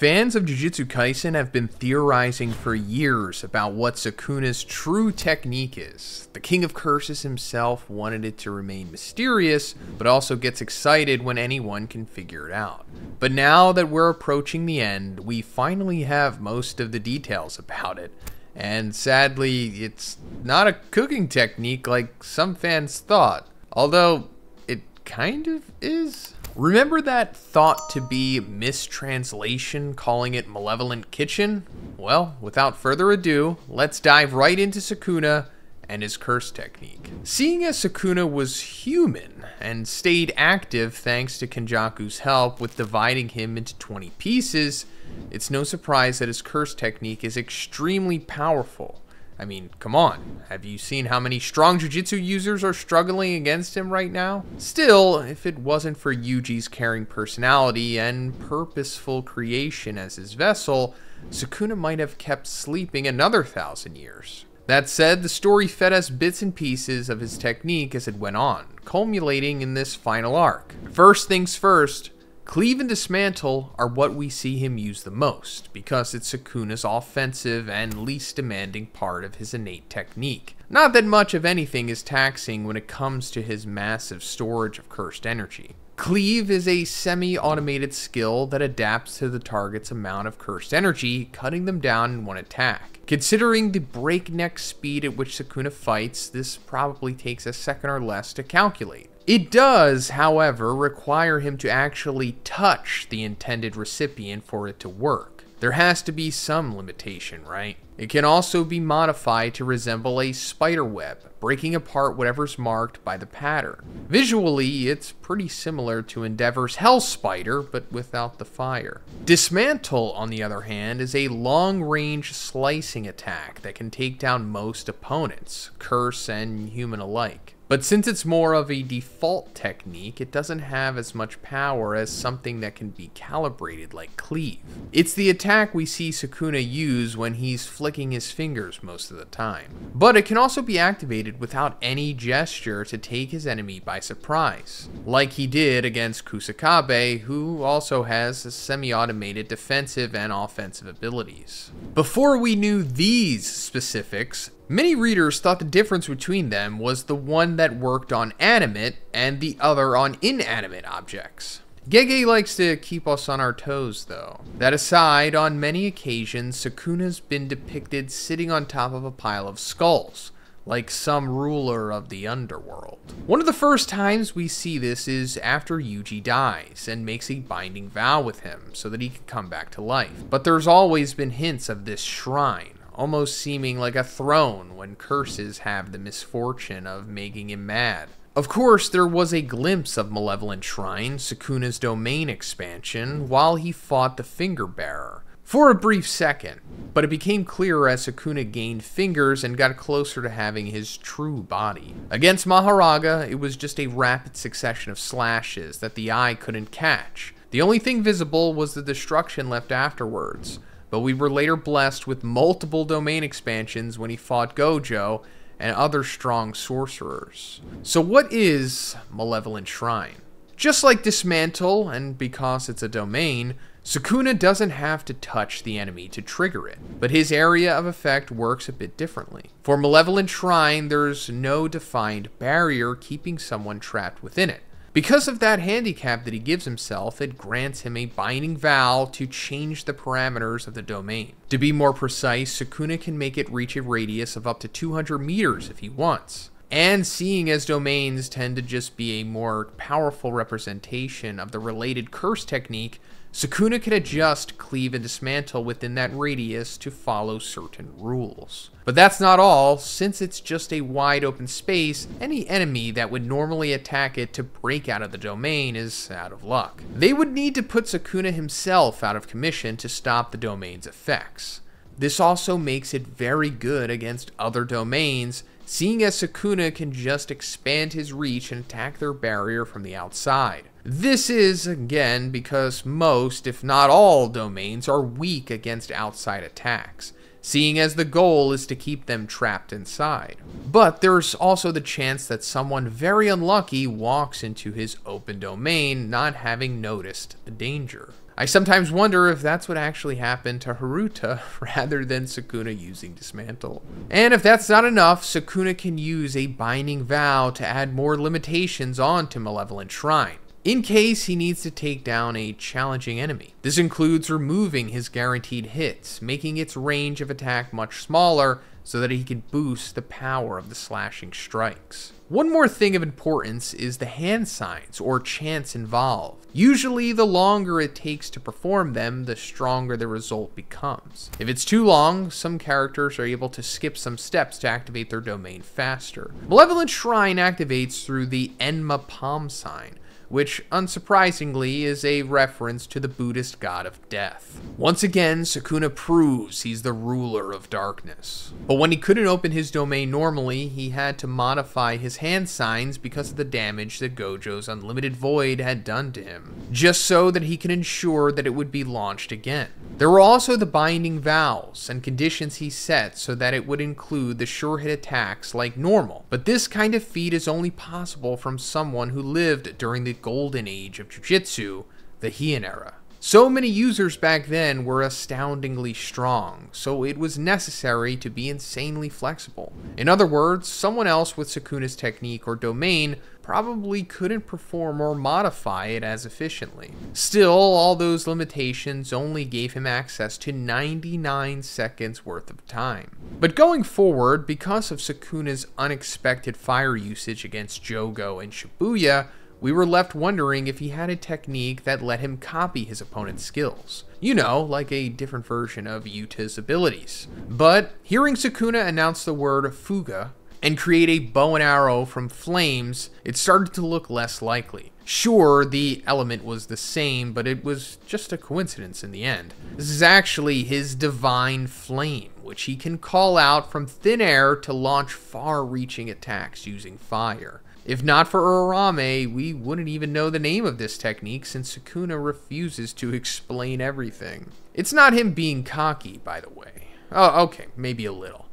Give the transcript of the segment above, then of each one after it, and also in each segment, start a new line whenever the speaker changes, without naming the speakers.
Fans of Jujutsu Kaisen have been theorizing for years about what Sukuna's true technique is. The King of Curses himself wanted it to remain mysterious, but also gets excited when anyone can figure it out. But now that we're approaching the end, we finally have most of the details about it. And sadly, it's not a cooking technique like some fans thought, although it kind of is. Remember that thought to be mistranslation calling it Malevolent Kitchen? Well, without further ado, let's dive right into Sukuna and his curse technique. Seeing as Sukuna was human and stayed active thanks to Kenjaku's help with dividing him into 20 pieces, it's no surprise that his curse technique is extremely powerful. I mean, come on, have you seen how many strong Jujutsu users are struggling against him right now? Still, if it wasn't for Yuji's caring personality and purposeful creation as his vessel, Sukuna might have kept sleeping another 1,000 years. That said, the story fed us bits and pieces of his technique as it went on, culminating in this final arc. First things first, Cleave and Dismantle are what we see him use the most, because it's Sukuna's offensive and least demanding part of his innate technique. Not that much of anything is taxing when it comes to his massive storage of cursed energy. Cleave is a semi-automated skill that adapts to the target's amount of cursed energy, cutting them down in one attack. Considering the breakneck speed at which Sukuna fights, this probably takes a second or less to calculate. It does, however, require him to actually touch the intended recipient for it to work. There has to be some limitation, right? It can also be modified to resemble a spider web, breaking apart whatever's marked by the pattern. Visually, it's pretty similar to Endeavor's Hell Spider, but without the fire. Dismantle, on the other hand, is a long-range slicing attack that can take down most opponents, curse and human alike. But since it's more of a default technique, it doesn't have as much power as something that can be calibrated like Cleave. It's the attack we see Sukuna use when he's flicking his fingers most of the time. But it can also be activated without any gesture to take his enemy by surprise, like he did against Kusakabe, who also has semi-automated defensive and offensive abilities. Before we knew these specifics, many readers thought the difference between them was the one that worked on animate and the other on inanimate objects. Gege likes to keep us on our toes though. That aside, on many occasions, Sukuna's been depicted sitting on top of a pile of skulls, like some ruler of the underworld. One of the first times we see this is after Yuji dies and makes a binding vow with him so that he can come back to life. But there's always been hints of this shrine, almost seeming like a throne when curses have the misfortune of making him mad. Of course, there was a glimpse of Malevolent Shrine, Sukuna's domain expansion, while he fought the Finger Bearer, for a brief second, but it became clearer as Sukuna gained fingers and got closer to having his true body. Against Maharaga, it was just a rapid succession of slashes that the eye couldn't catch. The only thing visible was the destruction left afterwards, but we were later blessed with multiple domain expansions when he fought Gojo and other strong sorcerers. So what is Malevolent Shrine? Just like Dismantle, and because it's a domain, Sukuna doesn't have to touch the enemy to trigger it, but his area of effect works a bit differently. For Malevolent Shrine, there's no defined barrier keeping someone trapped within it. Because of that handicap that he gives himself, it grants him a binding vow to change the parameters of the domain. To be more precise, Sukuna can make it reach a radius of up to 200 meters if he wants. And seeing as domains tend to just be a more powerful representation of the related curse technique, Sukuna can adjust Cleave and Dismantle within that radius to follow certain rules. But that's not all. Since it's just a wide open space, any enemy that would normally attack it to break out of the domain is out of luck. They would need to put Sukuna himself out of commission to stop the domain's effects. This also makes it very good against other domains, seeing as Sukuna can just expand his reach and attack their barrier from the outside. This is, again, because most, if not all, domains are weak against outside attacks, seeing as the goal is to keep them trapped inside. But there's also the chance that someone very unlucky walks into his open domain not having noticed the danger. I sometimes wonder if that's what actually happened to Haruta rather than Sukuna using Dismantle. And if that's not enough, Sukuna can use a Binding Vow to add more limitations onto Malevolent Shrine, in case he needs to take down a challenging enemy. This includes removing his guaranteed hits, making its range of attack much smaller so that he can boost the power of the slashing strikes. One more thing of importance is the hand signs or chants involved. Usually the longer it takes to perform them, the stronger the result becomes. If it's too long, some characters are able to skip some steps to activate their domain faster. Malevolent Shrine activates through the Enma palm sign, which unsurprisingly is a reference to the Buddhist god of death. Once again, Sukuna proves he's the ruler of darkness. But when he couldn't open his domain normally, he had to modify his hand signs because of the damage that Gojo's Unlimited Void had done to him, just so that he can ensure that it would be launched again. There were also the binding vows and conditions he set so that it would include the sure hit attacks like normal, but this kind of feat is only possible from someone who lived during the golden age of Jujutsu, the Heian era. So many users back then were astoundingly strong, so it was necessary to be insanely flexible. In other words, someone else with Sukuna's technique or domain probably couldn't perform or modify it as efficiently. Still, all those limitations only gave him access to 99 seconds worth of time. But going forward, because of Sukuna's unexpected fire usage against Jogo and Shibuya, we were left wondering if he had a technique that let him copy his opponent's skills. You know, like a different version of Yuta's abilities. But hearing Sukuna announce the word Fuga and create a bow and arrow from flames, it started to look less likely. Sure, the element was the same, but it was just a coincidence in the end. This is actually his divine flame, which he can call out from thin air to launch far-reaching attacks using fire. If not for Urarame, we wouldn't even know the name of this technique since Sukuna refuses to explain everything. It's not him being cocky, by the way. Oh, okay, maybe a little.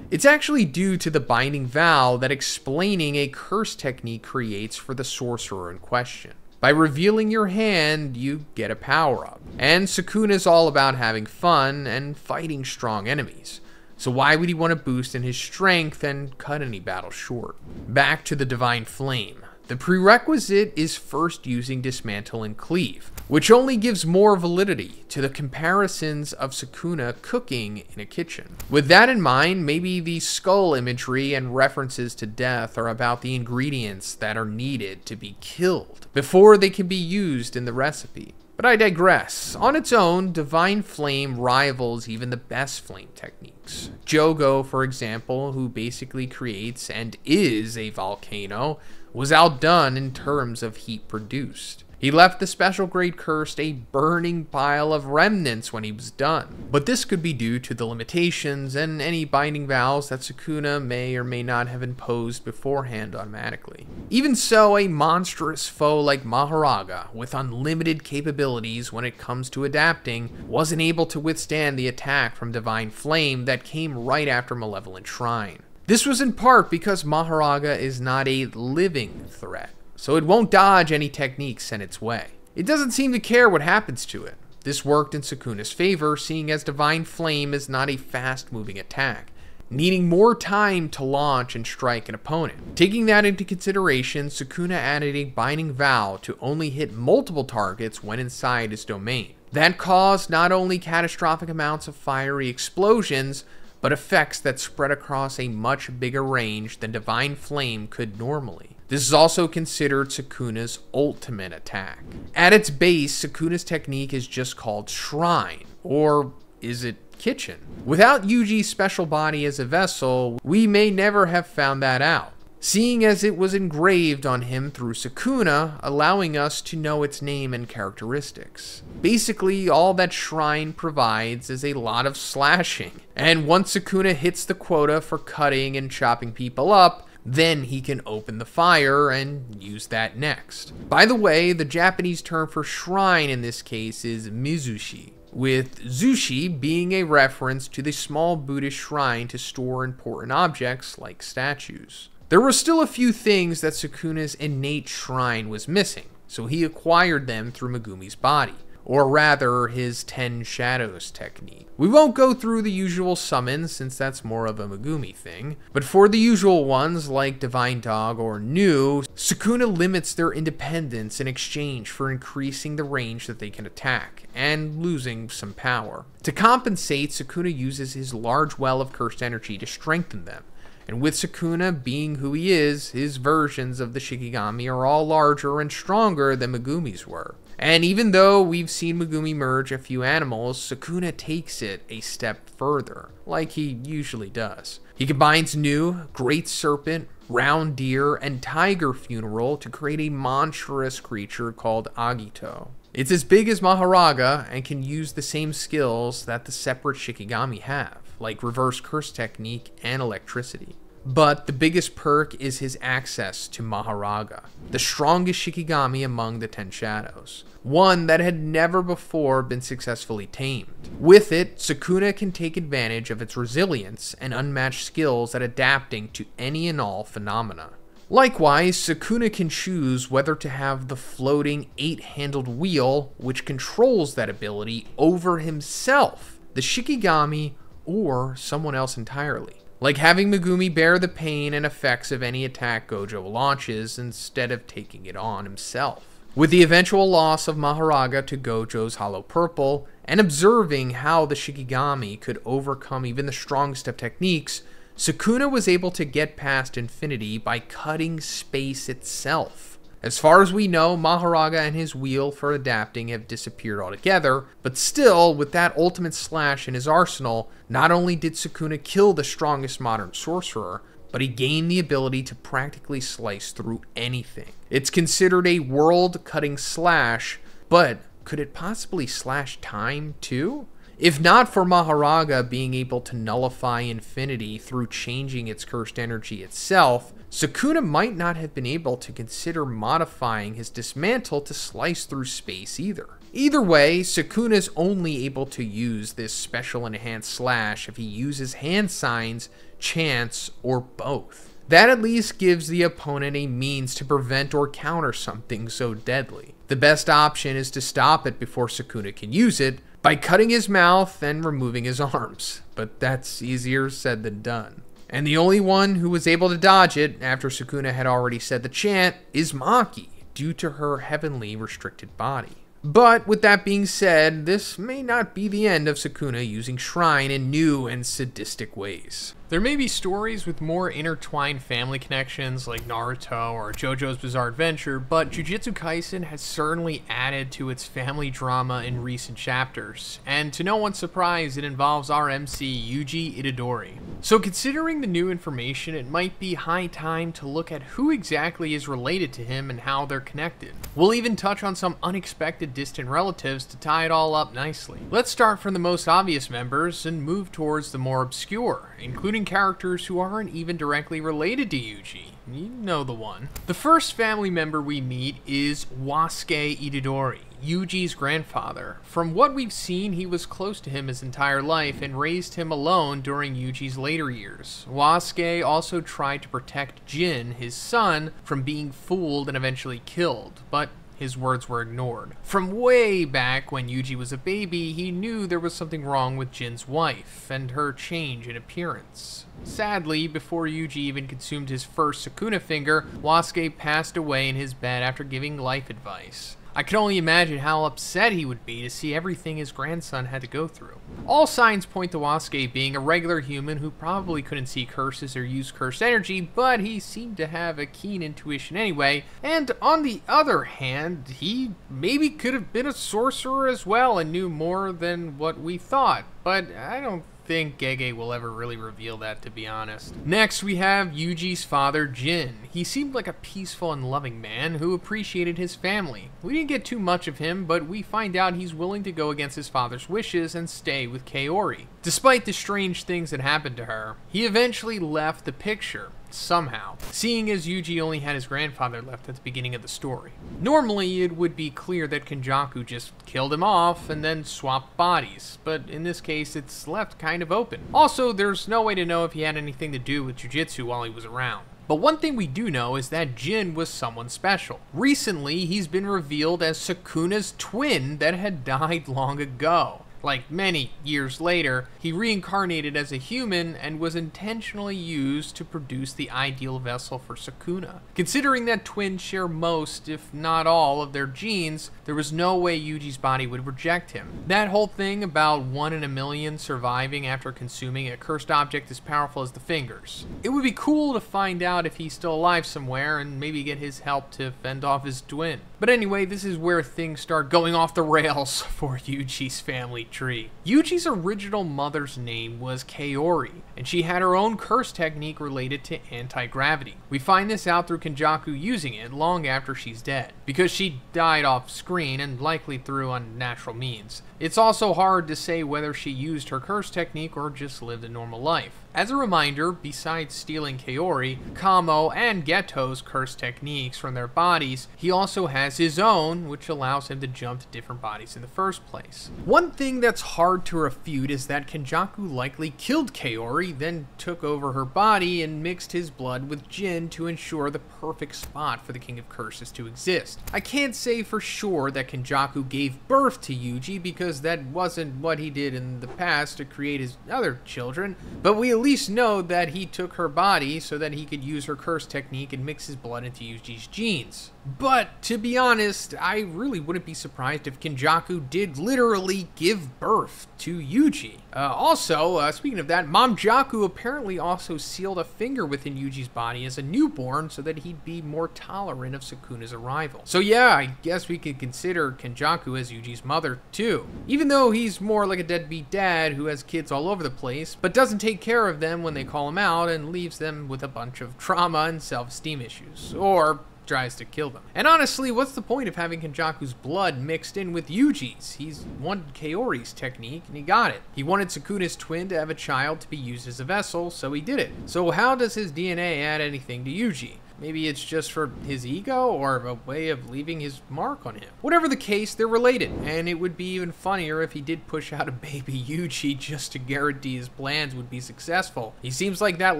It's actually due to the binding vow that explaining a curse technique creates for the sorcerer in question. By revealing your hand, you get a power-up. And Sukuna's all about having fun and fighting strong enemies. So why would he want to boost in his strength and cut any battle short? Back to the Divine Flame. The prerequisite is first using Dismantle and Cleave, which only gives more validity to the comparisons of Sukuna cooking in a kitchen. With that in mind, maybe the skull imagery and references to death are about the ingredients that are needed to be killed before they can be used in the recipe. But I digress. On its own, Divine Flame rivals even the best flame techniques. Jogo, for example, who basically creates and is a volcano, was outdone in terms of heat produced. He left the special grade cursed a burning pile of remnants when he was done. But this could be due to the limitations and any binding vows that Sukuna may or may not have imposed beforehand automatically. Even so, a monstrous foe like Maharaga, with unlimited capabilities when it comes to adapting, wasn't able to withstand the attack from Divine Flame that came right after Malevolent Shrine. This was in part because Maharaga is not a living threat, so it won't dodge any techniques sent its way. It doesn't seem to care what happens to it. This worked in Sukuna's favor, seeing as Divine Flame is not a fast-moving attack, needing more time to launch and strike an opponent. Taking that into consideration, Sukuna added a Binding Vow to only hit multiple targets when inside his domain. That caused not only catastrophic amounts of fiery explosions, but effects that spread across a much bigger range than Divine Flame could normally. This is also considered Sukuna's ultimate attack. At its base, Sukuna's technique is just called Shrine, or is it Kitchen? Without Yuji's special body as a vessel, we may never have found that out, seeing as it was engraved on him through Sukuna, allowing us to know its name and characteristics. Basically, all that Shrine provides is a lot of slashing, and once Sukuna hits the quota for cutting and chopping people up, then he can open the fire and use that next. By the way, the Japanese term for shrine in this case is mizushi, with zushi being a reference to the small Buddhist shrine to store important objects like statues. There were still a few things that Sukuna's innate shrine was missing, so he acquired them through Megumi's body. or rather his 10 Shadows technique. We won't go through the usual summons since that's more of a Megumi thing, but for the usual ones like Divine Dog or Nu, Sukuna limits their independence in exchange for increasing the range that they can attack, and losing some power. To compensate, Sukuna uses his large well of cursed energy to strengthen them. And with Sukuna being who he is, his versions of the Shikigami are all larger and stronger than Megumi's were. And even though we've seen Megumi merge a few animals, Sukuna takes it a step further, like he usually does. He combines Nu, Great Serpent, Round Deer, and Tiger Funeral to create a monstrous creature called Agito. It's as big as Maharaga and can use the same skills that the separate Shikigami have, like Reverse Curse Technique and Electricity. But the biggest perk is his access to Maharaga, the strongest Shikigami among the 10 Shadows, one that had never before been successfully tamed. With it, Sukuna can take advantage of its resilience and unmatched skills at adapting to any and all phenomena. Likewise, Sukuna can choose whether to have the floating 8-handled wheel, which controls that ability, over himself, the Shikigami, or someone else entirely. Like having Megumi bear the pain and effects of any attack Gojo launches instead of taking it on himself. With the eventual loss of Maharaga to Gojo's Hollow Purple, and observing how the Shikigami could overcome even the strongest of techniques, Sukuna was able to get past infinity by cutting space itself. As far as we know, Maharaga and his wheel for adapting have disappeared altogether, but still, with that ultimate slash in his arsenal, not only did Sukuna kill the strongest modern sorcerer, but he gained the ability to practically slice through anything. It's considered a world-cutting slash, but could it possibly slash time too? If not for Maharaga being able to nullify infinity through changing its cursed energy itself, Sukuna might not have been able to consider modifying his dismantle to slice through space either. Either way, Sukuna's only able to use this special enhanced slash if he uses hand signs, chants, or both. That at least gives the opponent a means to prevent or counter something so deadly. The best option is to stop it before Sukuna can use it, by cutting his mouth and removing his arms, but that's easier said than done. And the only one who was able to dodge it, after Sukuna had already said the chant, is Maki, due to her heavenly restricted body. But with that being said, this may not be the end of Sukuna using Shrine in new and sadistic ways. There may be stories with more intertwined family connections like Naruto or JoJo's Bizarre Adventure, but Jujutsu Kaisen has certainly added to its family drama in recent chapters, and to no one's surprise, it involves our MC Yuji Itadori. So considering the new information, it might be high time to look at who exactly is related to him and how they're connected. We'll even touch on some unexpected distant relatives to tie it all up nicely. Let's start from the most obvious members and move towards the more obscure, including characters who aren't even directly related to Yuji. You know the one. The first family member we meet is Wasuke Itadori, Yuji's grandfather. From what we've seen, he was close to him his entire life and raised him alone during Yuji's later years. Wasuke also tried to protect Jin, his son, from being fooled and eventually killed, but his words were ignored. From way back when Yuji was a baby, he knew there was something wrong with Jin's wife and her change in appearance. Sadly, before Yuji even consumed his first Sukuna finger, Wasuke passed away in his bed after giving life advice. I can only imagine how upset he would be to see everything his grandson had to go through. All signs point to Wasuke being a regular human who probably couldn't see curses or use cursed energy, but he seemed to have a keen intuition anyway, and on the other hand, he maybe could have been a sorcerer as well and knew more than what we thought, but I don't think Gege will ever really reveal that, to be honest. Next, we have Yuji's father, Jin. He seemed like a peaceful and loving man who appreciated his family. We didn't get too much of him, but we find out he's willing to go against his father's wishes and stay with Kaori. Despite the strange things that happened to her, he eventually left the picture. Somehow, seeing as Yuji only had his grandfather left at the beginning of the story. Normally, it would be clear that Kenjaku just killed him off and then swapped bodies, but in this case, it's left kind of open. Also, there's no way to know if he had anything to do with Jujutsu while he was around. But one thing we do know is that Jin was someone special. Recently, he's been revealed as Sukuna's twin that had died long ago. Like many years later, he reincarnated as a human and was intentionally used to produce the ideal vessel for Sukuna. Considering that twins share most, if not all, of their genes, there was no way Yuji's body would reject him. That whole thing about 1 in a million surviving after consuming a cursed object as powerful as the fingers. It would be cool to find out if he's still alive somewhere and maybe get his help to fend off his twin. But anyway, this is where things start going off the rails for Yuji's family tree. Yuji's original mother's name was Kaori, and she had her own curse technique related to anti-gravity. We find this out through Kenjaku using it long after she's dead, because she died off screen and likely through unnatural means. It's also hard to say whether she used her curse technique or just lived a normal life. As a reminder, besides stealing Kaori, Kamo, and Geto's curse techniques from their bodies, he also has his own, which allows him to jump to different bodies in the first place. One thing that's hard to refute is that Kenjaku likely killed Kaori, then took over her body and mixed his blood with Jin to ensure the perfect spot for the King of Curses to exist. I can't say for sure that Kenjaku gave birth to Yuji because that wasn't what he did in the past to create his other children, but we at least know that he took her body so that he could use her curse technique and mix his blood into Yuji's genes. But to be honest, I really wouldn't be surprised if Kenjaku did literally give birth to Yuji. Also, speaking of that, Mom Jaku apparently also sealed a finger within Yuji's body as a newborn so that he'd be more tolerant of Sukuna's arrival. So yeah, I guess we could consider Kenjaku as Yuji's mother too. Even though he's more like a deadbeat dad who has kids all over the place, but doesn't take care of them when they call him out and leaves them with a bunch of trauma and self-esteem issues. Or tries to kill them. And honestly, what's the point of having Kenjaku's blood mixed in with Yuji's? He's wanted Kaori's technique, and he got it. He wanted Sukuna's twin to have a child to be used as a vessel, so he did it. So how does his DNA add anything to Yuji? Maybe it's just for his ego or a way of leaving his mark on him. Whatever the case, they're related, and it would be even funnier if he did push out a baby Yuji just to guarantee his plans would be successful. He seems like that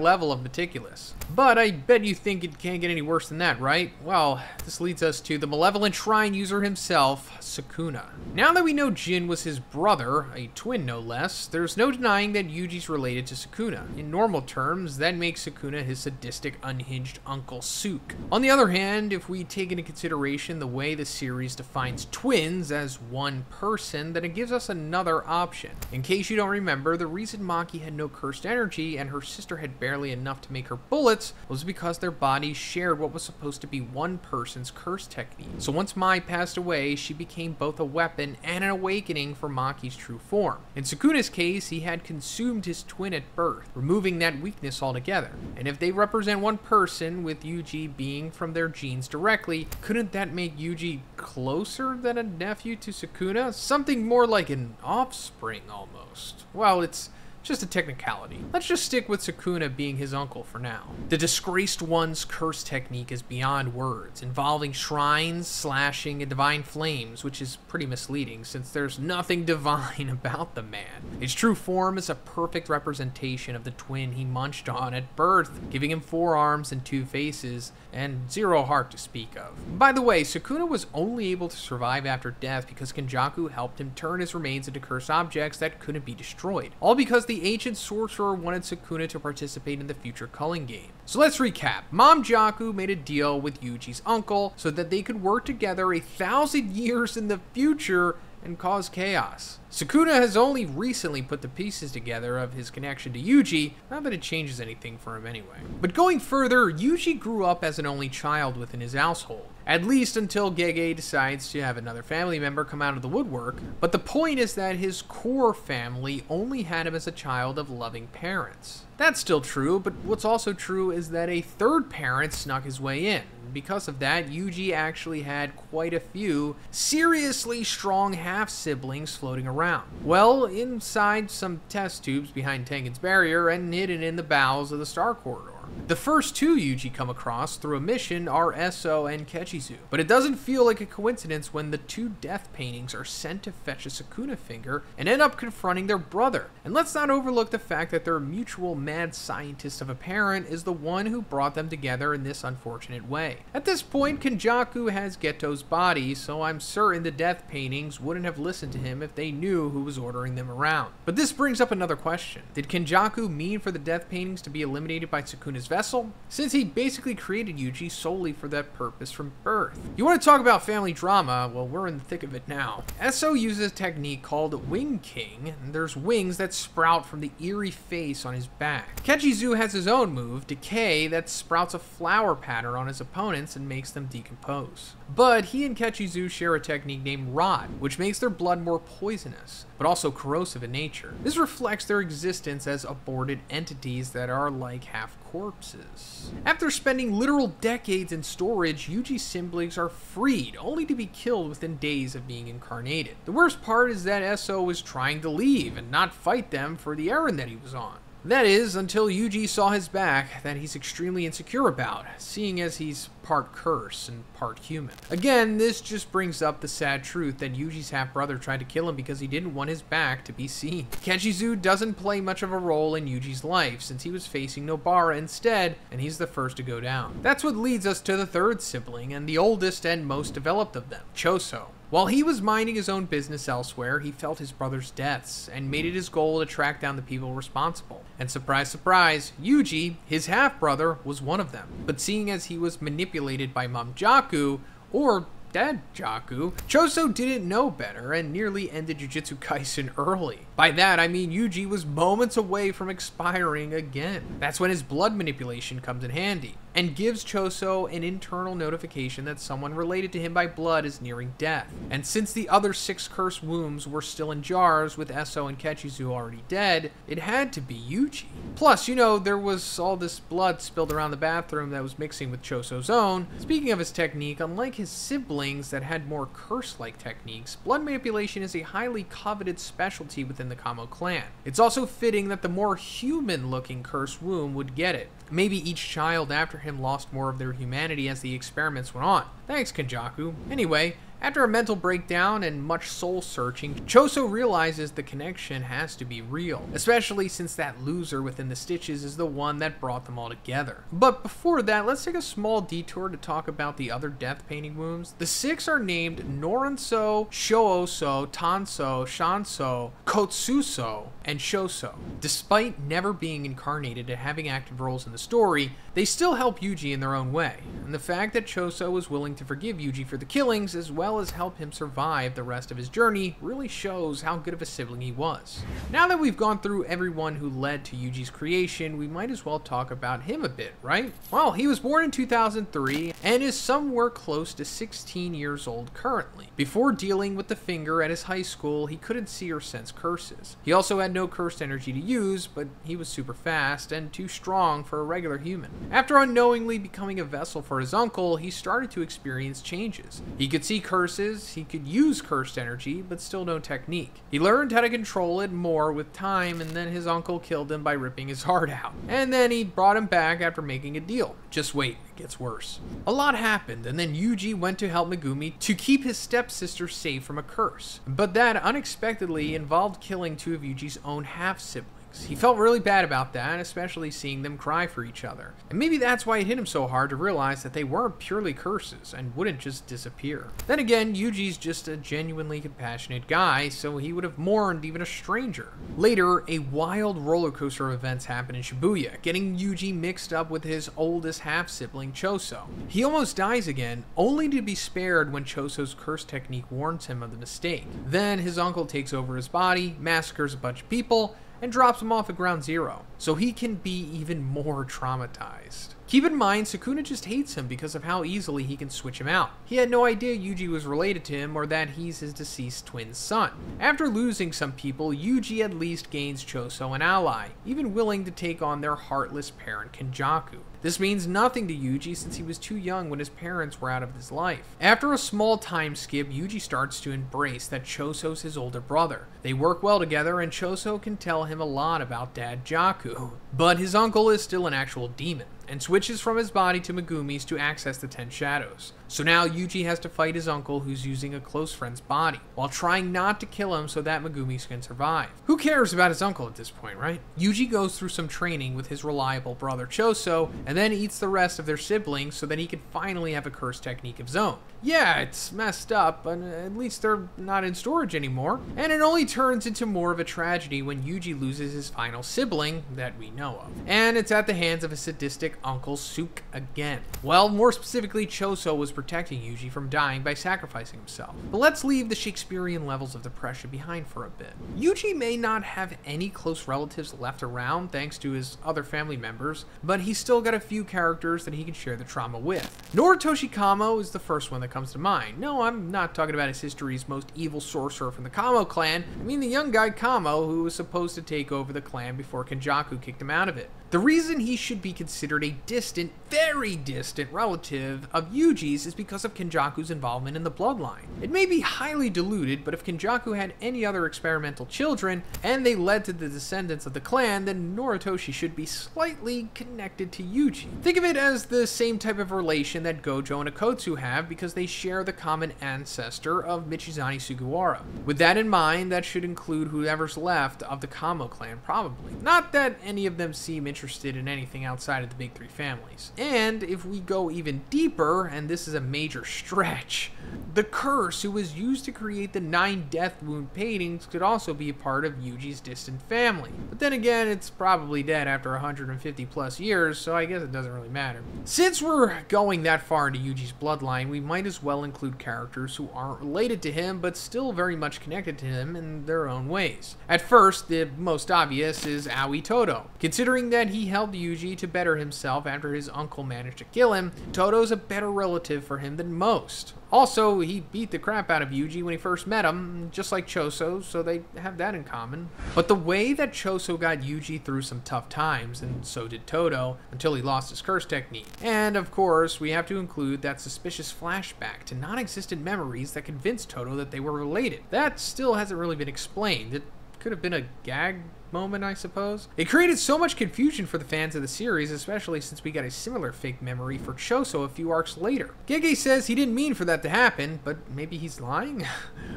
level of meticulous. But I bet you think it can't get any worse than that, right? Well, this leads us to the malevolent shrine user himself, Sukuna. Now that we know Jin was his brother, a twin no less, there's no denying that Yuji's related to Sukuna. In normal terms, that makes Sukuna his sadistic, unhinged uncle Suk. On the other hand, if we take into consideration the way the series defines twins as one person, then it gives us another option. In case you don't remember, the reason Maki had no cursed energy and her sister had barely enough to make her bullets was because their bodies shared what was supposed to be one person's curse technique. So once Mai passed away, she became both a weapon and an awakening for Maki's true form. In Sukuna's case, he had consumed his twin at birth, removing that weakness altogether. And if they represent one person, with Yuji being from their genes directly, couldn't that make Yuji closer than a nephew to Sukuna? Something more like an offspring almost. Well, it's just a technicality. Let's just stick with Sukuna being his uncle for now. The disgraced one's curse technique is beyond words, involving shrines, slashing, and divine flames, which is pretty misleading since there's nothing divine about the man. His true form is a perfect representation of the twin he munched on at birth, giving him 4 arms and 2 faces, and 0 heart to speak of. By the way, Sukuna was only able to survive after death because Kenjaku helped him turn his remains into cursed objects that couldn't be destroyed, all because the ancient sorcerer wanted Sukuna to participate in the future culling game. So let's recap. Mom Jaku made a deal with Yuji's uncle so that they could work together 1,000 years in the future and cause chaos. Sukuna has only recently put the pieces together of his connection to Yuji, not that it changes anything for him anyway. But going further, Yuji grew up as an only child within his household, at least until Gege decides to have another family member come out of the woodwork. But the point is that his core family only had him as a child of loving parents. That's still true, but what's also true is that a third parent snuck his way in. Because of that, Yuji actually had quite a few seriously strong half-siblings floating around. Well, inside some test tubes behind Tengen's barrier and hidden in the bowels of the Star Corridor. The first two Yuji come across through a mission are Eso and Kechizu, but it doesn't feel like a coincidence when the two death paintings are sent to fetch a Sukuna finger and end up confronting their brother. And let's not overlook the fact that their mutual mad scientist of a parent is the one who brought them together in this unfortunate way. At this point, Kenjaku has Geto's body, so I'm certain the death paintings wouldn't have listened to him if they knew who was ordering them around. But this brings up another question. Did Kenjaku mean for the death paintings to be eliminated by Sukuna's vessel, since he basically created Yuji solely for that purpose from birth? You want to talk about family drama? Well, we're in the thick of it now. Eso uses a technique called Wing King, and there's wings that sprout from the eerie face on his back. Kechizu has his own move, Decay, that sprouts a flower pattern on his opponents and makes them decompose. But he and Kechizu share a technique named Rot, which makes their blood more poisonous, but also corrosive in nature. This reflects their existence as aborted entities that are like half corpses. After spending literal decades in storage, Yuji's siblings are freed, only to be killed within days of being incarnated. The worst part is that Eso was trying to leave and not fight them for the errand that he was on. That is, until Yuji saw his back that he's extremely insecure about, seeing as he's part curse and part human. Again, this just brings up the sad truth that Yuji's half-brother tried to kill him because he didn't want his back to be seen. Kechizu doesn't play much of a role in Yuji's life since he was facing Nobara instead, and he's the first to go down. That's what leads us to the third sibling and the oldest and most developed of them, Choso. While he was minding his own business elsewhere, he felt his brother's deaths and made it his goal to track down the people responsible. And surprise, surprise, Yuji, his half-brother, was one of them. But seeing as he was manipulated by Mom Jaku, or Dad Jaku, Choso didn't know better and nearly ended Jujutsu Kaisen early. By that, I mean Yuji was moments away from expiring again. That's when his blood manipulation comes in handy, and gives Choso an internal notification that someone related to him by blood is nearing death. And since the other 6 cursed wombs were still in jars with Eso and Kechizu already dead, it had to be Yuji. Plus, you know, there was all this blood spilled around the bathroom that was mixing with Choso's own. Speaking of his technique, unlike his siblings that had more curse-like techniques, blood manipulation is a highly coveted specialty within the Kamo clan. It's also fitting that the more human-looking cursed womb would get it. Maybe each child after him lost more of their humanity as the experiments went on. Thanks, Kenjaku. Anyway, after a mental breakdown and much soul-searching, Choso realizes the connection has to be real, especially since that loser within the stitches is the one that brought them all together. But before that, let's take a small detour to talk about the other death painting wombs. The 6 are named Noranso, Shouso, Tanso, Shanso, Kotsuso, and Shoso. Despite never being incarnated and having active roles in the story, they still help Yuji in their own way. And the fact that Choso was willing to forgive Yuji for the killings as well as help him survive the rest of his journey really shows how good of a sibling he was. Now that we've gone through everyone who led to Yuji's creation, we might as well talk about him a bit, right? Well, he was born in 2003 and is somewhere close to 16 years old currently. Before dealing with the finger at his high school, he couldn't see or sense curses. He also had no cursed energy to use, but he was super fast and too strong for a regular human. After unknowingly becoming a vessel for his uncle, he started to experience changes. He could see curses, he could use cursed energy, but still no technique. He learned how to control it more with time, and then his uncle killed him by ripping his heart out. And then he brought him back after making a deal. Just wait, it gets worse. A lot happened, and then Yuji went to help Megumi to keep his stepsister safe from a curse. But that unexpectedly involved killing 2 of Yuji's own half-siblings. He felt really bad about that, especially seeing them cry for each other. And maybe that's why it hit him so hard to realize that they weren't purely curses and wouldn't just disappear. Then again, Yuji's just a genuinely compassionate guy, so he would have mourned even a stranger. Later, a wild roller coaster of events happened in Shibuya, getting Yuji mixed up with his oldest half-sibling, Choso. He almost dies again, only to be spared when Choso's curse technique warns him of the mistake. Then his uncle takes over his body, massacres a bunch of people, and drops him off at ground zero, so he can be even more traumatized. Keep in mind, Sukuna just hates him because of how easily he can switch him out. He had no idea Yuji was related to him or that he's his deceased twin son. After losing some people, Yuji at least gains Choso an ally, even willing to take on their heartless parent Kenjaku. This means nothing to Yuji since he was too young when his parents were out of his life. After a small time skip, Yuji starts to embrace that Choso's his older brother. They work well together and Choso can tell him a lot about Dad Jaku. But his uncle is still an actual demon. and switches from his body to Megumi's to access the 10 shadows. So now Yuji has to fight his uncle who's using a close friend's body, while trying not to kill him so that Megumi can survive. Who cares about his uncle at this point, right? Yuji goes through some training with his reliable brother Choso, and then eats the rest of their siblings so that he can finally have a curse technique of his own. Yeah, it's messed up, but at least they're not in storage anymore, and it only turns into more of a tragedy when Yuji loses his final sibling that we know of. And it's at the hands of a sadistic uncle Suke again. Well, more specifically, Choso was protecting Yuji from dying by sacrificing himself. But let's leave the Shakespearean levels of depression behind for a bit. Yuji may not have any close relatives left around thanks to his other family members, but he's still got a few characters that he can share the trauma with. Noritoshi Kamo is the first one that comes to mind. No, I'm not talking about his history's most evil sorcerer from the Kamo clan. I mean the young guy Kamo who was supposed to take over the clan before Kenjaku kicked him out of it. The reason he should be considered a distant, very distant relative of Yuji's is because of Kenjaku's involvement in the bloodline. It may be highly diluted, but if Kenjaku had any other experimental children, and they led to the descendants of the clan, then Noritoshi should be slightly connected to Yuji. Think of it as the same type of relation that Gojo and Akotsu have because they share the common ancestor of Michizane Sugawara. With that in mind, that should include whoever's left of the Kamo clan, probably. Not that any of them seem interested in anything outside of the big three families. And if we go even deeper, and this is a major stretch, the curse who was used to create the 9 death wound paintings could also be a part of Yuji's distant family. But then again, it's probably dead after 150 plus years, so I guess it doesn't really matter. Since we're going that far into Yuji's bloodline, we might as well include characters who aren't related to him, but still very much connected to him in their own ways. At first, the most obvious is Aoi Todo. Considering that he helped Yuji to better himself after his uncle managed to kill him, Todo's a better relative for him than most. Also, he beat the crap out of Yuji when he first met him, just like Choso, so they have that in common. But the way that Choso got Yuji through some tough times, and so did Todo, until he lost his curse technique. And of course, we have to include that suspicious flashback to non-existent memories that convinced Todo that they were related. That still hasn't really been explained. It could have been a gag moment, I suppose. It created so much confusion for the fans of the series, especially since we got a similar fake memory for Choso a few arcs later. Gege says he didn't mean for that to happen, but maybe he's lying?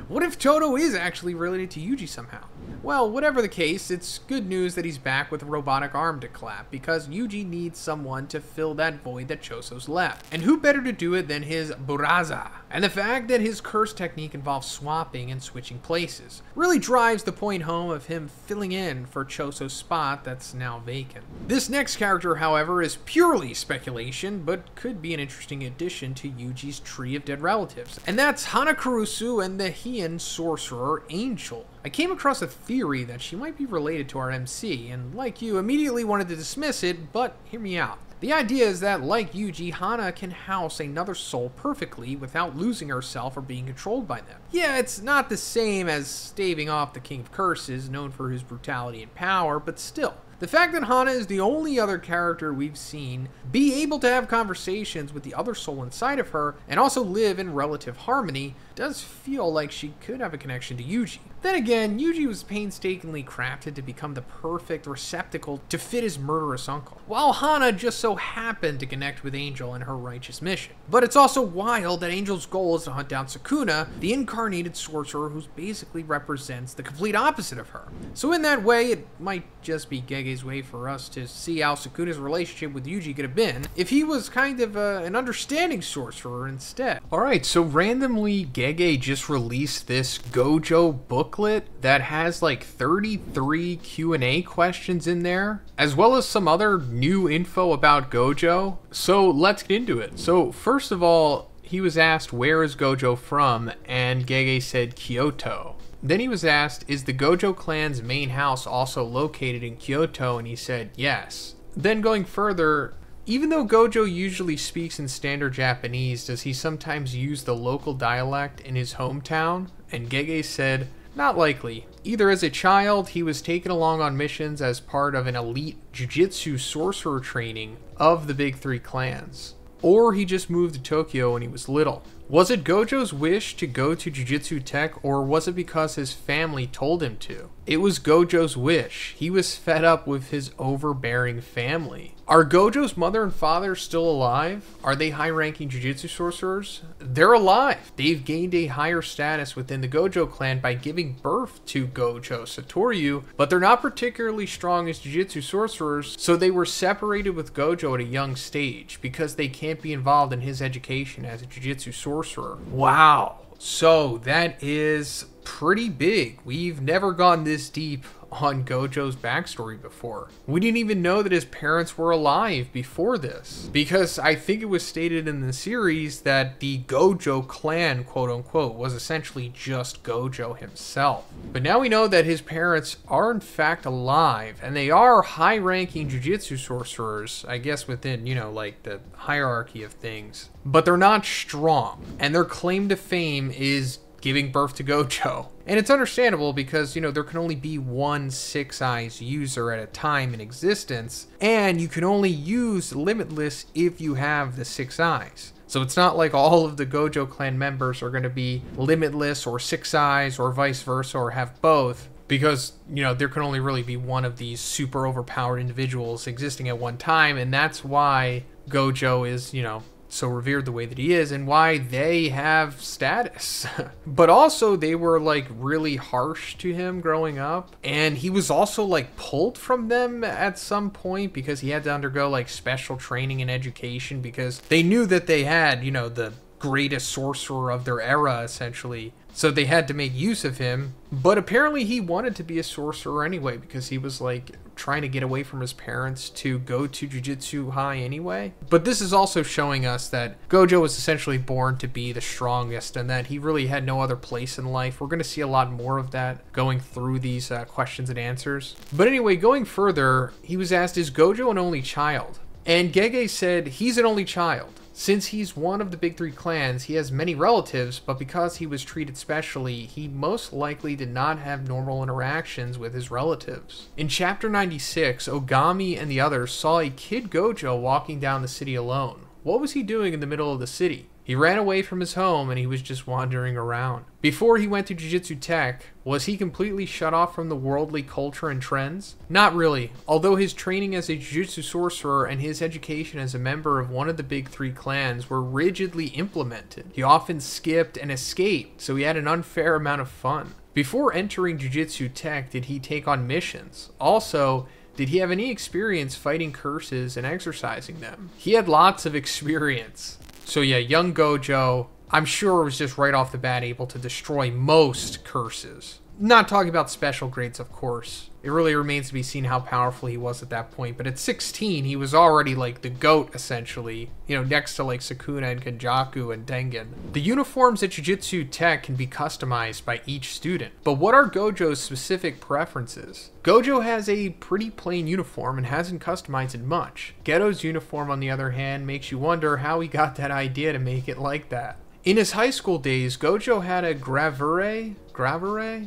What if Todo is actually related to Yuji somehow? Well, whatever the case, it's good news that he's back with a robotic arm to clap, because Yuji needs someone to fill that void that Choso's left. And who better to do it than his Buraza? And the fact that his curse technique involves swapping and switching places really drives the point home of him filling in for Choso's spot that's now vacant. This next character, however, is purely speculation, but could be an interesting addition to Yuji's tree of dead relatives. And that's Hana Kurusu and the Heian sorcerer Angel. I came across a theory that she might be related to our MC, and like you, immediately wanted to dismiss it, but hear me out. The idea is that, like Yuji, Hana can house another soul perfectly without losing herself or being controlled by them. Yeah, it's not the same as staving off the King of Curses, known for his brutality and power, but still. The fact that Hana is the only other character we've seen be able to have conversations with the other soul inside of her and also live in relative harmony does feel like she could have a connection to Yuji. Then again, Yuji was painstakingly crafted to become the perfect receptacle to fit his murderous uncle, while Hana just so happened to connect with Angel in her righteous mission. But it's also wild that Angel's goal is to hunt down Sukuna, the incarnated sorcerer who basically represents the complete opposite of her. So in that way, it might just be Gege's way for us to see how Sukuna's relationship with Yuji could have been if he was kind of an understanding sorcerer instead. Alright, so randomly Gege just released this Gojo booklet that has like 33 Q&A questions in there, as well as some other new info about Gojo. So let's get into it. So first of all, he was asked, where is Gojo from? And Gege said Kyoto. Then he was asked, is the Gojo clan's main house also located in Kyoto? And he said yes. Then going further, even though Gojo usually speaks in standard Japanese, does he sometimes use the local dialect in his hometown? And Gege said, not likely. Either as a child, he was taken along on missions as part of an elite Jujutsu sorcerer training of the big three clans, or he just moved to Tokyo when he was little. Was it Gojo's wish to go to Jujutsu Tech, or was it because his family told him to? It was Gojo's wish. He was fed up with his overbearing family. Are Gojo's mother and father still alive? Are they high-ranking Jujutsu sorcerers? They're alive. They've gained a higher status within the Gojo clan by giving birth to Gojo Satoru, but they're not particularly strong as Jujutsu sorcerers, so they were separated with Gojo at a young stage because they can't be involved in his education as a Jujutsu sorcerer. Wow. So that is pretty big. We've never gone this deep on Gojo's backstory before. We didn't even know that his parents were alive before this, because I think it was stated in the series that the Gojo clan, quote unquote, was essentially just Gojo himself. But now we know that his parents are in fact alive, and they are high-ranking Jujutsu sorcerers, I guess within, you know, like the hierarchy of things. But they're not strong, and their claim to fame is giving birth to Gojo. And it's understandable because, you know, there can only be one Six Eyes user at a time in existence, and you can only use Limitless if you have the Six Eyes. So it's not like all of the Gojo clan members are going to be Limitless or Six Eyes or vice versa or have both, because, you know, there can only really be one of these super overpowered individuals existing at one time, and that's why Gojo is, you know, so revered the way that he is, and why they have status. But also they were like really harsh to him growing up, and he was also like pulled from them at some point because he had to undergo like special training and education because they knew that they had, you know, the greatest sorcerer of their era essentially, so they had to make use of him. But apparently he wanted to be a sorcerer anyway because he was like trying to get away from his parents to go to Jujutsu High anyway. But this is also showing us that Gojo was essentially born to be the strongest and that he really had no other place in life. We're going to see a lot more of that going through these questions and answers. But anyway, going further, he was asked, is Gojo an only child? And Gege said he's an only child. Since he's one of the big three clans, he has many relatives, but because he was treated specially, he most likely did not have normal interactions with his relatives. In chapter 96, Ogami and the others saw a kid Gojo walking down the city alone. What was he doing in the middle of the city? He ran away from his home and he was just wandering around. Before he went to Jujutsu Tech, was he completely shut off from the worldly culture and trends? Not really, although his training as a Jujutsu sorcerer and his education as a member of one of the big three clans were rigidly implemented. He often skipped and escaped, so he had an unfair amount of fun. Before entering Jujutsu Tech, did he take on missions? Also, did he have any experience fighting curses and exercising them? He had lots of experience. So yeah, young Gojo, I'm sure was just right off the bat able to destroy most curses. Not talking about special grades, of course. It really remains to be seen how powerful he was at that point. But at 16, he was already like the GOAT, essentially. You know, next to like Sukuna and Kenjaku and Tengen. The uniforms at Jujutsu Tech can be customized by each student. But what are Gojo's specific preferences? Gojo has a pretty plain uniform and hasn't customized it much. Geto's uniform, on the other hand, makes you wonder how he got that idea to make it like that. In his high school days, Gojo had a gravure,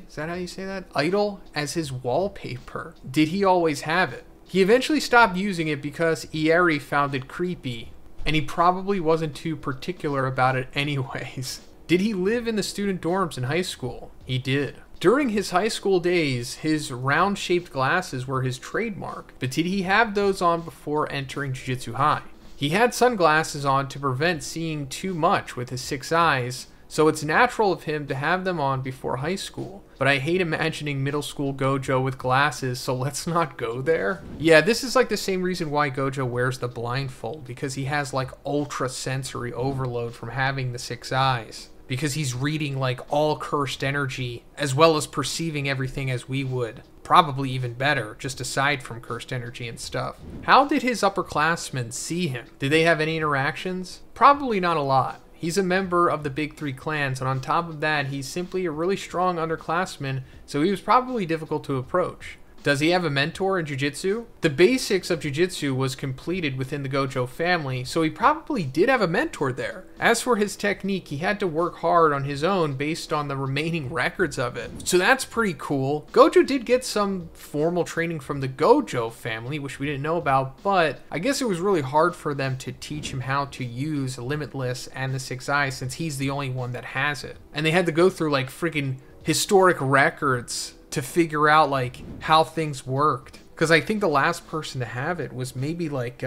is that how you say that? Idol as his wallpaper. Did he always have it? He eventually stopped using it because Ieri found it creepy, and he probably wasn't too particular about it anyways. Did he live in the student dorms in high school? He did. During his high school days, his round-shaped glasses were his trademark, but did he have those on before entering Jujutsu High? He had sunglasses on to prevent seeing too much with his 6 eyes, so it's natural of him to have them on before high school. But I hate imagining middle school Gojo with glasses, so let's not go there. Yeah, this is like the same reason why Gojo wears the blindfold, because he has like ultra sensory overload from having the 6 eyes. Because he's reading like all cursed energy, as well as perceiving everything as we would. Probably even better, just aside from cursed energy and stuff. How did his upperclassmen see him? Did they have any interactions? Probably not a lot. He's a member of the big three clans, and on top of that, he's simply a really strong underclassman, so he was probably difficult to approach. Does he have a mentor in Jujutsu? The basics of Jujutsu was completed within the Gojo family, so he probably did have a mentor there. As for his technique, he had to work hard on his own based on the remaining records of it. So that's pretty cool. Gojo did get some formal training from the Gojo family, which we didn't know about, but I guess it was really hard for them to teach him how to use Limitless and the Six Eyes since he's the only one that has it. And they had to go through like freaking historic records to figure out like how things worked, because I think the last person to have it was maybe like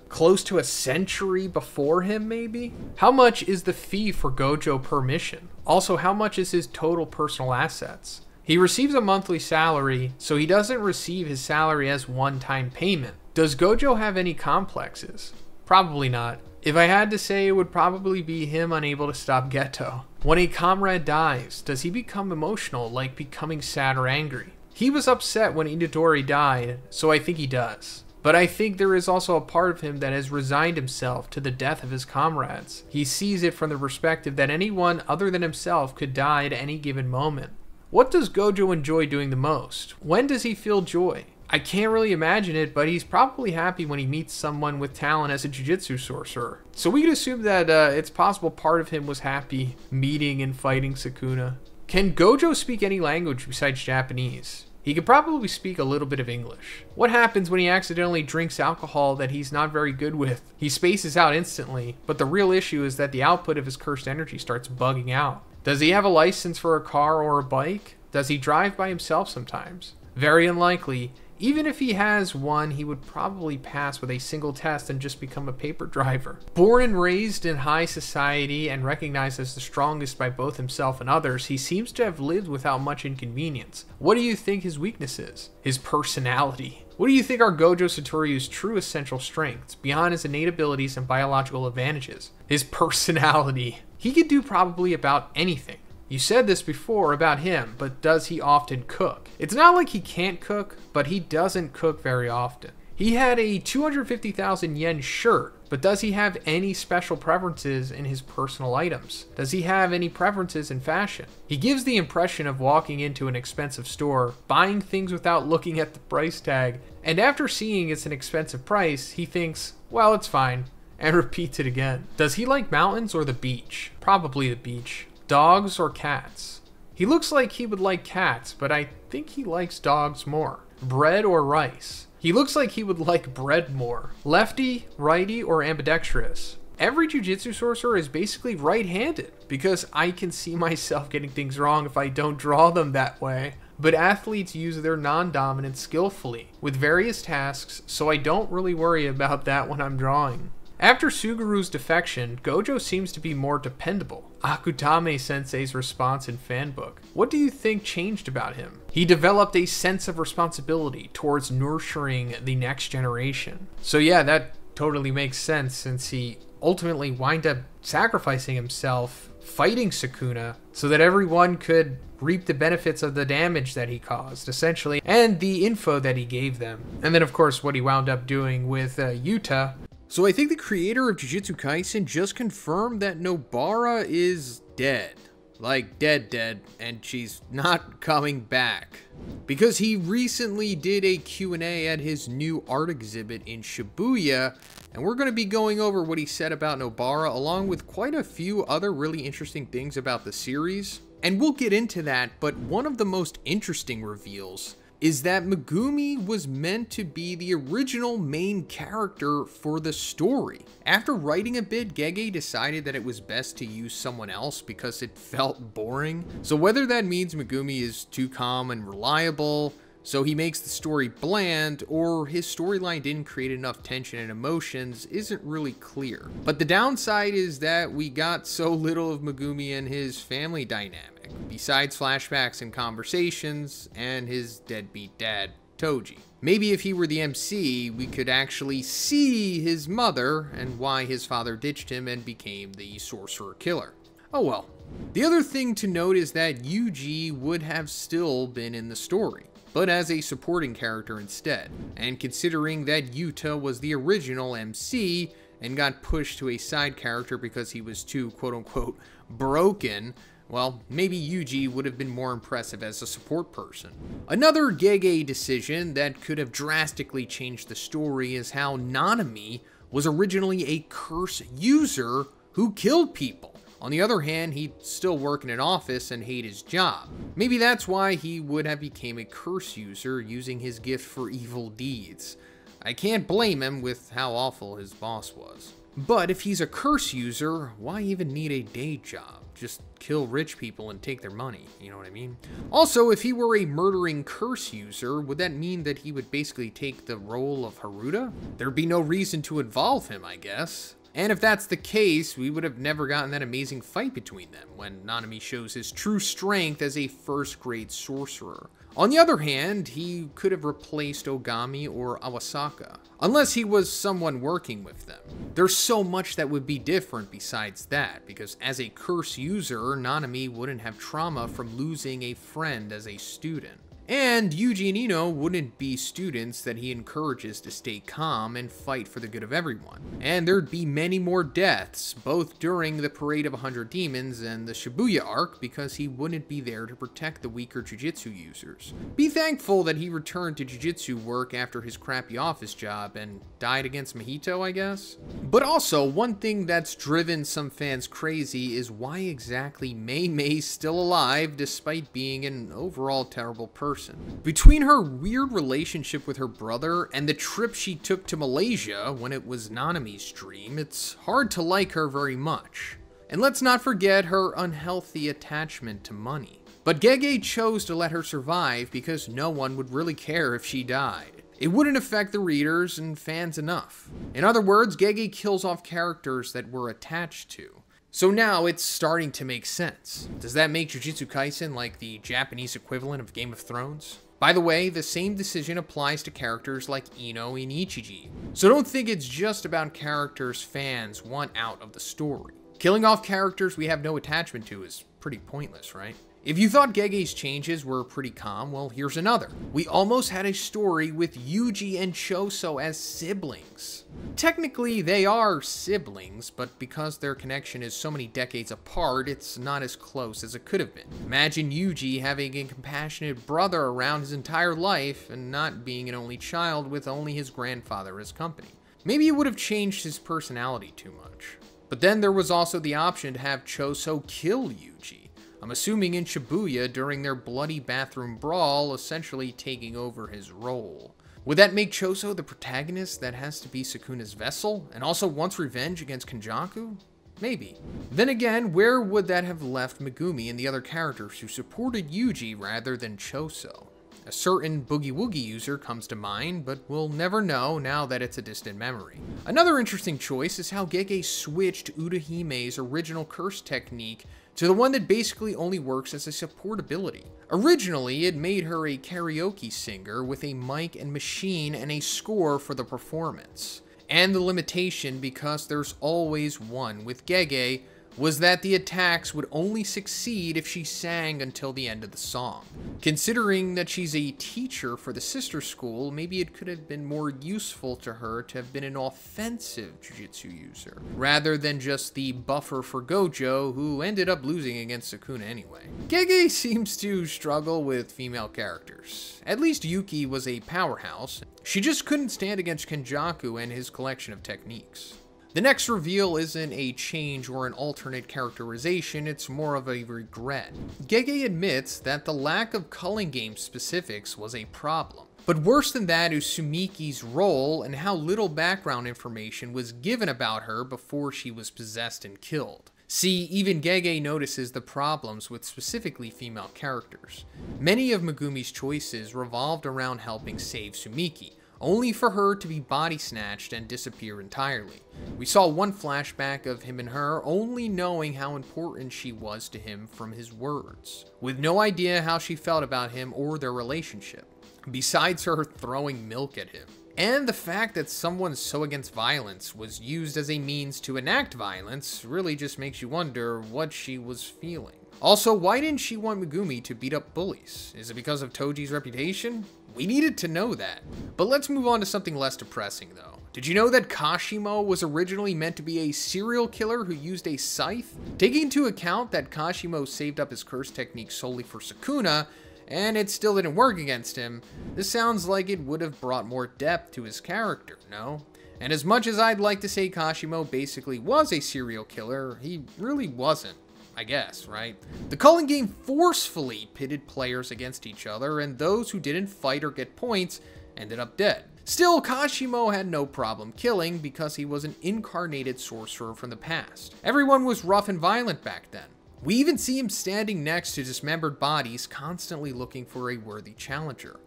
close to a century before him. Maybe. How much is the fee for Gojo per mission? Also, how much is his total personal assets? He receives a monthly salary, so he doesn't receive his salary as one-time payment. Does Gojo have any complexes? Probably not. If I had to say, it would probably be him unable to stop Geto. When a comrade dies, does he become emotional, like becoming sad or angry? He was upset when Itadori died, so I think he does. But I think there is also a part of him that has resigned himself to the death of his comrades. He sees it from the perspective that anyone other than himself could die at any given moment. What does Gojo enjoy doing the most? When does he feel joy? I can't really imagine it, but he's probably happy when he meets someone with talent as a Jujutsu sorcerer. So we could assume that it's possible part of him was happy meeting and fighting Sukuna. Can Gojo speak any language besides Japanese? He could probably speak a little bit of English. What happens when he accidentally drinks alcohol that he's not very good with? He spaces out instantly, but the real issue is that the output of his cursed energy starts bugging out. Does he have a license for a car or a bike? Does he drive by himself sometimes? Very unlikely. Even if he has one, he would probably pass with a single test and just become a paper driver. Born and raised in high society and recognized as the strongest by both himself and others, he seems to have lived without much inconvenience. What do you think his weakness is? His personality. What do you think are Gojo Satoru's true essential strengths, beyond his innate abilities and biological advantages? His personality. He could do probably about anything. You said this before about him, but does he often cook? It's not like he can't cook, but he doesn't cook very often. He had a 250,000 yen shirt, but does he have any special preferences in his personal items? Does he have any preferences in fashion? He gives the impression of walking into an expensive store, buying things without looking at the price tag, and after seeing it's an expensive price, he thinks, well, it's fine, and repeats it again. Does he like mountains or the beach? Probably the beach. Dogs or cats? He looks like he would like cats, but I think he likes dogs more. Bread or rice? He looks like he would like bread more. Lefty, righty, or ambidextrous? Every Jujutsu sorcerer is basically right-handed, because I can see myself getting things wrong if I don't draw them that way. But athletes use their non-dominant skillfully, with various tasks, so I don't really worry about that when I'm drawing. After Suguru's defection, Gojo seems to be more dependable. Akutame Sensei's response in Fanbook. What do you think changed about him? He developed a sense of responsibility towards nurturing the next generation. So yeah, that totally makes sense since he ultimately wound up sacrificing himself, fighting Sukuna, so that everyone could reap the benefits of the damage that he caused, essentially, and the info that he gave them. And then of course what he wound up doing with Yuta. So I think the creator of Jujutsu Kaisen just confirmed that Nobara is dead. Like dead, and she's not coming back. Because he recently did a Q&A at his new art exhibit in Shibuya, and we're going to be going over what he said about Nobara, along with quite a few other really interesting things about the series. And we'll get into that, but one of the most interesting reveals is that Megumi was meant to be the original main character for the story. After writing a bit, Gege decided that it was best to use someone else because it felt boring. So whether that means Megumi is too calm and reliable, so he makes the story bland, or his storyline didn't create enough tension and emotions isn't really clear. But the downside is that we got so little of Megumi and his family dynamic, besides flashbacks and conversations, and his deadbeat dad, Toji. Maybe if he were the MC, we could actually see his mother and why his father ditched him and became the sorcerer killer. Oh well. The other thing to note is that Yuji would have still been in the story, but as a supporting character instead. And considering that Yuta was the original MC and got pushed to a side character because he was too quote-unquote broken, Well, maybe Yuji would have been more impressive as a support person. Another Gege decision that could have drastically changed the story is how Nanami was originally a curse user who killed people. On the other hand, he'd still work in an office and hate his job. Maybe that's why he would have become a curse user, using his gift for evil deeds. I can't blame him with how awful his boss was. But if he's a curse user, why even need a day job? Just kill rich people and take their money, you know what I mean? Also, if he were a murdering curse user, would that mean that he would basically take the role of Haruta? There'd be no reason to involve him, I guess. And if that's the case, we would have never gotten that amazing fight between them when Nanami shows his true strength as a first-grade sorcerer. On the other hand, he could have replaced Ogami or Awasaka, unless he was someone working with them. There's so much that would be different besides that, because as a curse user, Nanami wouldn't have trauma from losing a friend as a student. And Yuji and Ino wouldn't be students that he encourages to stay calm and fight for the good of everyone. And there'd be many more deaths, both during the Parade of 100 Demons and the Shibuya arc, because he wouldn't be there to protect the weaker Jujutsu users. Be thankful that he returned to Jujutsu work after his crappy office job and died against Mahito, I guess? But also, one thing that's driven some fans crazy is why exactly Mei's still alive despite being an overall terrible person. Between her weird relationship with her brother and the trip she took to Malaysia when it was Nanami's dream, it's hard to like her very much. And let's not forget her unhealthy attachment to money. But Gege chose to let her survive because no one would really care if she died. It wouldn't affect the readers and fans enough. In other words, Gege kills off characters that we're attached to. So now it's starting to make sense. Does that make Jujutsu Kaisen like the Japanese equivalent of Game of Thrones? By the way, the same decision applies to characters like Ino and Ichiji. So don't think it's just about characters fans want out of the story. Killing off characters we have no attachment to is pretty pointless, right? If you thought Gege's changes were pretty calm, well, here's another. We almost had a story with Yuji and Choso as siblings. Technically, they are siblings, but because their connection is so many decades apart, it's not as close as it could have been. Imagine Yuji having a compassionate brother around his entire life and not being an only child with only his grandfather as company. Maybe it would have changed his personality too much. But then there was also the option to have Choso kill Yuji. I'm assuming in Shibuya during their bloody bathroom brawl, essentially taking over his role. Would that make Choso the protagonist that has to be Sukuna's vessel, and also wants revenge against Kenjaku? Maybe. Then again, where would that have left Megumi and the other characters who supported Yuji rather than Choso? A certain Boogie Woogie user comes to mind, but we'll never know now that it's a distant memory. Another interesting choice is how Gege switched Urahime's original curse technique to the one that basically only works as a support ability. Originally, it made her a karaoke singer with a mic and machine and a score for the performance. And the limitation, because there's always one with Gege, was that the attacks would only succeed if she sang until the end of the song. Considering that she's a teacher for the sister school, maybe it could have been more useful to her to have been an offensive Jujutsu user, rather than just the buffer for Gojo, who ended up losing against Sukuna anyway. Gege seems to struggle with female characters. At least Yuki was a powerhouse. She just couldn't stand against Kenjaku and his collection of techniques. The next reveal isn't a change or an alternate characterization, it's more of a regret. Gege admits that the lack of culling game specifics was a problem. But worse than that is Sumiki's role and how little background information was given about her before she was possessed and killed. See, even Gege notices the problems with specifically female characters. Many of Megumi's choices revolved around helping save Sumiki, only for her to be body snatched and disappear entirely. We saw one flashback of him and her only knowing how important she was to him from his words, with no idea how she felt about him or their relationship, besides her throwing milk at him. And the fact that someone so against violence was used as a means to enact violence really just makes you wonder what she was feeling. Also, why didn't she want Megumi to beat up bullies? Is it because of Toji's reputation? We needed to know that. But let's move on to something less depressing though. Did you know that Kashimo was originally meant to be a serial killer who used a scythe? Taking into account that Kashimo saved up his curse technique solely for Sukuna, and it still didn't work against him, this sounds like it would have brought more depth to his character, no? And as much as I'd like to say Kashimo basically was a serial killer, he really wasn't, I guess, right? The culling game forcefully pitted players against each other, and those who didn't fight or get points ended up dead. Still, Kashimo had no problem killing because he was an incarnated sorcerer from the past. Everyone was rough and violent back then. We even see him standing next to dismembered bodies, constantly looking for a worthy challenger.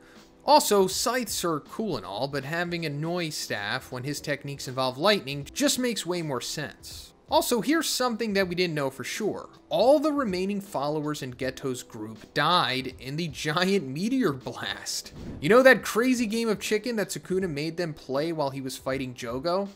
Also, scythes are cool and all, but having a Noi staff when his techniques involve lightning just makes way more sense. Also, here's something that we didn't know for sure. All the remaining followers in Geto's group died in the giant meteor blast. You know that crazy game of chicken that Sukuna made them play while he was fighting Jogo?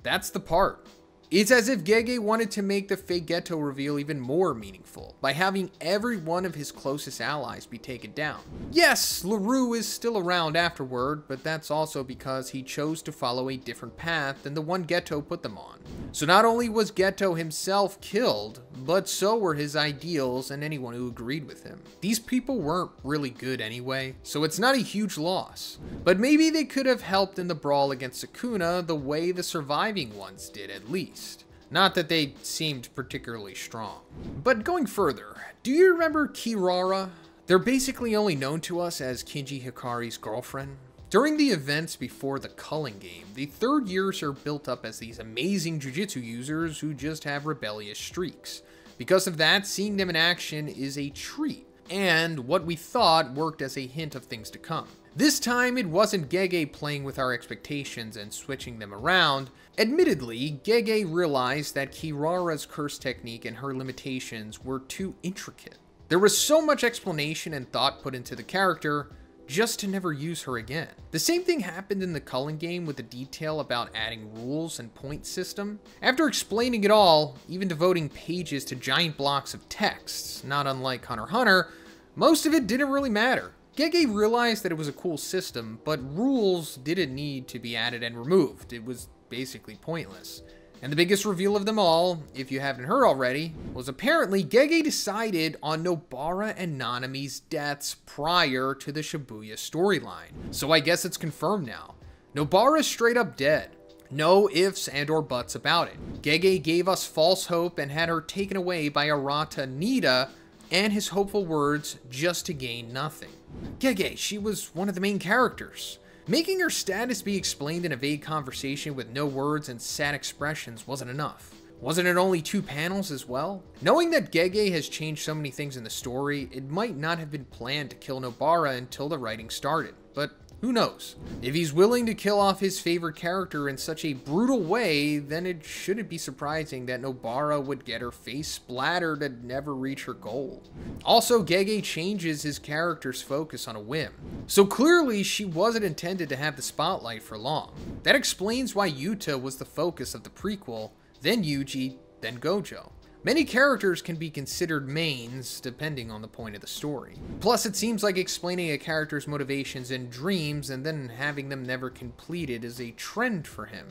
That's the part. It's as if Gege wanted to make the fake Geto reveal even more meaningful, by having every one of his closest allies be taken down. Yes, LaRue is still around afterward, but that's also because he chose to follow a different path than the one Geto put them on. So not only was Geto himself killed, but so were his ideals and anyone who agreed with him. These people weren't really good anyway, so it's not a huge loss. But maybe they could have helped in the brawl against Sukuna the way the surviving ones did at least. Not that they seemed particularly strong. But going further, do you remember Kirara? They're basically only known to us as Kinji Hikari's girlfriend. During the events before the culling game, the third years are built up as these amazing jujutsu users who just have rebellious streaks. Because of that, seeing them in action is a treat, and what we thought worked as a hint of things to come. This time, it wasn't Gege playing with our expectations and switching them around. Admittedly, Gege realized that Kirara's curse technique and her limitations were too intricate. There was so much explanation and thought put into the character, just to never use her again. The same thing happened in the culling game with the detail about adding rules and point system. After explaining it all, even devoting pages to giant blocks of texts, not unlike Hunter x Hunter, most of it didn't really matter. Gege realized that it was a cool system, but rules didn't need to be added and removed. It was basically pointless. And the biggest reveal of them all, if you haven't heard already, was apparently Gege decided on Nobara and Nanami's deaths prior to the Shibuya storyline. So I guess it's confirmed now. Nobara's straight up dead. No ifs and or buts about it. Gege gave us false hope and had her taken away by Arata Nida and his hopeful words just to gain nothing. Gege, she was one of the main characters. Making her status be explained in a vague conversation with no words and sad expressions wasn't enough. Wasn't it only 2 panels as well? Knowing that Gege has changed so many things in the story, it might not have been planned to kill Nobara until the writing started, but who knows? If he's willing to kill off his favorite character in such a brutal way, then it shouldn't be surprising that Nobara would get her face splattered and never reach her goal. Also, Gege changes his character's focus on a whim. So clearly, she wasn't intended to have the spotlight for long. That explains why Yuta was the focus of the prequel, then Yuji, then Gojo. Many characters can be considered mains, depending on the point of the story. Plus, it seems like explaining a character's motivations in dreams and then having them never completed is a trend for him.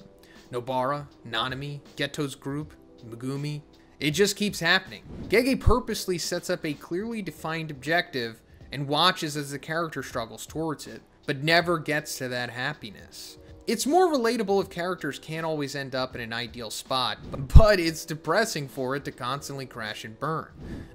Nobara, Nanami, Geto's group, Megumi. It just keeps happening. Gege purposely sets up a clearly defined objective and watches as the character struggles towards it, but never gets to that happiness. It's more relatable if characters can't always end up in an ideal spot, but it's depressing for it to constantly crash and burn.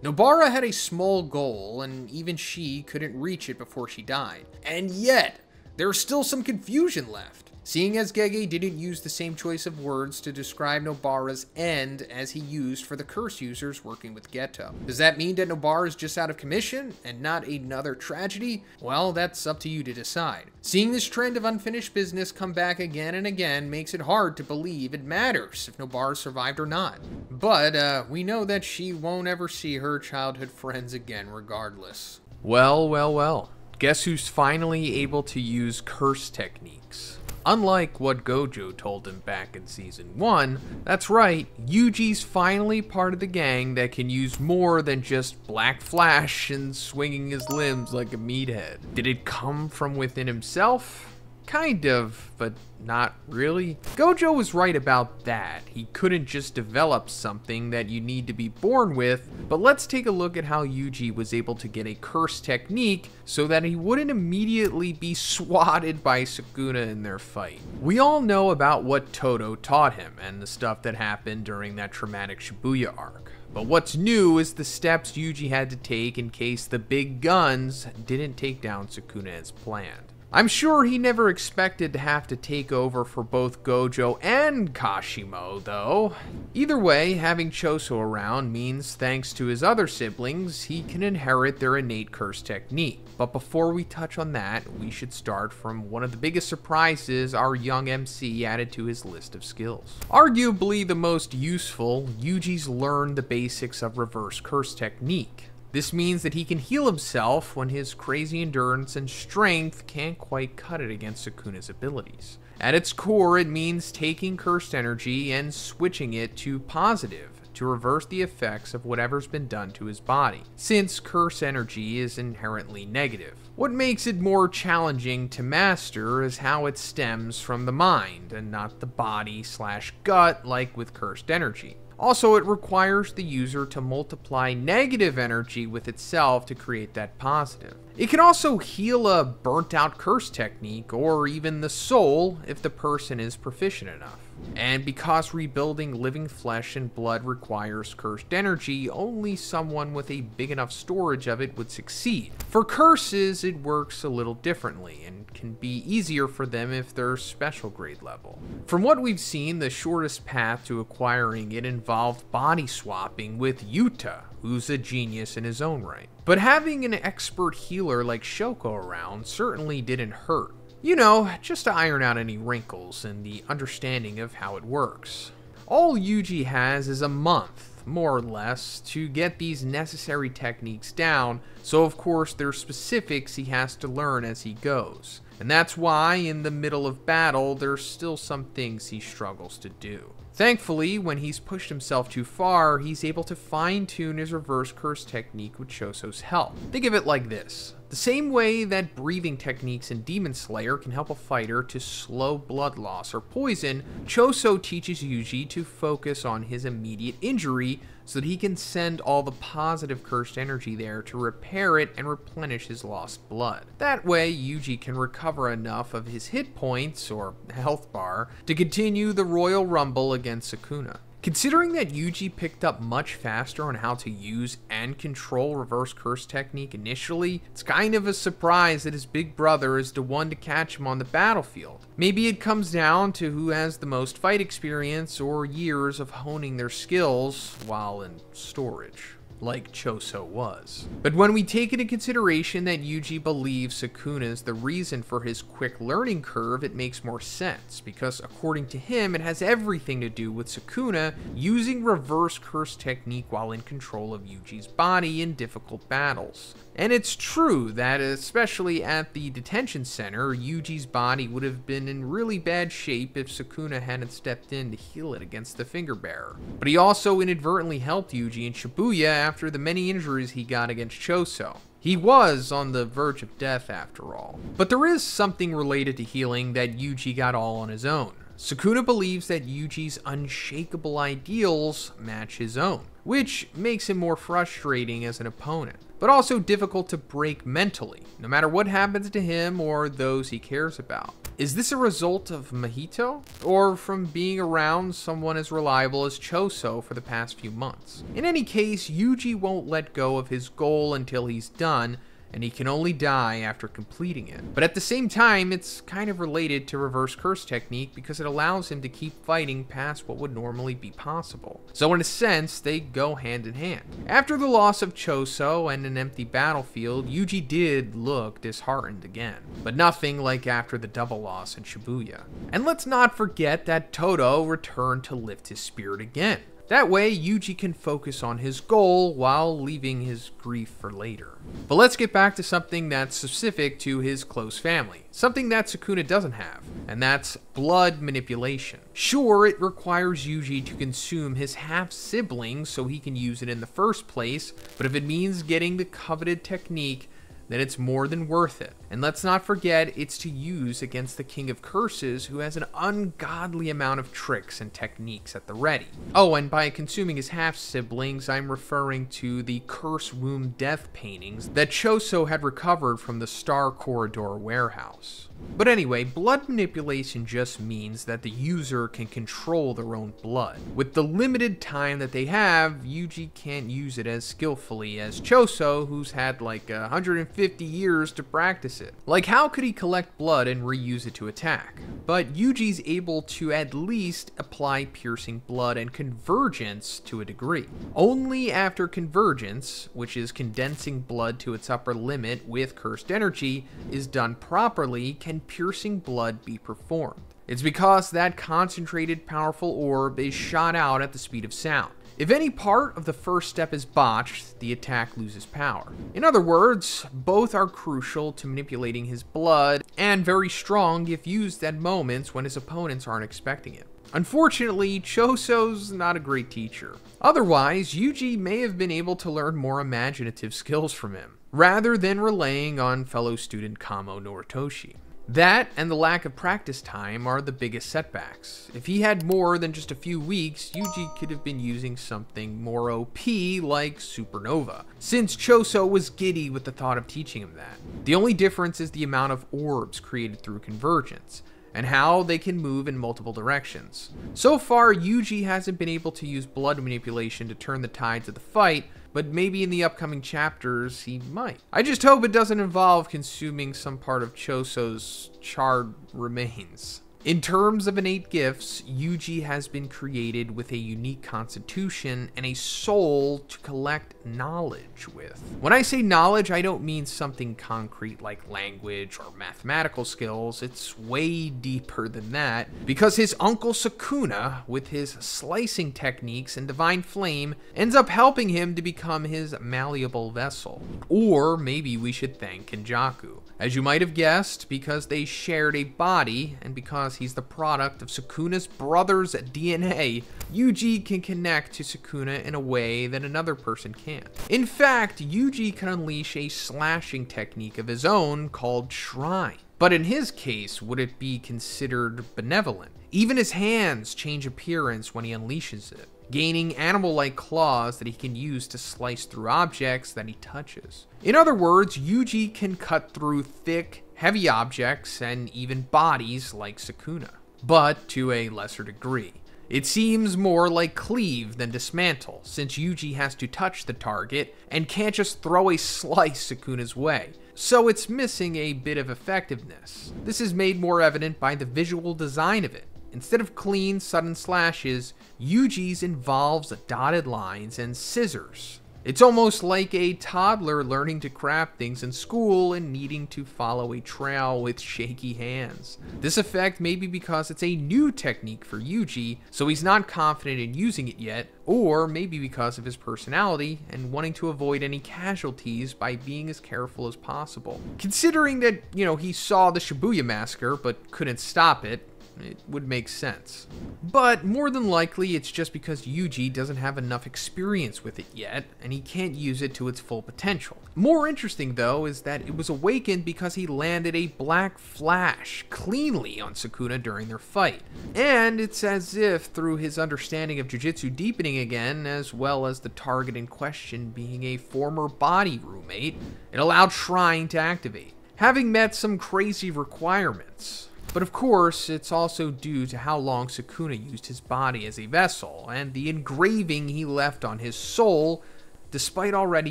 Nobara had a small goal, and even she couldn't reach it before she died. And yet, there's still some confusion left. Seeing as Gege didn't use the same choice of words to describe Nobara's end as he used for the curse users working with Geto. Does that mean that Nobara is just out of commission and not another tragedy? Well, that's up to you to decide. Seeing this trend of unfinished business come back again and again makes it hard to believe it matters if Nobara survived or not. But we know that she won't ever see her childhood friends again regardless.
Well. Guess who's finally able to use curse techniques? Unlike what Gojo told him back in Season 1, that's right, Yuji's finally part of the gang that can use more than just Black Flash and swinging his limbs like a meathead. Did it come from within himself? Kind of, but not really. Gojo was right about that. He couldn't just develop something that you need to be born with, but let's take a look at how Yuji was able to get a curse technique so that he wouldn't immediately be swatted by Sukuna in their fight. We all know about what Todo taught him and the stuff that happened during that traumatic Shibuya arc. But what's new is the steps Yuji had to take in case the big guns didn't take down Sukuna as planned. I'm sure he never expected to have to take over for both Gojo and Kashimo, though. Either way, having Choso around means thanks to his other siblings, he can inherit their innate curse technique. But before we touch on that, we should start from one of the biggest surprises our young MC added to his list of skills. Arguably the most useful, Yuji's learned the basics of reverse curse technique. This means that he can heal himself when his crazy endurance and strength can't quite cut it against Sukuna's abilities. At its core, it means taking cursed energy and switching it to positive to reverse the effects of whatever's been done to his body, since curse energy is inherently negative. What makes it more challenging to master is how it stems from the mind and not the body/gut like with cursed energy. Also, it requires the user to multiply negative energy with itself to create that positive. It can also heal a burnt-out curse technique, or even the soul if the person is proficient enough. And because rebuilding living flesh and blood requires cursed energy, only someone with a big enough storage of it would succeed. For curses, it works a little differently, and can be easier for them if they're special grade level. From what we've seen, the shortest path to acquiring it involved body swapping with Yuta, who's a genius in his own right. But having an expert healer like Shoko around certainly didn't hurt. You know, just to iron out any wrinkles and the understanding of how it works. All Yuji has is a month, more or less, to get these necessary techniques down, so of course there's specifics he has to learn as he goes. And that's why, in the middle of battle, there's still some things he struggles to do. Thankfully, when he's pushed himself too far, he's able to fine-tune his reverse curse technique with Choso's help. Think of it like this. The same way that breathing techniques in Demon Slayer can help a fighter to slow blood loss or poison, Choso teaches Yuji to focus on his immediate injury so that he can send all the positive cursed energy there to repair it and replenish his lost blood. That way, Yuji can recover enough of his hit points, or health bar, to continue the Royal Rumble against Sukuna. Considering that Yuji picked up much faster on how to use and control reverse curse technique initially, it's kind of a surprise that his big brother is the one to catch him on the battlefield. Maybe it comes down to who has the most fight experience or years of honing their skills while in storage, like Choso was. But when we take into consideration that Yuji believes Sukuna is the reason for his quick learning curve, it makes more sense, because according to him, it has everything to do with Sukuna using reverse curse technique while in control of Yuji's body in difficult battles. And it's true that, especially at the detention center, Yuji's body would have been in really bad shape if Sukuna hadn't stepped in to heal it against the finger bearer. But he also inadvertently helped Yuji in Shibuya after the many injuries he got against Choso. He was on the verge of death after all. But there is something related to healing that Yuji got all on his own. Sukuna believes that Yuji's unshakable ideals match his own, which makes him more frustrating as an opponent, but also difficult to break mentally, no matter what happens to him or those he cares about. Is this a result of Mahito, or from being around someone as reliable as Choso for the past few months? In any case, Yuji won't let go of his goal until he's done, and he can only die after completing it. But at the same time, it's kind of related to reverse curse technique because it allows him to keep fighting past what would normally be possible. So in a sense, they go hand in hand. After the loss of Choso and an empty battlefield, Yuji did look disheartened again, but nothing like after the double loss in Shibuya. And let's not forget that Todo returned to lift his spirit again. That way, Yuji can focus on his goal while leaving his grief for later. But let's get back to something that's specific to his close family. Something that Sukuna doesn't have, and that's blood manipulation. Sure, it requires Yuji to consume his half-sibling so he can use it in the first place, but if it means getting the coveted technique, then it's more than worth it. And let's not forget, it's to use against the King of Curses, who has an ungodly amount of tricks and techniques at the ready. Oh, and by consuming his half-siblings, I'm referring to the Curse Womb Death paintings that Choso had recovered from the Star Corridor warehouse. But anyway, blood manipulation just means that the user can control their own blood. With the limited time that they have, Yuji can't use it as skillfully as Choso, who's had like 150 years to practice it. Like, how could he collect blood and reuse it to attack? But Yuji's able to at least apply piercing blood and convergence to a degree. Only after convergence, which is condensing blood to its upper limit with cursed energy, is done properly, can piercing blood be performed. It's because that concentrated, powerful orb is shot out at the speed of sound. If any part of the first step is botched, the attack loses power. In other words, both are crucial to manipulating his blood, and very strong if used at moments when his opponents aren't expecting it. Unfortunately, Choso's not a great teacher. Otherwise, Yuji may have been able to learn more imaginative skills from him, rather than relying on fellow student Kamo Noritoshi. That and the lack of practice time are the biggest setbacks. If he had more than just a few weeks, Yuji could have been using something more OP like Supernova, since Choso was giddy with the thought of teaching him that. The only difference is the amount of orbs created through convergence, and how they can move in multiple directions. So far, Yuji hasn't been able to use blood manipulation to turn the tides of the fight, but maybe in the upcoming chapters he might. I just hope it doesn't involve consuming some part of Choso's charred remains. In terms of innate gifts, Yuji has been created with a unique constitution and a soul to collect knowledge with. When I say knowledge, I don't mean something concrete like language or mathematical skills. It's way deeper than that, because his uncle Sukuna, with his slicing techniques and divine flame, ends up helping him to become his malleable vessel. Or maybe we should thank Kenjaku. As you might have guessed, because they shared a body, and because he's the product of Sukuna's brother's DNA, Yuji can connect to Sukuna in a way that another person can't. In fact, Yuji can unleash a slashing technique of his own called Shrine. But in his case, would it be considered benevolent? Even his hands change appearance when he unleashes it, gaining animal-like claws that he can use to slice through objects that he touches. In other words, Yuji can cut through thick, heavy objects and even bodies like Sukuna, but to a lesser degree. It seems more like cleave than dismantle, since Yuji has to touch the target and can't just throw a slice Sukuna's way. So it's missing a bit of effectiveness. This is made more evident by the visual design of it. Instead of clean, sudden slashes, Yuji's involves dotted lines and scissors. It's almost like a toddler learning to craft things in school and needing to follow a trail with shaky hands. This effect may be because it's a new technique for Yuji, so he's not confident in using it yet, or maybe because of his personality and wanting to avoid any casualties by being as careful as possible. Considering that, he saw the Shibuya massacre but couldn't stop it, it would make sense. But more than likely, it's just because Yuji doesn't have enough experience with it yet, and he can't use it to its full potential. More interesting, though, is that it was awakened because he landed a black flash cleanly on Sukuna during their fight. And it's as if, through his understanding of Jujutsu deepening again, as well as the target in question being a former body roommate, it allowed Shrine to activate, having met some crazy requirements. But of course, it's also due to how long Sukuna used his body as a vessel, and the engraving he left on his soul, despite already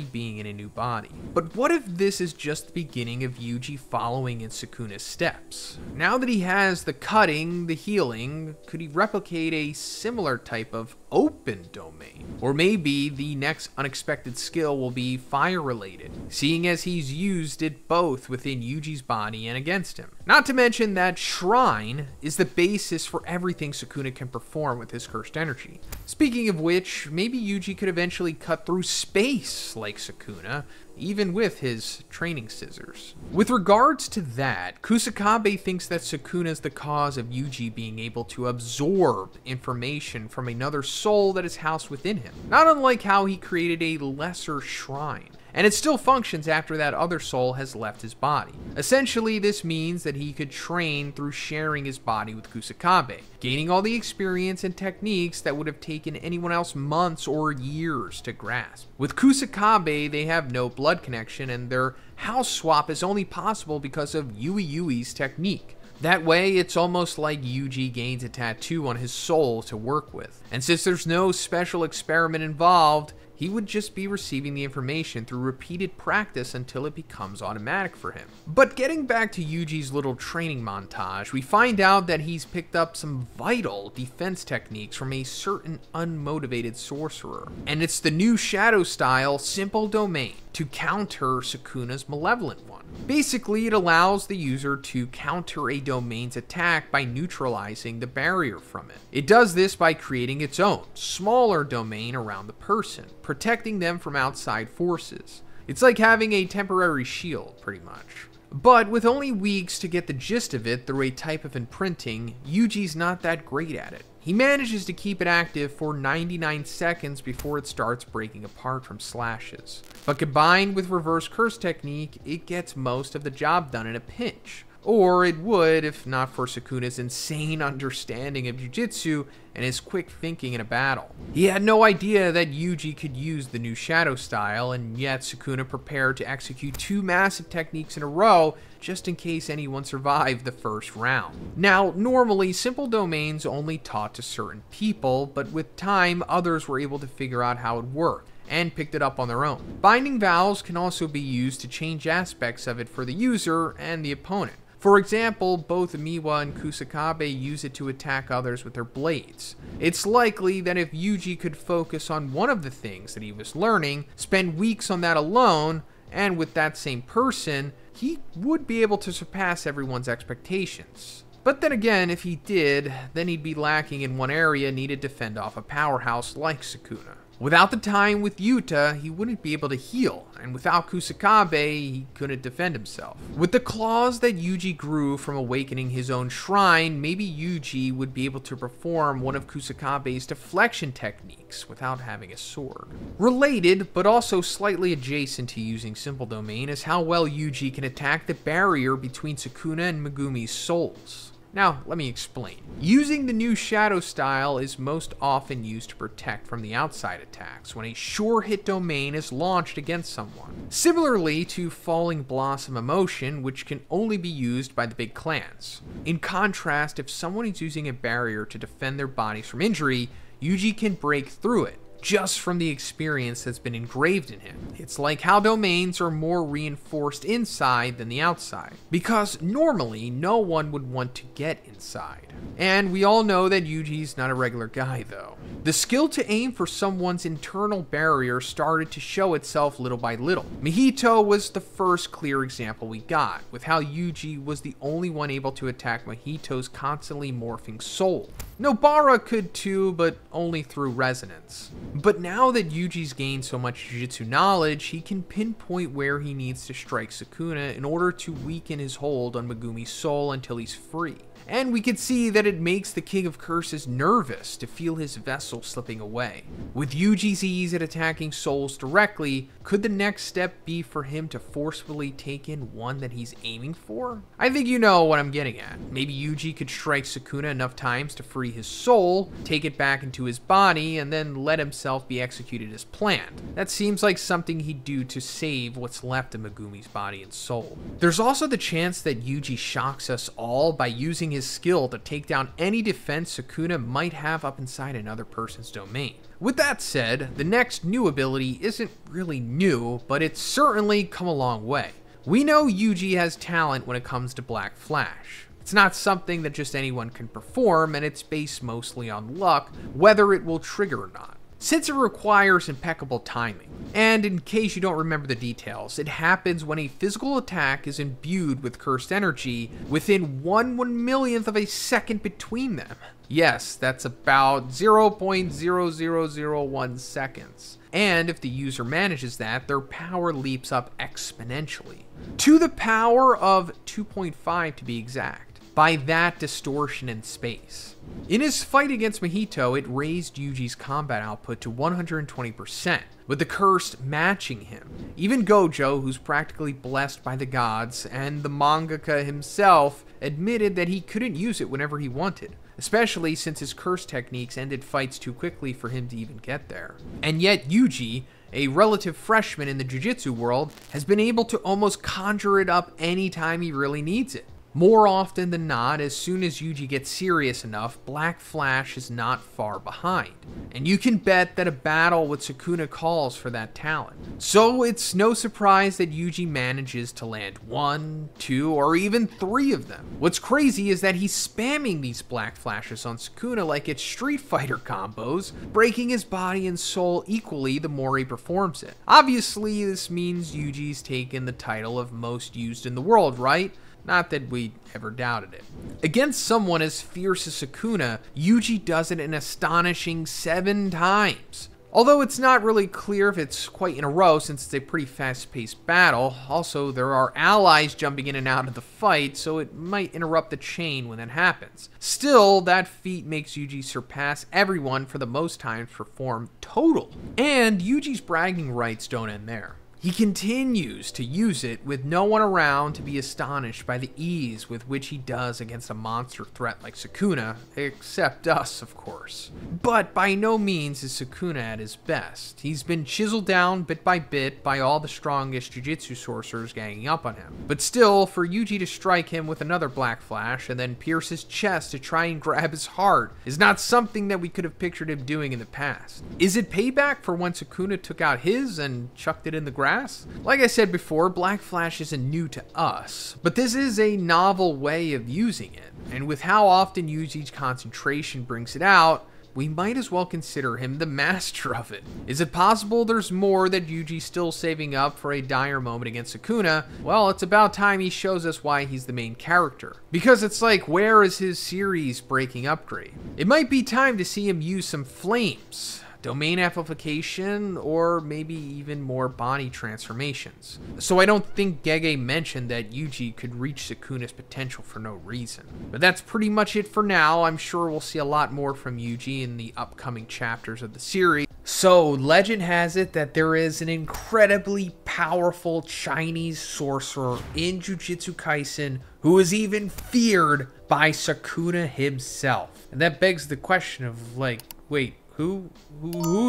being in a new body. But what if this is just the beginning of Yuji following in Sukuna's steps? Now that he has the cutting, the healing, could he replicate a similar type of open domain? Or maybe the next unexpected skill will be fire related, seeing as he's used it both within Yuji's body and against him. Not to mention that Shrine is the basis for everything Sukuna can perform with his cursed energy. Speaking of which, maybe Yuji could eventually cut through space like Sukuna, even with his training scissors. With regards to that, Kusakabe thinks that Sukuna is the cause of Yuji being able to absorb information from another soul that is housed within him, not unlike how he created a lesser shrine. and it still functions after that other soul has left his body. Essentially, this means that he could train through sharing his body with Kusakabe, gaining all the experience and techniques that would have taken anyone else months or years to grasp. With Kusakabe, they have no blood connection, and their house swap is only possible because of Yui's technique. That way, it's almost like Yuji gains a tattoo on his soul to work with. And since there's no special experiment involved, he would just be receiving the information through repeated practice until it becomes automatic for him. But getting back to Yuji's little training montage, we find out that he's picked up some vital defense techniques from a certain unmotivated sorcerer. And it's the new shadow style, Simple Domain, to counter Sukuna's malevolent one. Basically, it allows the user to counter a domain's attack by neutralizing the barrier from it. It does this by creating its own, smaller domain around the person, protecting them from outside forces. It's like having a temporary shield, pretty much. But with only weeks to get the gist of it through a type of imprinting, Yuji's not that great at it. He manages to keep it active for 99 seconds before it starts breaking apart from slashes. But combined with reverse curse technique, it gets most of the job done in a pinch. Or it would if not for Sukuna's insane understanding of Jujutsu and his quick thinking in a battle. He had no idea that Yuji could use the new shadow style, and yet Sukuna prepared to execute 2 massive techniques in a row just in case anyone survived the first round. Now, normally simple domains only taught to certain people, but with time others were able to figure out how it worked and picked it up on their own. Binding vows can also be used to change aspects of it for the user and the opponent. For example, both Miwa and Kusakabe use it to attack others with their blades. It's likely that if Yuji could focus on one of the things that he was learning, spend weeks on that alone, and with that same person, he would be able to surpass everyone's expectations. But then again, if he did, then he'd be lacking in one area needed to fend off a powerhouse like Sukuna. Without the time with Yuta, he wouldn't be able to heal, and without Kusakabe, he couldn't defend himself. With the claws that Yuji grew from awakening his own shrine, maybe Yuji would be able to perform one of Kusakabe's deflection techniques without having a sword. Related, but also slightly adjacent to using Simple Domain, is how well Yuji can attack the barrier between Sukuna and Megumi's souls. Now, let me explain. Using the new shadow style is most often used to protect from the outside attacks when a sure hit domain is launched against someone. Similarly to Falling Blossom Emotion, which can only be used by the big clans. In contrast, if someone is using a barrier to defend their bodies from injury, Yuji can break through it, just from the experience that's been engraved in him. It's like how domains are more reinforced inside than the outside, because normally no one would want to get inside. And we all know that Yuji's not a regular guy though. The skill to aim for someone's internal barrier started to show itself little by little. Mahito was the first clear example we got, with how Yuji was the only one able to attack Mahito's constantly morphing soul. Nobara could too, but only through resonance. But now that Yuji's gained so much Jujutsu knowledge, he can pinpoint where he needs to strike Sukuna in order to weaken his hold on Megumi's soul until he's free. And we could see that it makes the King of Curses nervous to feel his vessel slipping away. With Yuji's ease at attacking souls directly, could the next step be for him to forcefully take in one that he's aiming for? I think you know what I'm getting at. Maybe Yuji could strike Sukuna enough times to free his soul, take it back into his body, and then let himself be executed as planned. That seems like something he'd do to save what's left of Megumi's body and soul. There's also the chance that Yuji shocks us all by using his skill to take down any defense Sukuna might have up inside another person's domain. With that said, the next new ability isn't really new, but it's certainly come a long way. We know Yuji has talent when it comes to Black Flash. It's not something that just anyone can perform, and it's based mostly on luck, whether it will trigger or not, since it requires impeccable timing. And in case you don't remember the details, it happens when a physical attack is imbued with cursed energy within 1/1,000,000th of a second between them. Yes, that's about 0.0001 seconds. And if the user manages that, their power leaps up exponentially, to the power of 2.5 to be exact. by that distortion in space. In his fight against Mahito, it raised Yuji's combat output to 120%, with the curse matching him. Even Gojo, who's practically blessed by the gods, and the mangaka himself admitted that he couldn't use it whenever he wanted, especially since his curse techniques ended fights too quickly for him to even get there. And yet Yuji, a relative freshman in the Jujutsu world, has been able to almost conjure it up anytime he really needs it. More often than not, as soon as Yuji gets serious enough, Black Flash is not far behind. And you can bet that a battle with Sukuna calls for that talent. So it's no surprise that Yuji manages to land 1, 2, or even 3 of them. What's crazy is that he's spamming these Black Flashes on Sukuna like it's Street Fighter combos, breaking his body and soul equally the more he performs it. Obviously, this means Yuji's taken the title of most used in the world, right? Not that we ever doubted it. Against someone as fierce as Sukuna, Yuji does it an astonishing 7 times. Although it's not really clear if it's quite in a row since it's a pretty fast-paced battle. Also, there are allies jumping in and out of the fight, so it might interrupt the chain when that happens. Still, that feat makes Yuji surpass everyone for the most times performed total. And Yuji's bragging rights don't end there. He continues to use it with no one around to be astonished by the ease with which he does against a monster threat like Sukuna, except us, of course. But by no means is Sukuna at his best. He's been chiseled down bit by bit by all the strongest Jujutsu sorcerers ganging up on him. But still, for Yuji to strike him with another Black Flash and then pierce his chest to try and grab his heart is not something that we could have pictured him doing in the past. Is it payback for when Sukuna took out his and chucked it in the grass? Like I said before, Black Flash isn't new to us, but this is a novel way of using it, and with how often Yuji's concentration brings it out, we might as well consider him the master of it. Is it possible there's more that Yuji's still saving up for a dire moment against Sukuna? Well, it's about time he shows us why he's the main character. Because it's like, where is his series breaking upgrade? It might be time to see him use some flames, domain amplification, or maybe even more body transformations. So I don't think Gege mentioned that Yuji could reach Sukuna's potential for no reason. But that's pretty much it for now. I'm sure we'll see a lot more from Yuji in the upcoming chapters of the series. So legend has it that there is an incredibly powerful Chinese sorcerer in Jujutsu Kaisen who is even feared by Sukuna himself. And that begs the question of, like, wait, who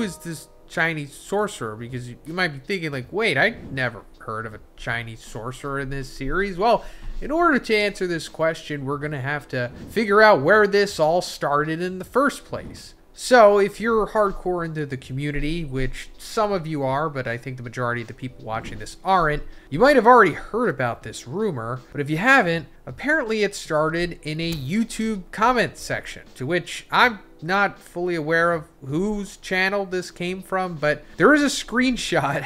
is this Chinese sorcerer? Because you might be thinking, like, wait, I never heard of a Chinese sorcerer in this series. Well, in order to answer this question, we're going to have to figure out where this all started in the first place. So if you're hardcore into the community, which some of you are, but I think the majority of the people watching this aren't, you might have already heard about this rumor, but if you haven't, apparently it started in a YouTube comment section, to which I'm not fully aware of whose channel this came from, but there is a screenshot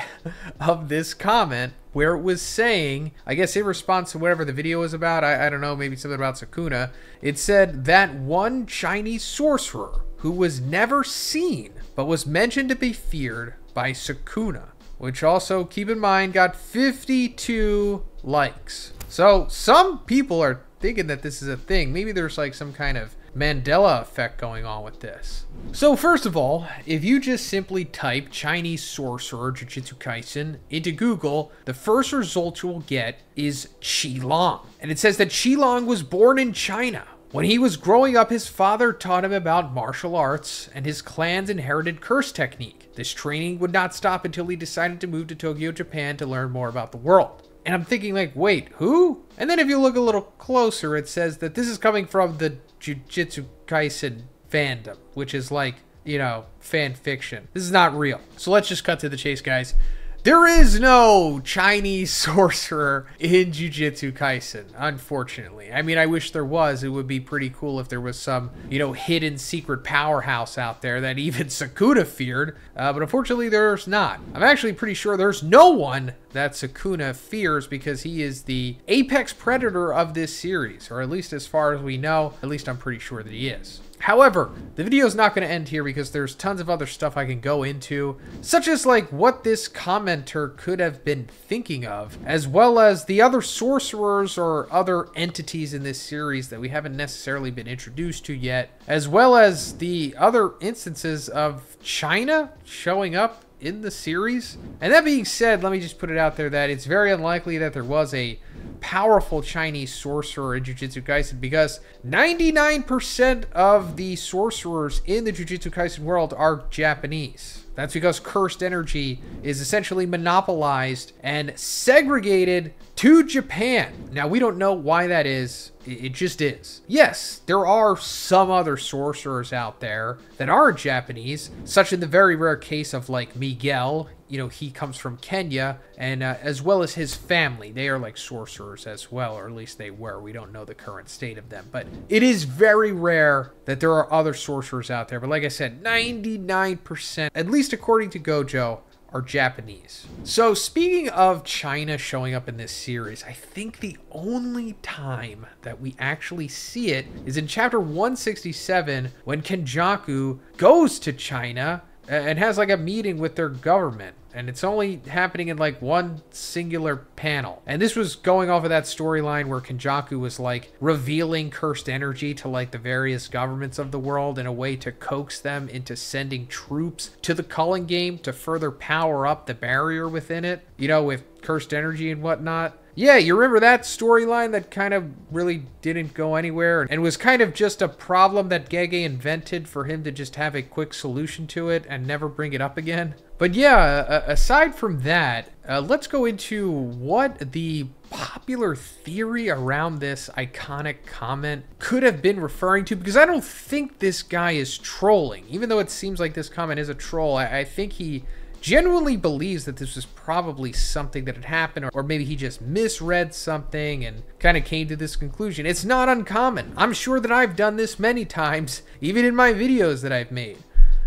of this comment where it was saying, I guess in response to whatever the video was about, I don't know, maybe something about Sukuna, it said that one Chinese sorcerer who was never seen but was mentioned to be feared by Sukuna, which also, keep in mind, got 52 likes. So some people are thinking that this is a thing. Maybe there's like some kind of Mandela effect going on with this. So first of all, if you just simply type Chinese sorcerer Jujutsu Kaisen into Google, the first result you will get is Qilong. And it says that Qilong was born in China. When he was growing up, his father taught him about martial arts and his clan's inherited curse technique. This training would not stop until he decided to move to Tokyo, Japan to learn more about the world. And I'm thinking, like, wait, who? And then if you look a little closer, it says that this is coming from the Jujutsu Kaisen fandom, which is like, you know, fan fiction. This is not real. So let's just cut to the chase, guys. There is no Chinese sorcerer in Jujutsu Kaisen, unfortunately. I mean, I wish there was. It would be pretty cool if there was some, you know, hidden secret powerhouse out there that even Sukuna feared. But unfortunately, there's not. I'm actually pretty sure there's no one that Sukuna fears because he is the apex predator of this series, or at least as far as we know, at least I'm pretty sure that he is. However, the video is not going to end here because there's tons of other stuff I can go into, such as like what this commenter could have been thinking of, as well as the other sorcerers or other entities in this series that we haven't necessarily been introduced to yet, as well as the other instances of China showing up in the series. And that being said, let me just put it out there that it's very unlikely that there was a powerful Chinese sorcerer in Jujutsu Kaisen, because 99% of the sorcerers in the Jujutsu Kaisen world are Japanese. That's because cursed energy is essentially monopolized and segregated to Japan. Now, we don't know why that is. It just is. Yes, there are some other sorcerers out there that are Japanese, such in the very rare case of like Miguel. You know, he comes from Kenya, and as well as his family. They are like sorcerers as well, or at least they were. We don't know the current state of them, but it is very rare that there are other sorcerers out there. But like I said, 99%, at least according to Gojo, are Japanese. So speaking of China showing up in this series, I think the only time that we actually see it is in chapter 167, when Kenjaku goes to China and has like a meeting with their government. And it's only happening in like one singular panel. And this was going off of that storyline where Kenjaku was like revealing cursed energy to like the various governments of the world in a way to coax them into sending troops to the Culling game to further power up the barrier within it, you know, with cursed energy and whatnot. Yeah, you remember that storyline that kind of really didn't go anywhere and was kind of just a problem that Gege invented for him to just have a quick solution to it and never bring it up again? But yeah, aside from that, let's go into what the popular theory around this iconic comment could have been referring to, because I don't think this guy is trolling. Even though it seems like this comment is a troll, I think he genuinely believes that this was probably something that had happened, or maybe he just misread something and kind of came to this conclusion. It's not uncommon. I'm sure that I've done this many times, even in my videos that I've made.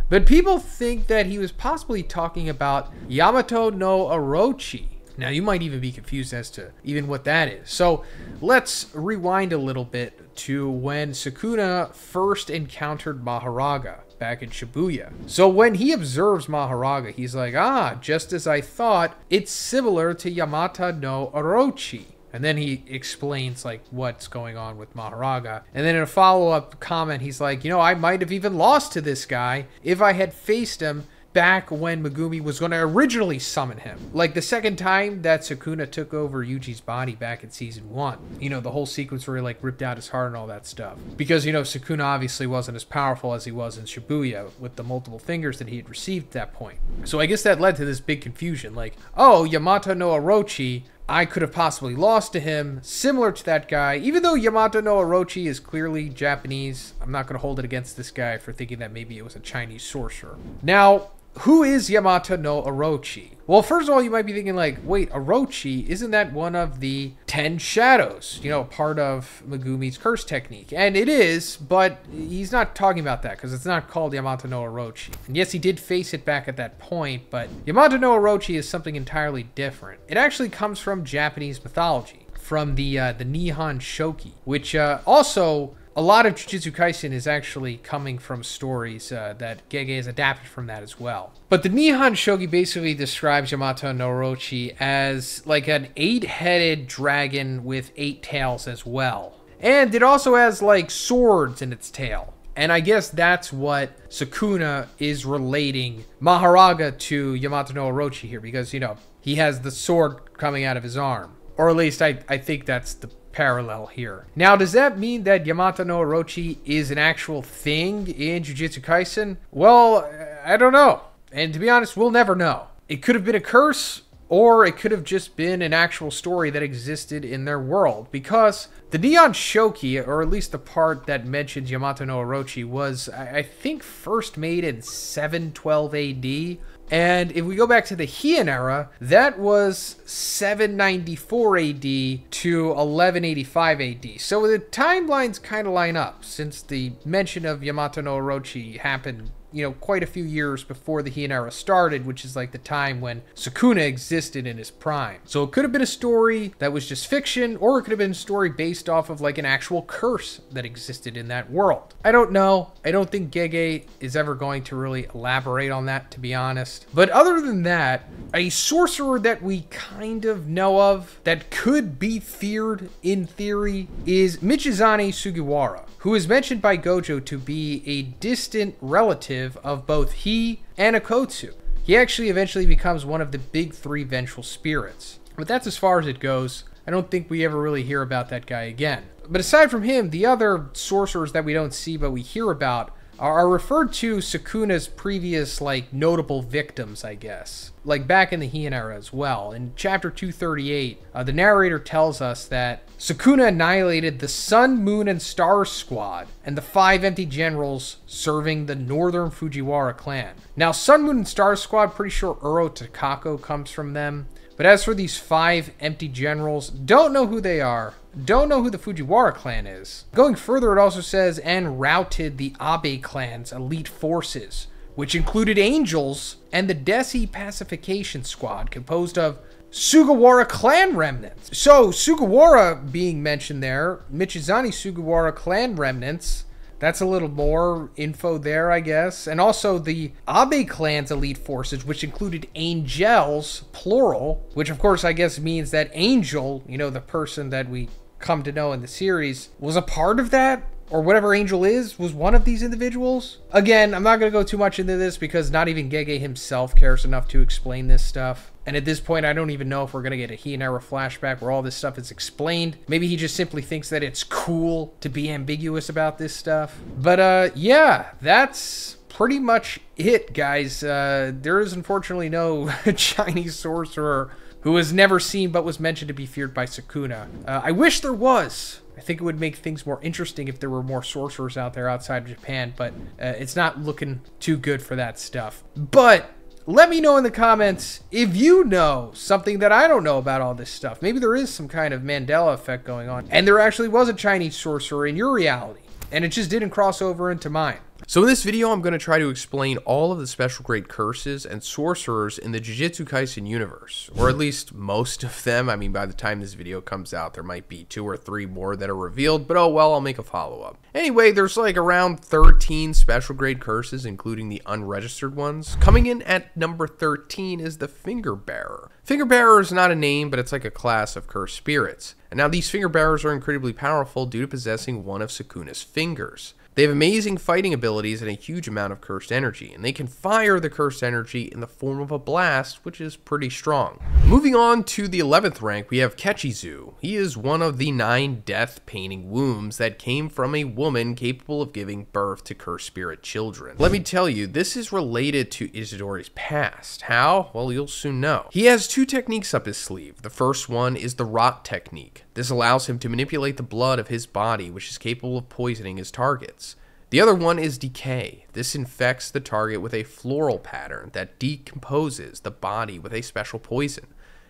But people think that he was possibly talking about Yamato no Orochi. Now, you might even be confused as to even what that is. So let's rewind a little bit to when Sukuna first encountered Maharaga back in Shibuya. So when he observes Maharaga, he's like, just as I thought, it's similar to Yamato no Orochi. And then he explains like what's going on with Maharaga. And then in a follow-up comment, he's like, I might have even lost to this guy if I had faced him back when Megumi was going to originally summon him. Like the second time that Sukuna took over Yuji's body back in season 1. The whole sequence where he like ripped out his heart and all that stuff. Because, Sukuna obviously wasn't as powerful as he was in Shibuya with the multiple fingers that he had received at that point. So I guess that led to this big confusion. Like, Yamato no Orochi, I could have possibly lost to him, similar to that guy. Even though Yamato no Orochi is clearly Japanese, I'm not going to hold it against this guy for thinking that maybe it was a Chinese sorcerer. Now, who is Yamato no Orochi? Well, first of all, you might be thinking like, wait, Orochi, isn't that one of the 10 shadows? Part of Megumi's curse technique. And it is, but he's not talking about that because it's not called Yamato no Orochi. And yes, he did face it back at that point, but Yamato no Orochi is something entirely different. It actually comes from Japanese mythology, from the Nihon Shoki, which also... A lot of Jujutsu Kaisen is actually coming from stories that Gege has adapted from that as well. But the Nihon Shogi basically describes Yamato no Orochi as like an 8-headed dragon with 8 tails as well. And it also has like swords in its tail. And I guess that's what Sukuna is relating Maharaga to Yamato no Orochi here, because, he has the sword coming out of his arm. Or at least I think that's the parallel here. Now, does that mean that Yamato no Orochi is an actual thing in Jujutsu Kaisen? Well, I don't know. And to be honest, we'll never know. It could have been a curse, or it could have just been an actual story that existed in their world, because the Nihon Shoki, or at least the part that mentions Yamato no Orochi, was, I think, first made in 712 AD. And if we go back to the Heian era, that was 794 AD to 1185 AD. So the timelines kind of line up, since the mention of Yamato no Orochi happened quite a few years before the Heian era started, which is like the time when Sukuna existed in his prime. So it could have been a story that was just fiction, or it could have been a story based off of like an actual curse that existed in that world. I don't know. I don't think Gege is ever going to really elaborate on that, to be honest. But other than that, a sorcerer that we kind of know of that could be feared in theory is Michizane Sugawara, who is mentioned by Gojo to be a distant relative of both he and Akotsu. He actually eventually becomes one of the big three vengeful spirits. But that's as far as it goes. I don't think we ever really hear about that guy again. But aside from him, the other sorcerers that we don't see but we hear about are referred to Sukuna's previous, like, notable victims, I guess. Like, back in the Heian era as well. In chapter 238, the narrator tells us that Sukuna annihilated the Sun, Moon, and Stars squad and the 5 empty generals serving the northern Fujiwara clan. Now, Sun, Moon, and Stars squad, pretty sure Uro Takako comes from them. But as for these 5 empty generals, don't know who they are. Don't know who the Fujiwara clan is. Going further, it also says, and routed the Abe clan's elite forces, which included angels and the Desi pacification squad composed of Sugawara clan remnants. So, Sugawara being mentioned there, Michizane Sugawara clan remnants, that's a little more info there, I guess. And also the Abe clan's elite forces, which included angels, plural, which of course I guess means that Angel, the person that we come to know in the series, was a part of that, or whatever Angel is, was one of these individuals. Again, I'm not going to go too much into this because not even Gege himself cares enough to explain this stuff. And at this point, I don't even know if we're going to get a Heian era flashback where all this stuff is explained. Maybe he just simply thinks that it's cool to be ambiguous about this stuff. But yeah, that's pretty much it, guys. There is unfortunately no Chinese sorcerer who was never seen but was mentioned to be feared by Sukuna. I wish there was. I think it would make things more interesting if there were more sorcerers out there outside of Japan, but it's not looking too good for that stuff. But let me know in the comments if you know something that I don't know about all this stuff. Maybe there is some kind of Mandela effect going on, and there actually was a Chinese sorcerer in your reality, and it just didn't cross over into mine.
So in this video, I'm going to try to explain all of the special grade curses and sorcerers in the Jujutsu Kaisen universe, or at least most of them. I mean, by the time this video comes out, there might be 2 or 3 more that are revealed, but oh well, I'll make a follow-up. Anyway, there's like around 13 special grade curses, including the unregistered ones. Coming in at number 13 is the Finger Bearer. Finger Bearer is not a name, but it's like a class of cursed spirits. And now these Finger Bearers are incredibly powerful due to possessing one of Sukuna's fingers. They have amazing fighting abilities and a huge amount of cursed energy, and they can fire the cursed energy in the form of a blast, which is pretty strong. Moving on to the 11th rank, we have Kechizu. He is one of the 9 death-painting wombs that came from a woman capable of giving birth to cursed spirit children. Let me tell you, this is related to Itadori's past. How? Well, you'll soon know. He has 2 techniques up his sleeve. The first one is the Rot technique. This allows him to manipulate the blood of his body, which is capable of poisoning his targets. The other one is Decay. This infects the target with a floral pattern that decomposes the body with a special poison.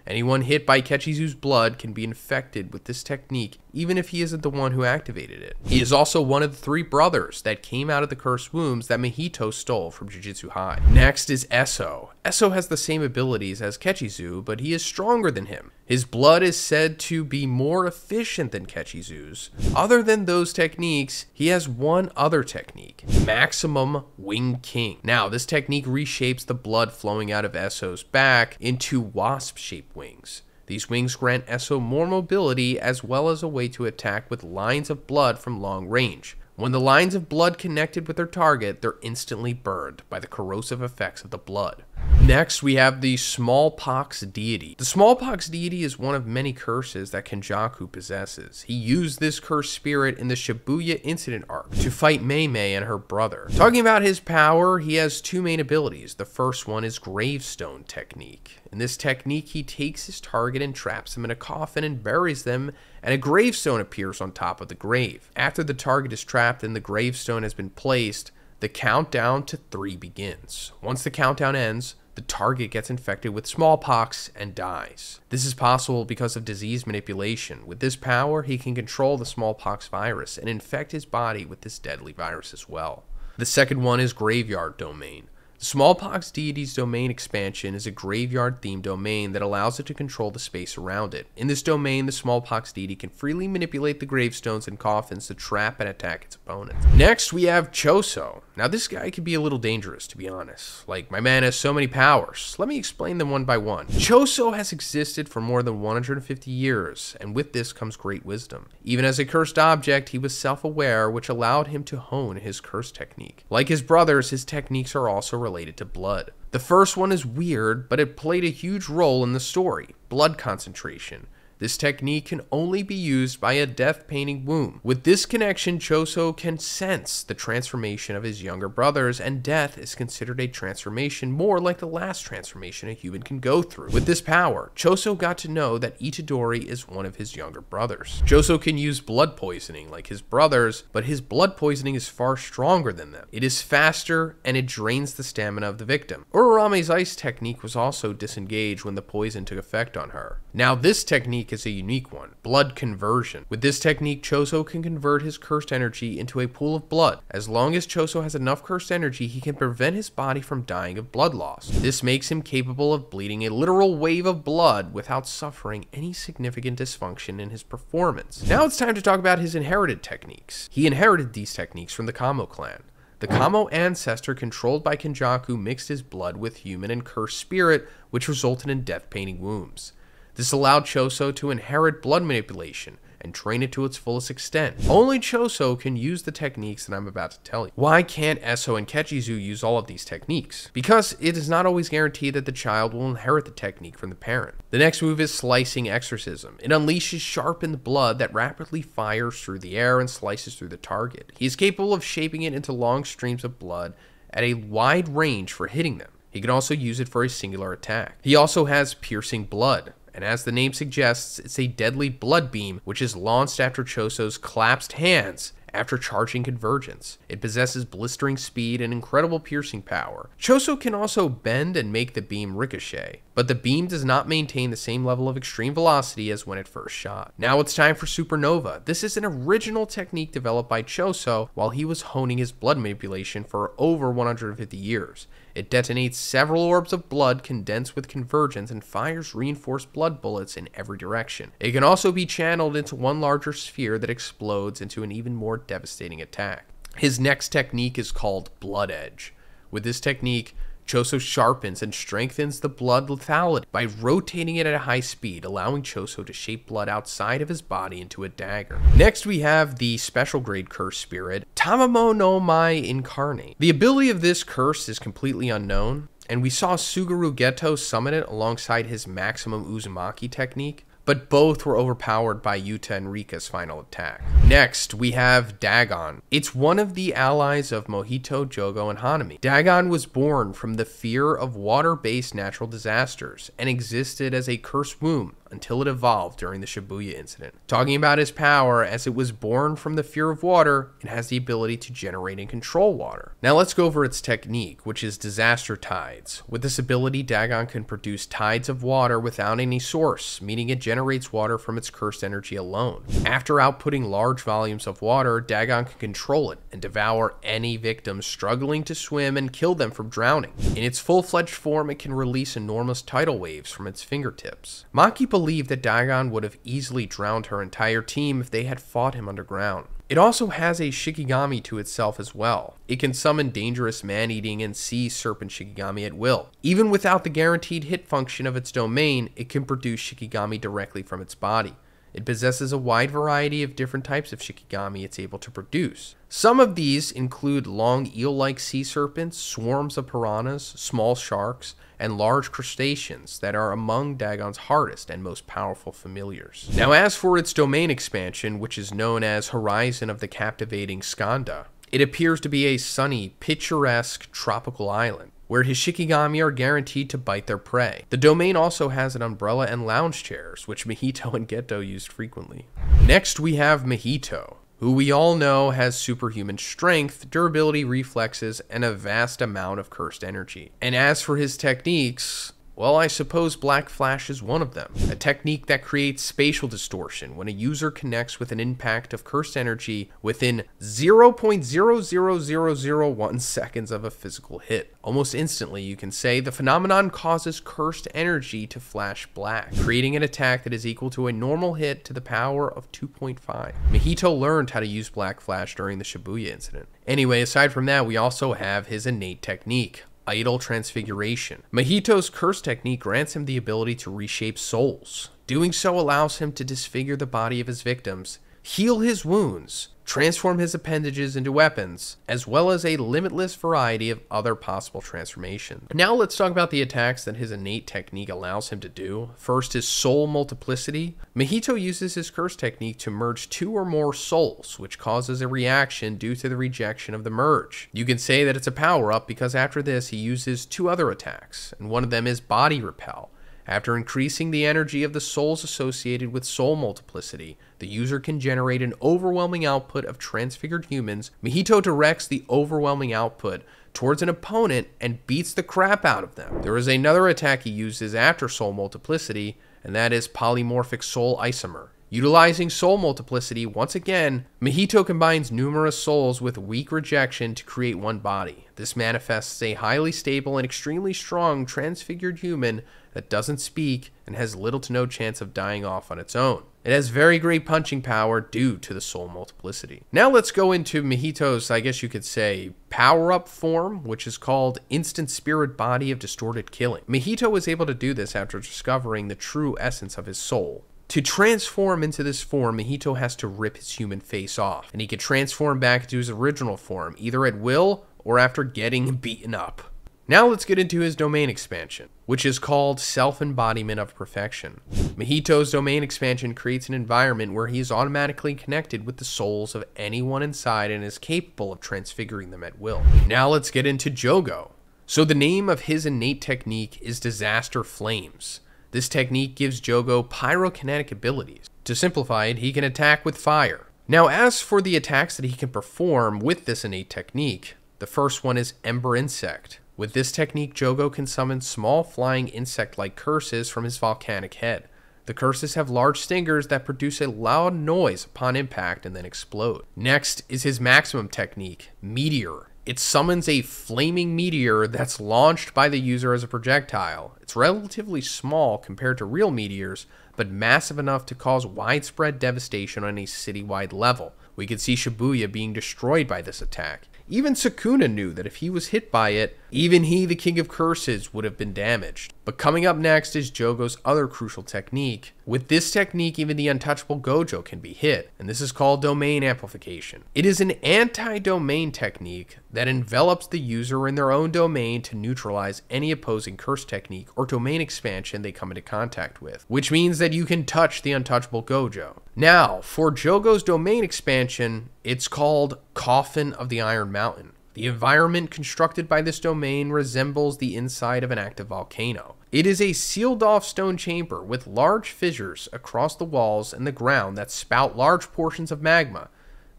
Anyone hit by Kechizu's blood can be infected with this technique, even if he isn't the one who activated it. He is also one of the 3 brothers that came out of the cursed wombs that Mahito stole from Jujutsu High. Next is Eso. Eso has the same abilities as Kechizu, but he is stronger than him. His blood is said to be more efficient than Kechizu's. Other than those techniques, he has one other technique, Maximum Wing King. Now, this technique reshapes the blood flowing out of Eso's back into wasp-shaped wings. These wings grant Eso more mobility as well as a way to attack with lines of blood from long range. When the lines of blood connected with their target, they're instantly burned by the corrosive effects of the blood. Next, we have the Smallpox Deity. The Smallpox Deity is one of many curses that Kenjaku possesses. He used this cursed spirit in the Shibuya Incident arc to fight Mei Mei and her brother. Talking about his power, he has 2 main abilities. The first one is Gravestone Technique. In this technique, he takes his target and traps them in a coffin and buries them, and a gravestone appears on top of the grave. After the target is trapped and the gravestone has been placed, the countdown to 3 begins. Once the countdown ends, the target gets infected with smallpox and dies. This is possible because of disease manipulation. With this power, he can control the smallpox virus and infect his body with this deadly virus as well. The second one is Graveyard Domain. The Smallpox Deity's domain expansion is a graveyard-themed domain that allows it to control the space around it. In this domain, the Smallpox Deity can freely manipulate the gravestones and coffins to trap and attack its opponents. Next, we have Choso. Now, this guy can be a little dangerous, to be honest. Like, my man has so many powers. Let me explain them one by one. Choso has existed for more than 150 years, and with this comes great wisdom. Even as a cursed object, he was self-aware, which allowed him to hone his curse technique. Like his brothers, his techniques are also related to blood. The first one is weird, but it played a huge role in the story: blood concentration. This technique can only be used by a death-painting womb. With this connection, Choso can sense the transformation of his younger brothers, and death is considered a transformation more like the last transformation a human can go through. With this power, Choso got to know that Itadori is one of his younger brothers. Choso can use blood poisoning like his brothers, but his blood poisoning is far stronger than them. It is faster, and it drains the stamina of the victim. Urarame's ice technique was also disengaged when the poison took effect on her. Now, this technique is a unique one: blood conversion. With this technique, Choso can convert his cursed energy into a pool of blood. As long as Choso has enough cursed energy, he can prevent his body from dying of blood loss. This makes him capable of bleeding a literal wave of blood without suffering any significant dysfunction in his performance. Now it's time to talk about his inherited techniques. He inherited these techniques from the Kamo clan. The Kamo ancestor controlled by Kenjaku mixed his blood with human and cursed spirit, which resulted in death-painting wombs. This allowed Choso to inherit blood manipulation and train it to its fullest extent. Only Choso can use the techniques that I'm about to tell you. Why can't Eso and Kechizu use all of these techniques? Because it is not always guaranteed that the child will inherit the technique from the parent. The next move is Slicing Exorcism. It unleashes sharpened blood that rapidly fires through the air and slices through the target. He is capable of shaping it into long streams of blood at a wide range for hitting them. He can also use it for a singular attack. He also has Piercing Blood, and as the name suggests, it's a deadly blood beam which is launched after Choso's collapsed hands after charging Convergence. It possesses blistering speed and incredible piercing power. Choso can also bend and make the beam ricochet, but the beam does not maintain the same level of extreme velocity as when it first shot. Now it's time for Supernova. This is an original technique developed by Choso while he was honing his blood manipulation for over 150 years. It detonates several orbs of blood condensed with Convergence and fires reinforced blood bullets in every direction. It can also be channeled into one larger sphere that explodes into an even more devastating attack. His next technique is called Blood Edge. With this technique, Choso sharpens and strengthens the blood lethality by rotating it at a high speed, allowing Choso to shape blood outside of his body into a dagger. Next, we have the special grade curse spirit, Tamamo no Mai Incarnate. The ability of this curse is completely unknown, and we saw Suguru Geto summon it alongside his maximum Uzumaki technique, but both were overpowered by Yuta and Rika's final attack. Next, we have Dagon. It's one of the allies of Mohito, Jogo, and Hanami. Dagon was born from the fear of water-based natural disasters and existed as a cursed womb until it evolved during the Shibuya incident. Talking about his power, as it was born from the fear of water, it has the ability to generate and control water. Now let's go over its technique, which is Disaster Tides. With this ability, Dagon can produce tides of water without any source, meaning it generates water from its cursed energy alone. After outputting large volumes of water, Dagon can control it and devour any victim struggling to swim and kill them from drowning. In its full-fledged form, it can release enormous tidal waves from its fingertips. Maki believed that Dagon would have easily drowned her entire team if they had fought him underground. It also has a Shikigami to itself as well. It can summon dangerous man-eating and sea serpent Shikigami at will. Even without the guaranteed hit function of its domain, it can produce Shikigami directly from its body. It possesses a wide variety of different types of Shikigami it's able to produce. Some of these include long eel-like sea serpents, swarms of piranhas, small sharks, and large crustaceans that are among Dagon's hardest and most powerful familiars. Now, as for its domain expansion, which is known as Horizon of the Captivating Skanda, it appears to be a sunny, picturesque tropical island, where his Shikigami are guaranteed to bite their prey. The domain also has an umbrella and lounge chairs, which Mahito and Geto used frequently. Next, we have Mahito, who we all know has superhuman strength, durability, reflexes, and a vast amount of cursed energy. And as for his techniques, Well, I suppose Black Flash is one of them, a technique that creates spatial distortion when a user connects with an impact of cursed energy within 0.00001 seconds of a physical hit. Almost instantly, you can say, the phenomenon causes cursed energy to flash black, creating an attack that is equal to a normal hit to the power of 2.5. Mahito learned how to use Black Flash during the Shibuya incident. Anyway, aside from that, we also have his innate technique, Idol Transfiguration. Mahito's curse technique grants him the ability to reshape souls. Doing so allows him to disfigure the body of his victims, heal his wounds, transform his appendages into weapons, as well as a limitless variety of other possible transformations. Now let's talk about the attacks that his innate technique allows him to do. First is Soul Multiplicity. Mahito uses his curse technique to merge 2 or more souls, which causes a reaction due to the rejection of the merge. You can say that it's a power-up because after this he uses 2 other attacks, and one of them is Body Repel. After increasing the energy of the souls associated with soul multiplicity, the user can generate an overwhelming output of transfigured humans. Mahito directs the overwhelming output towards an opponent and beats the crap out of them. There is another attack he uses after soul multiplicity, and that is Polymorphic Soul Isomer. Utilizing soul multiplicity, once again, Mahito combines numerous souls with weak rejection to create one body. This manifests a highly stable and extremely strong transfigured human that doesn't speak and has little to no chance of dying off on its own. It has very great punching power due to the soul multiplicity. Now let's go into Mahito's, I guess you could say, power-up form, which is called Instant Spirit Body of Distorted Killing. Mahito was able to do this after discovering the true essence of his soul. To transform into this form, Mahito has to rip his human face off, and he can transform back into his original form, either at will or after getting beaten up. Now let's get into his domain expansion, which is called Self-Embodiment of Perfection. Mahito's domain expansion creates an environment where he is automatically connected with the souls of anyone inside and is capable of transfiguring them at will. Now let's get into Jogo. So the name of his innate technique is Disaster Flames. This technique gives Jogo pyrokinetic abilities. To simplify it, he can attack with fire. Now, as for the attacks that he can perform with this innate technique, the first one is Ember Insect. With this technique, Jogo can summon small flying insect-like curses from his volcanic head. The curses have large stingers that produce a loud noise upon impact and then explode. Next is his maximum technique, Meteor. It summons a flaming meteor that's launched by the user as a projectile. It's relatively small compared to real meteors, but massive enough to cause widespread devastation on a citywide level. We could see Shibuya being destroyed by this attack. Even Sukuna knew that if he was hit by it, even he, the King of Curses, would have been damaged. But coming up next is Jogo's other crucial technique. With this technique, even the untouchable Gojo can be hit, and this is called Domain Amplification. It is an anti-domain technique that envelops the user in their own domain to neutralize any opposing curse technique or domain expansion they come into contact with, which means that you can touch the untouchable Gojo. Now, for Jogo's domain expansion, it's called Coffin of the Iron Mountain. The environment constructed by this domain resembles the inside of an active volcano. It is a sealed-off stone chamber with large fissures across the walls and the ground that spout large portions of magma.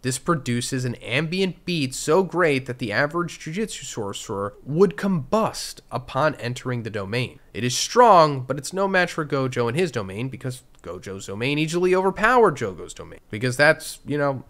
This produces an ambient beat so great that the average Jujutsu sorcerer would combust upon entering the domain. It is strong, but it's no match for Gojo and his domain because Gojo's domain easily overpowered Jogo's domain. Because that's,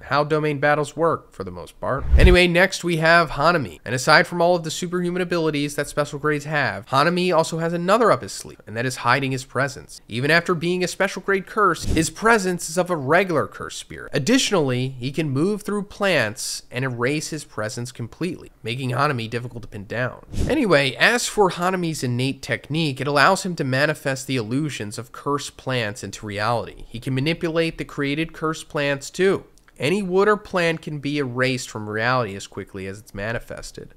how domain battles work for the most part. Anyway, next we have Hanami. And aside from all of the superhuman abilities that special grades have, Hanami also has another up his sleeve, and that is hiding his presence. Even after being a special grade curse, his presence is of a regular curse spirit. Additionally, he can move through plants and erase his presence completely, making Hanami difficult to pin down. Anyway, as for Hanami's innate technique, it allows him to manifest the illusions of cursed plants into reality. He can manipulate the created cursed plants too. Any wood or plant can be erased from reality as quickly as it's manifested.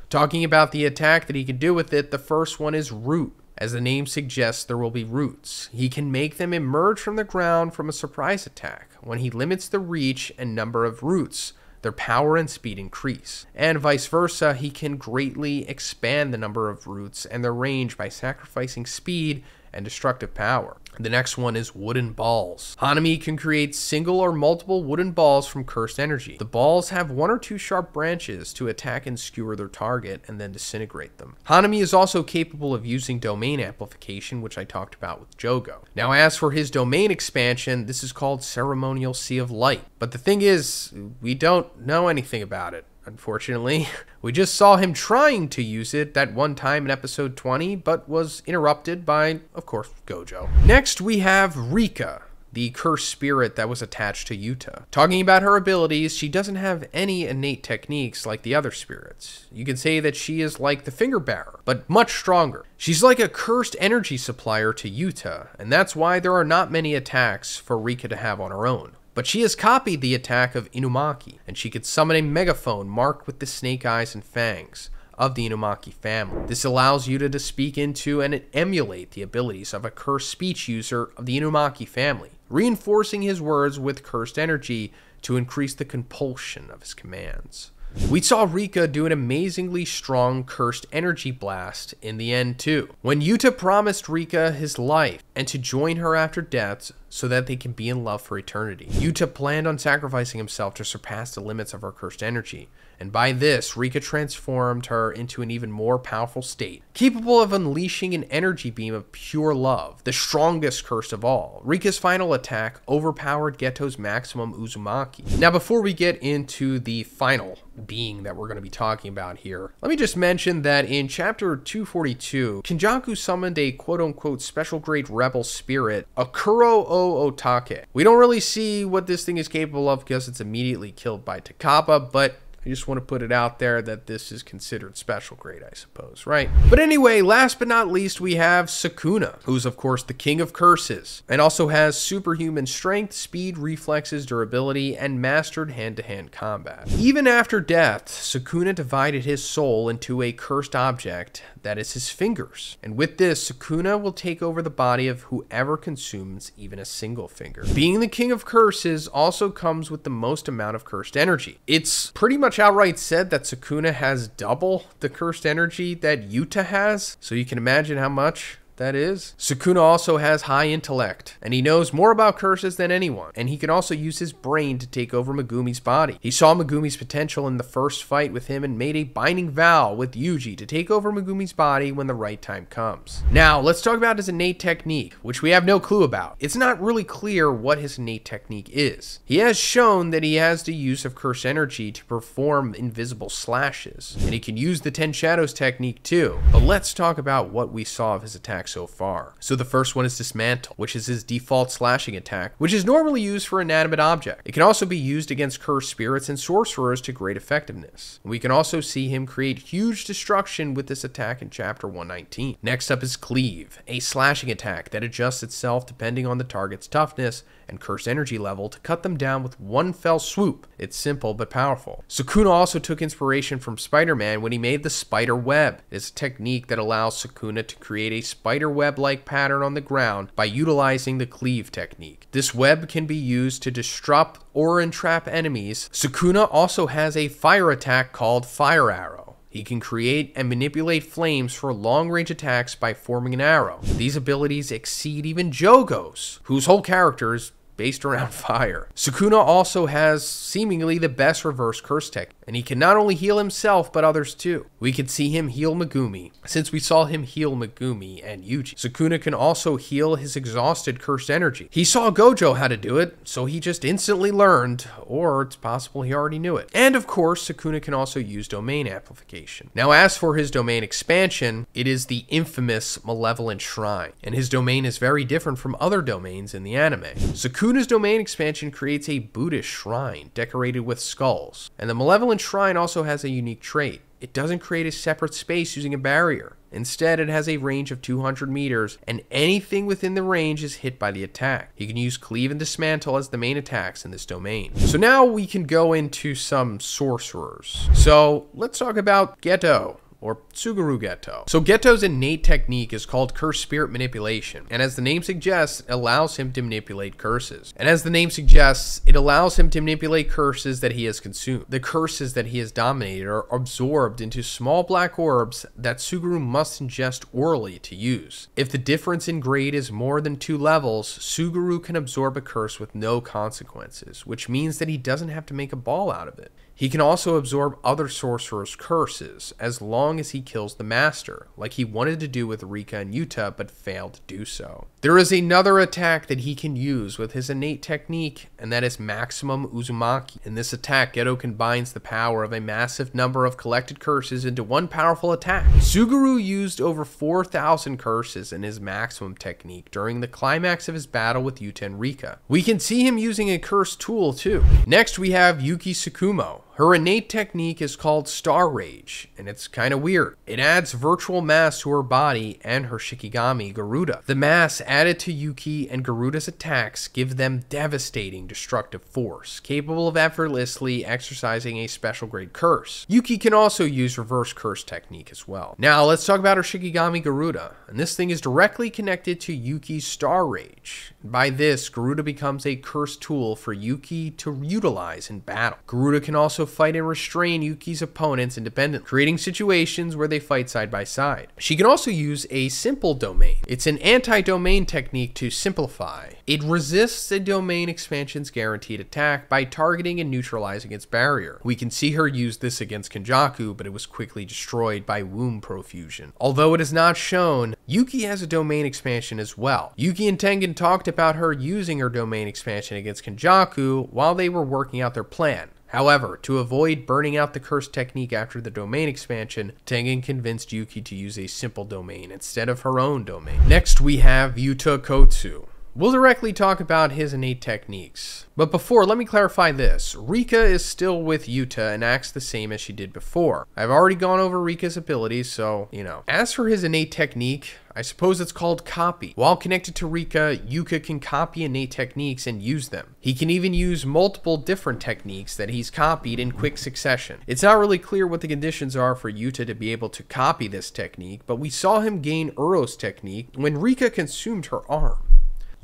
Talking about the attack that he can do with it, the first one is Root. As the name suggests, there will be roots. He can make them emerge from the ground from a surprise attack. When he limits the reach and number of roots, their power and speed increase. And vice versa, he can greatly expand the number of roots and their range by sacrificing speed and destructive power. The next one is wooden balls. Hanami can create single or multiple wooden balls from cursed energy. The balls have 1 or 2 sharp branches to attack and skewer their target and then disintegrate them. Hanami is also capable of using domain amplification, which I talked about with Jogo. Now, as for his domain expansion, this is called Ceremonial Sea of Light. But the thing is, we don't know anything about it. Unfortunately, we just saw him trying to use it that one time in episode 20, but was interrupted by, of course, Gojo. Next, we have Rika, the cursed spirit that was attached to Yuta. Talking about her abilities, she doesn't have any innate techniques like the other spirits. You can say that she is like the finger bearer, but much stronger. She's like a cursed energy supplier to Yuta, and that's why there are not many attacks for Rika to have on her own. But she has copied the attack of Inumaki, and she could summon a megaphone marked with the snake eyes and fangs of the Inumaki family. This allows Yuta to speak into and emulate the abilities of a cursed speech user of the Inumaki family, reinforcing his words with cursed energy to increase the compulsion of his commands. We saw Rika do an amazingly strong cursed energy blast in the end too, when Yuta promised Rika his life and to join her after death so that they can be in love for eternity. Yuta planned on sacrificing himself to surpass the limits of her cursed energy, and by this, Rika transformed her into an even more powerful state, capable of unleashing an energy beam of pure love, the strongest curse of all. Rika's final attack overpowered Geto's maximum Uzumaki. Now, before we get into the final being that we're going to be talking about here, let me just mention that in chapter 242, Kenjaku summoned a quote-unquote special grade rebel spirit, Akuro o Otake. We don't really see what this thing is capable of because it's immediately killed by Takaba, but I just want to put it out there that this is considered special grade, I suppose, right? But anyway, last but not least, we have Sukuna, who's of course the king of curses, and also has superhuman strength, speed, reflexes, durability, and mastered hand-to-hand combat. Even after death, Sukuna divided his soul into a cursed object that is his fingers. And with this, Sukuna will take over the body of whoever consumes even a single finger. Being the king of curses also comes with the most amount of cursed energy. It's pretty much outright said that Sukuna has double the cursed energy that Yuta has, so you can imagine how much that is. Sukuna also has high intellect, and he knows more about curses than anyone, and he can also use his brain to take over Megumi's body. He saw Megumi's potential in the first fight with him and made a binding vow with Yuji to take over Megumi's body when the right time comes. Now, let's talk about his innate technique, which we have no clue about. It's not really clear what his innate technique is. He has shown that he has the use of cursed energy to perform invisible slashes, and he can use the 10 Shadows technique too. But let's talk about what we saw of his attack so far. So the first one is Dismantle, which is his default slashing attack, which is normally used for inanimate objects. It can also be used against cursed spirits and sorcerers to great effectiveness. We can also see him create huge destruction with this attack in chapter 119. Next up is Cleave, a slashing attack that adjusts itself depending on the target's toughness and cursed energy level to cut them down with one fell swoop. It's simple but powerful. Sukuna also took inspiration from Spider-Man when he made the spider web. It's a technique that allows Sukuna to create a spider web-like pattern on the ground by utilizing the Cleave technique. This web can be used to disrupt or entrap enemies. Sukuna also has a fire attack called Fire Arrow. He can create and manipulate flames for long-range attacks by forming an arrow. These abilities exceed even Jogo's, whose whole character is based around fire. Sukuna also has seemingly the best reverse curse tech, and he can not only heal himself, but others too. We can see him heal Megumi, since we saw him heal Megumi and Yuji. Sukuna can also heal his exhausted cursed energy. He saw Gojo how to do it, so he just instantly learned, or it's possible he already knew it. And of course, Sukuna can also use domain amplification. Now, as for his domain expansion, it is the infamous Malevolent Shrine, and his domain is very different from other domains in the anime. Sukuna's domain expansion creates a Buddhist shrine decorated with skulls, and the Malevolent Shrine also has a unique trait. It doesn't create a separate space using a barrier. Instead, it has a range of 200 meters, and anything within the range is hit by the attack. You can use Cleave and Dismantle as the main attacks in this domain. So now we can go into some sorcerers. So let's talk about Geto, or Suguru Geto. So Geto's innate technique is called Curse Spirit Manipulation, and as the name suggests, it allows him to manipulate curses. And as the name suggests, it allows him to manipulate curses that he has consumed. The curses that he has dominated are absorbed into small black orbs that Suguru must ingest orally to use. If the difference in grade is more than 2 levels, Suguru can absorb a curse with no consequences, which means that he doesn't have to make a ball out of it. He can also absorb other sorcerers' curses, as long as he kills the master, like he wanted to do with Rika and Yuta, but failed to do so. There is another attack that he can use with his innate technique, and that is Maximum Uzumaki. In this attack, Geto combines the power of a massive number of collected curses into one powerful attack. Suguru used over 4,000 curses in his Maximum technique during the climax of his battle with Yuta and Rika. We can see him using a curse tool too. Next, we have Yuki Tsukumo. Her innate technique is called Star Rage, and it's kinda weird. It adds virtual mass to her body and her Shikigami, Garuda. The mass added to Yuki and Garuda's attacks give them devastating destructive force, capable of effortlessly exercising a special grade curse. Yuki can also use reverse curse technique as well. Now let's talk about her Shikigami Garuda, and this thing is directly connected to Yuki's Star Rage. By this, Garuda becomes a curse tool for Yuki to utilize in battle. Garuda can also fight and restrain Yuki's opponents independently, creating situations where they fight side by side. She can also use a simple domain. It's an anti-domain technique to simplify. It resists a domain expansion's guaranteed attack by targeting and neutralizing its barrier. We can see her use this against Kenjaku, but it was quickly destroyed by womb profusion. Although it is not shown, Yuki has a domain expansion as well. Yuki and Tengen talked about her using her domain expansion against Kenjaku while they were working out their plan. However, to avoid burning out the curse technique after the domain expansion, Tengen convinced Yuki to use a simple domain instead of her own domain. Next, we have Yuta Kotsu. We'll directly talk about his innate techniques. But before, let me clarify this. Rika is still with Yuta and acts the same as she did before. I've already gone over Rika's abilities, so, As for his innate technique, I suppose it's called copy. While connected to Rika, Yuka can copy innate techniques and use them. He can even use multiple different techniques that he's copied in quick succession. It's not really clear what the conditions are for Yuta to be able to copy this technique, but we saw him gain Uro's technique when Rika consumed her arm.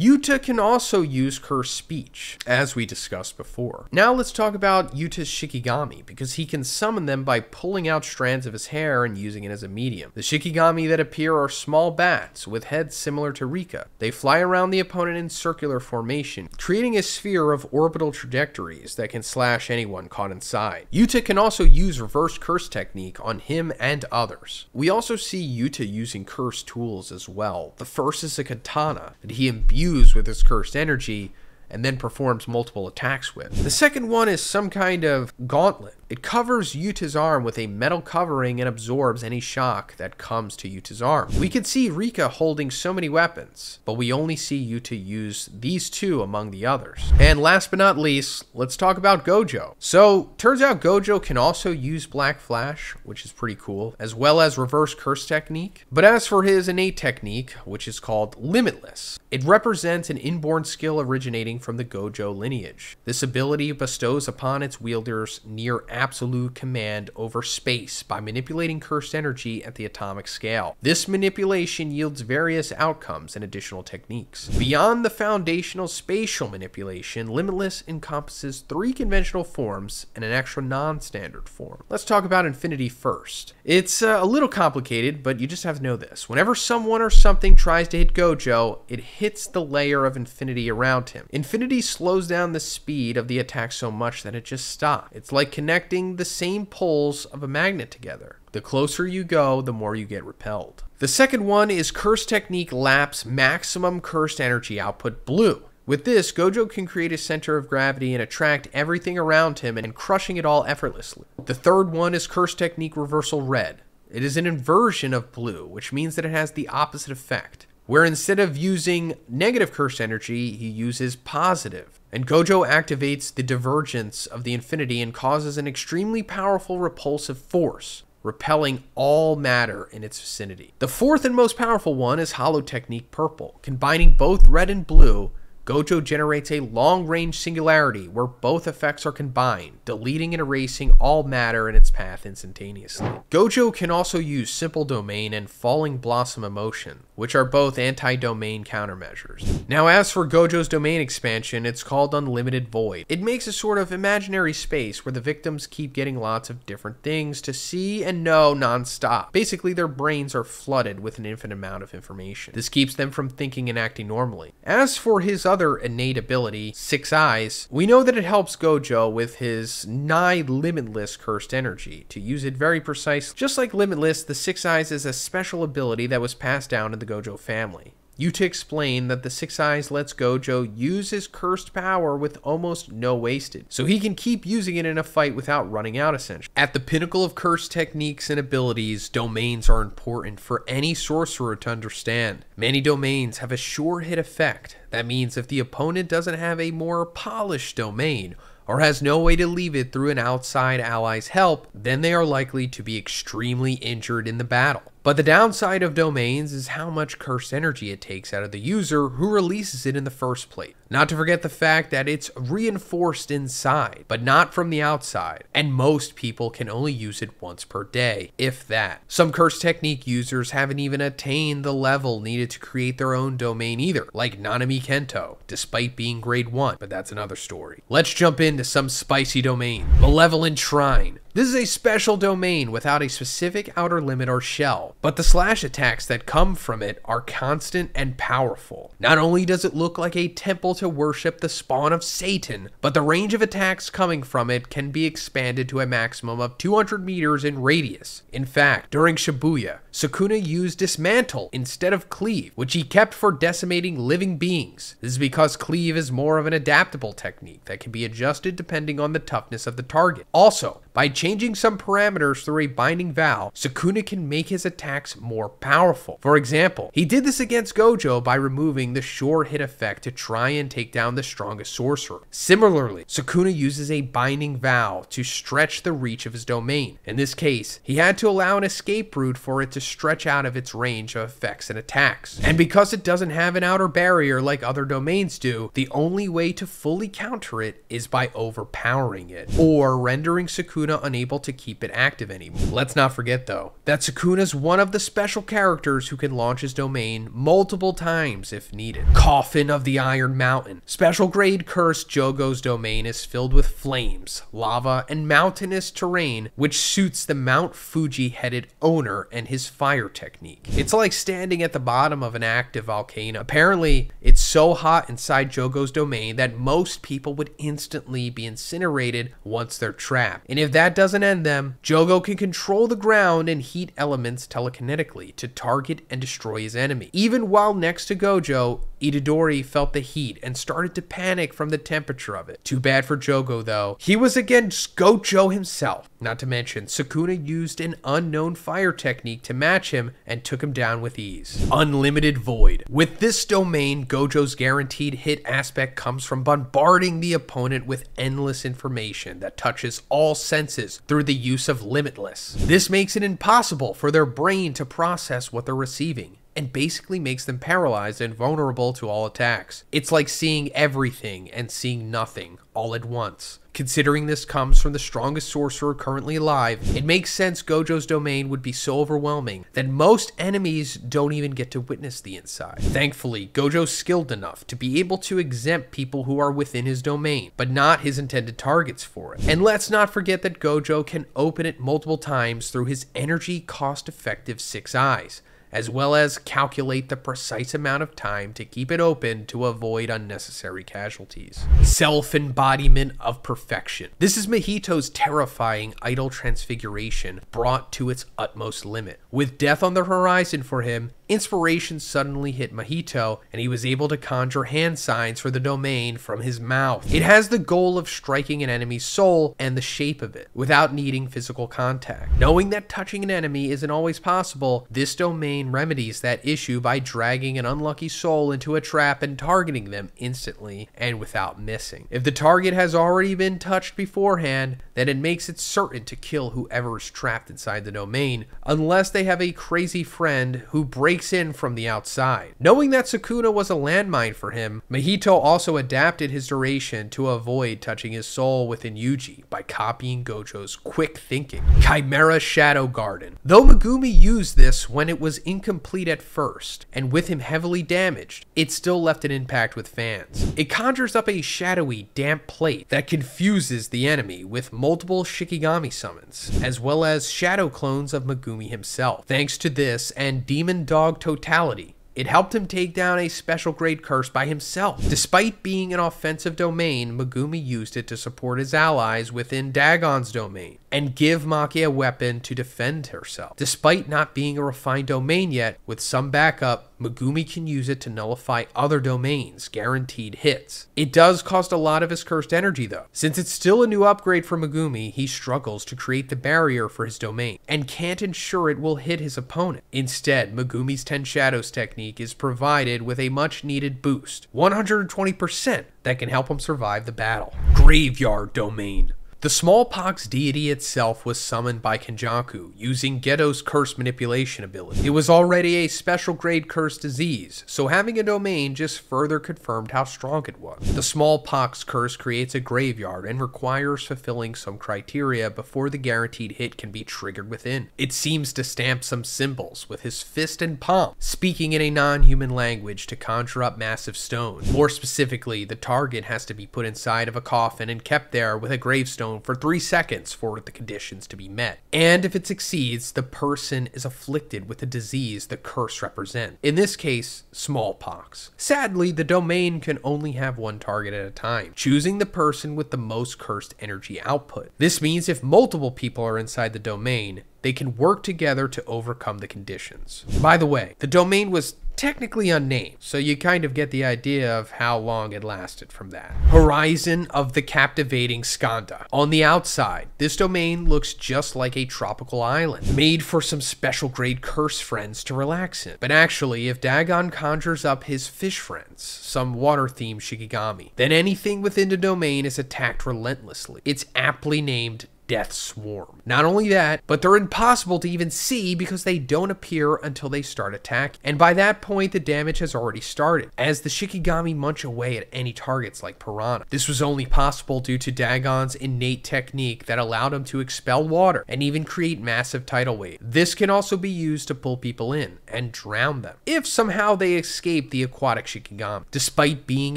Yuta can also use curse speech, as we discussed before. Now let's talk about Yuta's Shikigami, because he can summon them by pulling out strands of his hair and using it as a medium. The Shikigami that appear are small bats with heads similar to Rika. They fly around the opponent in circular formation, creating a sphere of orbital trajectories that can slash anyone caught inside. Yuta can also use reverse curse technique on him and others. We also see Yuta using curse tools as well. The first is a katana that he imbues with his cursed energy and then performs multiple attacks with. The second one is some kind of gauntlet. It covers Yuta's arm with a metal covering and absorbs any shock that comes to Yuta's arm. We could see Rika holding so many weapons, but we only see Yuta use these two among the others. And last but not least, let's talk about Gojo. So, turns out Gojo can also use Black Flash, which is pretty cool, as well as reverse curse technique. But as for his innate technique, which is called Limitless, it represents an inborn skill originating from the Gojo lineage. This ability bestows upon its wielders near absolute command over space by manipulating cursed energy at the atomic scale. This manipulation yields various outcomes and additional techniques. Beyond the foundational spatial manipulation, Limitless encompasses 3 conventional forms and an extra non-standard form. Let's talk about Infinity first. It's a little complicated, but you just have to know this. Whenever someone or something tries to hit Gojo, it hits the layer of Infinity around him. Infinity slows down the speed of the attack so much that it just stops. It's like connecting the same poles of a magnet together. The closer you go, the more you get repelled. The second one is Curse Technique Lapse Maximum Cursed Energy Output Blue. With this, Gojo can create a center of gravity and attract everything around him and crushing it all effortlessly. The third one is Curse Technique Reversal Red. It is an inversion of blue, which means that it has the opposite effect, where instead of using negative cursed energy, he uses positive. And Gojo activates the divergence of the infinity and causes an extremely powerful repulsive force, repelling all matter in its vicinity. The fourth and most powerful one is Hollow Technique Purple, combining both red and blue Gojo generates a long-range singularity where both effects are combined, deleting and erasing all matter in its path instantaneously. Gojo can also use Simple Domain and Falling Blossom Emotion, which are both anti-domain countermeasures. Now, as for Gojo's domain expansion, it's called Unlimited Void. It makes a sort of imaginary space where the victims keep getting lots of different things to see and know non-stop. Basically, their brains are flooded with an infinite amount of information. This keeps them from thinking and acting normally. As for his other innate ability, Six Eyes, we know that it helps Gojo with his nigh limitless cursed energy. To use it very precise, just like Limitless, the Six Eyes is a special ability that was passed down in the Gojo family. Yuta explained that the Six Eyes lets Gojo use his cursed power with almost no wasted, so he can keep using it in a fight without running out essentially. At the pinnacle of cursed techniques and abilities, domains are important for any sorcerer to understand. Many domains have a sure hit effect. That means if the opponent doesn't have a more polished domain, or has no way to leave it through an outside ally's help, then they are likely to be extremely injured in the battle. But the downside of domains is how much cursed energy it takes out of the user who releases it in the first place. Not to forget the fact that it's reinforced inside, but not from the outside, and most people can only use it once per day, if that. Some cursed technique users haven't even attained the level needed to create their own domain either, like Nanami Kento, despite being grade 1, but that's another story. Let's jump into some spicy domain. Malevolent Shrine. This is a special domain without a specific outer limit or shell, but the slash attacks that come from it are constant and powerful. Not only does it look like a temple to worship the spawn of Satan, but the range of attacks coming from it can be expanded to a maximum of 200 meters in radius. In fact, during Shibuya, Sukuna used Dismantle instead of Cleave, which he kept for decimating living beings. This is because Cleave is more of an adaptable technique that can be adjusted depending on the toughness of the target. Also, by changing some parameters through a binding vow, Sukuna can make his attacks more powerful. For example, he did this against Gojo by removing the sure hit effect to try and take down the strongest sorcerer. Similarly, Sukuna uses a binding vow to stretch the reach of his domain. In this case, he had to allow an escape route for it to stretch out of its range of effects and attacks. And because it doesn't have an outer barrier like other domains do, the only way to fully counter it is by overpowering it, or rendering Sukuna unable to keep it active anymore. Let's not forget though, that Sukuna's one of the special characters who can launch his domain multiple times if needed. Coffin of the Iron Mountain. Special grade cursed Jogo's domain is filled with flames, lava, and mountainous terrain, which suits the Mount Fuji headed owner and his fire technique. It's like standing at the bottom of an active volcano. Apparently, it's so hot inside Jogo's domain that most people would instantly be incinerated once they're trapped. And if that doesn't end them, Jogo can control the ground and heat elements telekinetically to target and destroy his enemy. Even while next to Gojo, Itadori felt the heat and started to panic from the temperature of it. Too bad for Jogo though. He was against Gojo himself. Not to mention, Sukuna used an unknown fire technique to match him and took him down with ease. Unlimited Void. With this domain, Gojo's guaranteed hit aspect comes from bombarding the opponent with endless information that touches all senses through the use of Limitless. This makes it impossible for their brain to process what they're receiving, and basically makes them paralyzed and vulnerable to all attacks. It's like seeing everything and seeing nothing all at once. Considering this comes from the strongest sorcerer currently alive, it makes sense Gojo's domain would be so overwhelming that most enemies don't even get to witness the inside. Thankfully, Gojo's skilled enough to be able to exempt people who are within his domain, but not his intended targets for it. And let's not forget that Gojo can open it multiple times through his energy cost-effective Six Eyes, as well as calculate the precise amount of time to keep it open to avoid unnecessary casualties. Self-embodiment of perfection. This is Mahito's terrifying idol transfiguration brought to its utmost limit. With death on the horizon for him, inspiration suddenly hit Mahito, and he was able to conjure hand signs for the domain from his mouth. It has the goal of striking an enemy's soul and the shape of it, without needing physical contact. Knowing that touching an enemy isn't always possible, this domain
domain remedies that issue by dragging an unlucky soul into a trap and targeting them instantly and without missing. If the target has already been touched beforehand, then it makes it certain to kill whoever is trapped inside the domain, unless they have a crazy friend who breaks in from the outside. Knowing that Sukuna was a landmine for him, Mahito also adapted his duration to avoid touching his soul within Yuji by copying Gojo's quick thinking. Chimera Shadow Garden. Though Megumi used this when it was incomplete at first, and with him heavily damaged, it still left an impact with fans. It conjures up a shadowy, damp plate that confuses the enemy with multiple Shikigami summons, as well as shadow clones of Megumi himself. Thanks to this and Demon Dog Totality, it helped him take down a special grade curse by himself. Despite being an offensive domain, Megumi used it to support his allies within Dagon's domain and give Maki a weapon to defend herself. Despite not being a refined domain yet, with some backup, Megumi can use it to nullify other domains' guaranteed hits. It does cost a lot of his cursed energy though. Since it's still a new upgrade for Megumi, he struggles to create the barrier for his domain and can't ensure it will hit his opponent. Instead, Megumi's 10 Shadows technique is provided with a much needed boost, 120%, that can help him survive the battle. Graveyard Domain. The smallpox deity itself was summoned by Kenjaku using Geto's curse manipulation ability. It was already a special grade curse disease, so having a domain just further confirmed how strong it was. The smallpox curse creates a graveyard and requires fulfilling some criteria before the guaranteed hit can be triggered within. It seems to stamp some symbols with his fist and palm, speaking in a non-human language to conjure up massive stones. More specifically, the target has to be put inside of a coffin and kept there with a gravestone for 3 seconds for the conditions to be met. And if it succeeds, the person is afflicted with the disease the curse represents. In this case, smallpox. Sadly, the domain can only have one target at a time, choosing the person with the most cursed energy output. This means if multiple people are inside the domain, they can work together to overcome the conditions. By the way, the domain was technically unnamed, so you kind of get the idea of how long it lasted from that. Horizon of the Captivating Skanda. On the outside, this domain looks just like a tropical island, made for some special grade curse friends to relax in. But actually, if Dagon conjures up his fish friends, some water-themed Shikigami, then anything within the domain is attacked relentlessly. It's aptly named Death Swarm. Not only that, but they're impossible to even see because they don't appear until they start attacking. And by that point, the damage has already started, as the Shikigami munch away at any targets like Piranha. This was only possible due to Dagon's innate technique that allowed him to expel water and even create massive tidal waves. This can also be used to pull people in and drown them, if somehow they escape the aquatic Shikigami. Despite being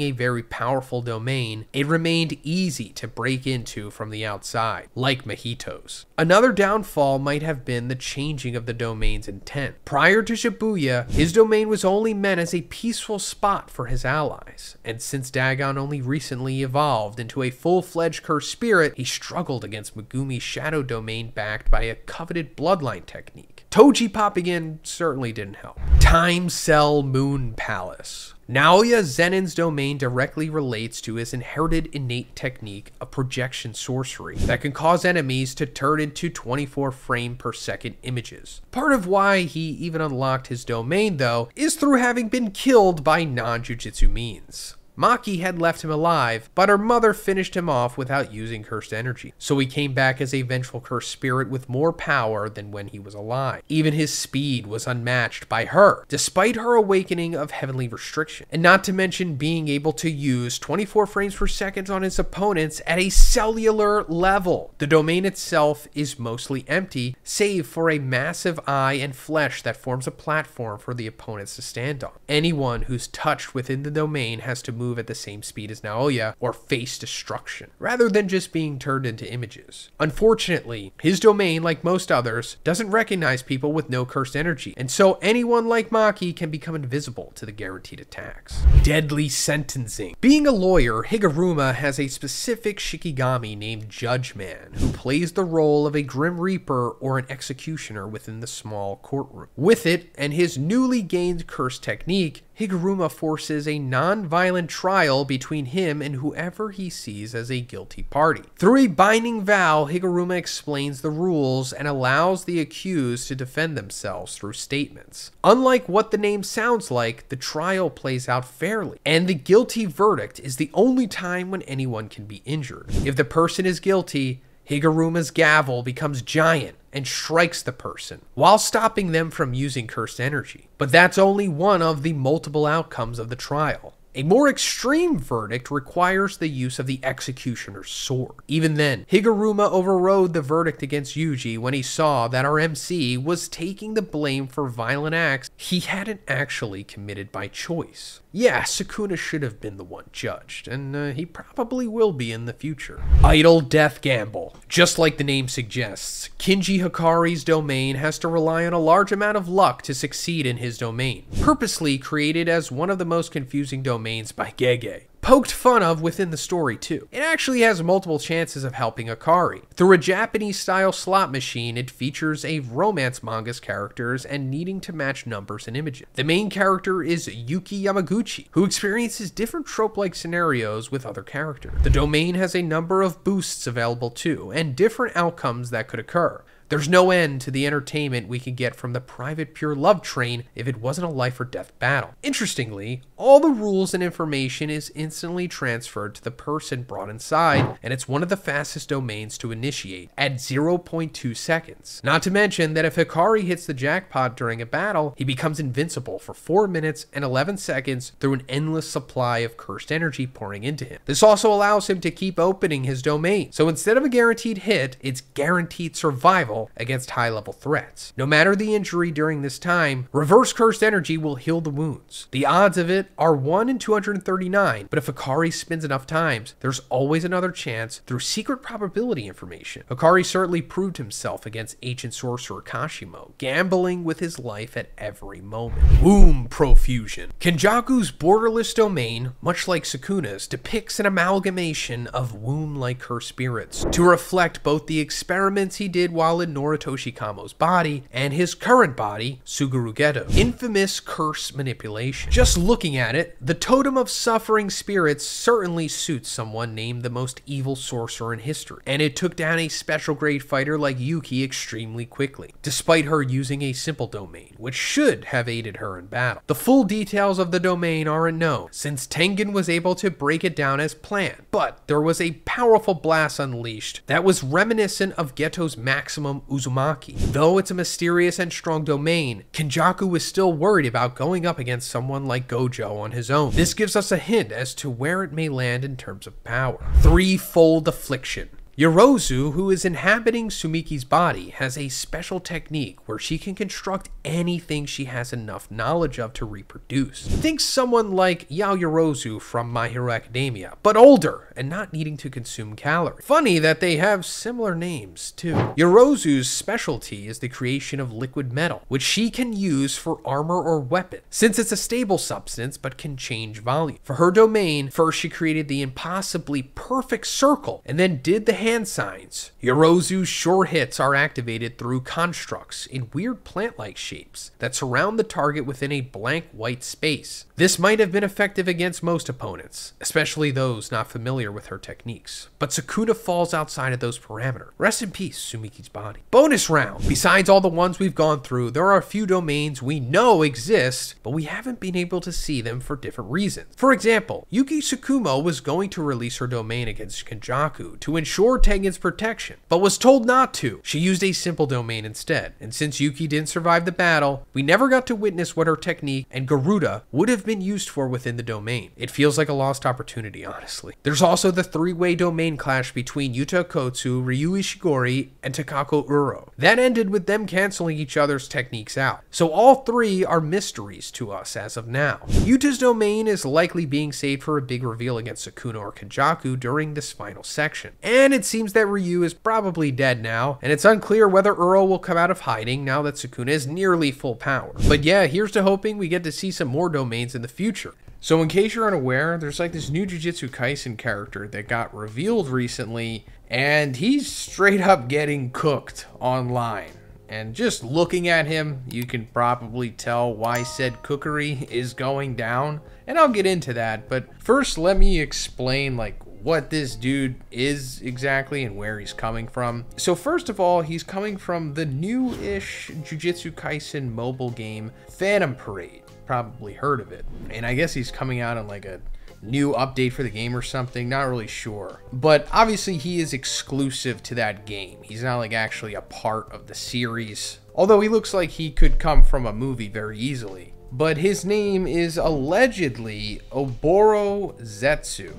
a very powerful domain, it remained easy to break into from the outside, like Mahito's. Another downfall might have been the changing of the domain's intent. Prior to Shibuya, his domain was only meant as a peaceful spot for his allies, and since Dagon only recently evolved into a full-fledged cursed spirit, he struggled against Megumi's shadow domain backed by a coveted bloodline technique. Toji popping in certainly didn't help. Time Cell Moon Palace. Naoya Zenin's domain directly relates to his inherited innate technique of projection sorcery that can cause enemies to turn into 24 frame per second images. Part of why he even unlocked his domain, though, is through having been killed by non-jujutsu means. Maki had left him alive, but her mother finished him off without using cursed energy, so he came back as a vengeful cursed spirit with more power than when he was alive. Even his speed was unmatched by her, despite her awakening of heavenly restriction, and not to mention being able to use 24 frames per second on his opponents at a cellular level. The domain itself is mostly empty, save for a massive eye and flesh that forms a platform for the opponents to stand on. Anyone who's touched within the domain has to move at the same speed as Naoya or face destruction, rather than just being turned into images. Unfortunately, his domain, like most others, doesn't recognize people with no cursed energy, and so anyone like Maki can become invisible to the guaranteed attacks. Deadly Sentencing. Being a lawyer, Higuruma has a specific Shikigami named Judge Man, who plays the role of a Grim Reaper or an executioner within the small courtroom. With it, and his newly gained curse technique, Higuruma forces a non-violent trial between him and whoever he sees as a guilty party. Through a binding vow, Higuruma explains the rules and allows the accused to defend themselves through statements. Unlike what the name sounds like, the trial plays out fairly, and the guilty verdict is the only time when anyone can be injured. If the person is guilty, Higuruma's gavel becomes giant and strikes the person, while stopping them from using cursed energy. But that's only one of the multiple outcomes of the trial. A more extreme verdict requires the use of the executioner's sword. Even then, Higuruma overrode the verdict against Yuji when he saw that our MC was taking the blame for violent acts he hadn't actually committed by choice. Yeah, Sukuna should have been the one judged, and he probably will be in the future. Idle death gamble. Just like the name suggests, Kinji Hikari's domain has to rely on a large amount of luck to succeed in his domain, purposely created as one of the most confusing domains by Gege. Poked fun of within the story too. It actually has multiple chances of helping Hikari. Through a Japanese-style slot machine, it features a romance manga's characters and needing to match numbers and images. The main character is Yuki Yamaguchi, who experiences different trope-like scenarios with other characters. The domain has a number of boosts available too, and different outcomes that could occur. There's no end to the entertainment we could get from the private pure love train if it wasn't a life or death battle. Interestingly, all the rules and information is instantly transferred to the person brought inside, and it's one of the fastest domains to initiate at 0.2 seconds. Not to mention that if Hikari hits the jackpot during a battle, he becomes invincible for 4 minutes and 11 seconds through an endless supply of cursed energy pouring into him. This also allows him to keep opening his domain, so instead of a guaranteed hit, it's guaranteed survival against high-level threats. No matter the injury during this time, reverse cursed energy will heal the wounds. The odds of it are 1 in 239, but if Hikari spins enough times, there's always another chance through secret probability information. Hikari certainly proved himself against ancient sorcerer Kashimo, gambling with his life at every moment. Womb profusion. Kenjaku's borderless domain, much like Sukuna's, depicts an amalgamation of womb-like cursed spirits to reflect both the experiments he did while in Noritoshi Kamo's body and his current body, Suguru Geto's infamous curse manipulation. Just looking at it, the totem of suffering spirits certainly suits someone named the most evil sorcerer in history, and it took down a special grade fighter like Yuki extremely quickly, despite her using a simple domain, which should have aided her in battle. The full details of the domain aren't known, since Tengen was able to break it down as planned, but there was a powerful blast unleashed that was reminiscent of Geto's maximum Uzumaki. Though it's a mysterious and strong domain, Kenjaku is still worried about going up against someone like Gojo on his own. This gives us a hint as to where it may land in terms of power. Threefold affliction. Yorozu, who is inhabiting Sumiki's body, has a special technique where she can construct anything she has enough knowledge of to reproduce. Think someone like Yaoyorozu from My Hero Academia, but older and not needing to consume calories. Funny that they have similar names too. Yorozu's specialty is the creation of liquid metal, which she can use for armor or weapon, since it's a stable substance but can change volume. For her domain, first she created the impossibly perfect circle and then did the hand signs. Yorozu's sure hits are activated through constructs in weird plant-like shapes that surround the target within a blank white space. This might have been effective against most opponents, especially those not familiar with her techniques, but Sukuna falls outside of those parameters. Rest in peace, Sumiki's body. Bonus round. Besides all the ones we've gone through, there are a few domains we know exist, but we haven't been able to see them for different reasons. For example, Yuki Tsukumo was going to release her domain against Kenjaku to ensure Tengen's protection, but was told not to. She used a simple domain instead, and since Yuki didn't survive the battle, we never got to witness what her technique and Garuda would have been used for within the domain. It feels like a lost opportunity, honestly. There's also the three-way domain clash between Yuta Kotsu, Ryu Ishigori, and Takako Uro. That ended with them canceling each other's techniques out, so all three are mysteries to us as of now. Yuta's domain is likely being saved for a big reveal against Sukuna or Kenjaku during this final section, and it seems that Ryu is probably dead now, and it's unclear whether Uro will come out of hiding now that Sukuna is nearly full power. But yeah, here's to hoping we get to see some more domains in the future. So in case you're unaware, there's like this new Jujutsu Kaisen character that got revealed recently, and he's straight up getting cooked online.
And just looking at him, you can probably tell why said cookery is going down. And I'll get into that, but first let me explain like what this dude is exactly and where he's coming from. So first of all, he's coming from the new-ish Jujutsu Kaisen mobile game, Phantom Parade. Probably heard of it. And I guess he's coming out on like a new update for the game or something, not really sure. But obviously he is exclusive to that game. He's not like actually a part of the series, although he looks like he could come from a movie very easily. But his name is allegedly Oboro Zetsu,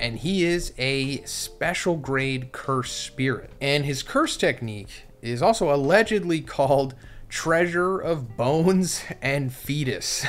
and he is a special grade curse spirit. And his curse technique is also allegedly called Treasure of Bones and Fetus.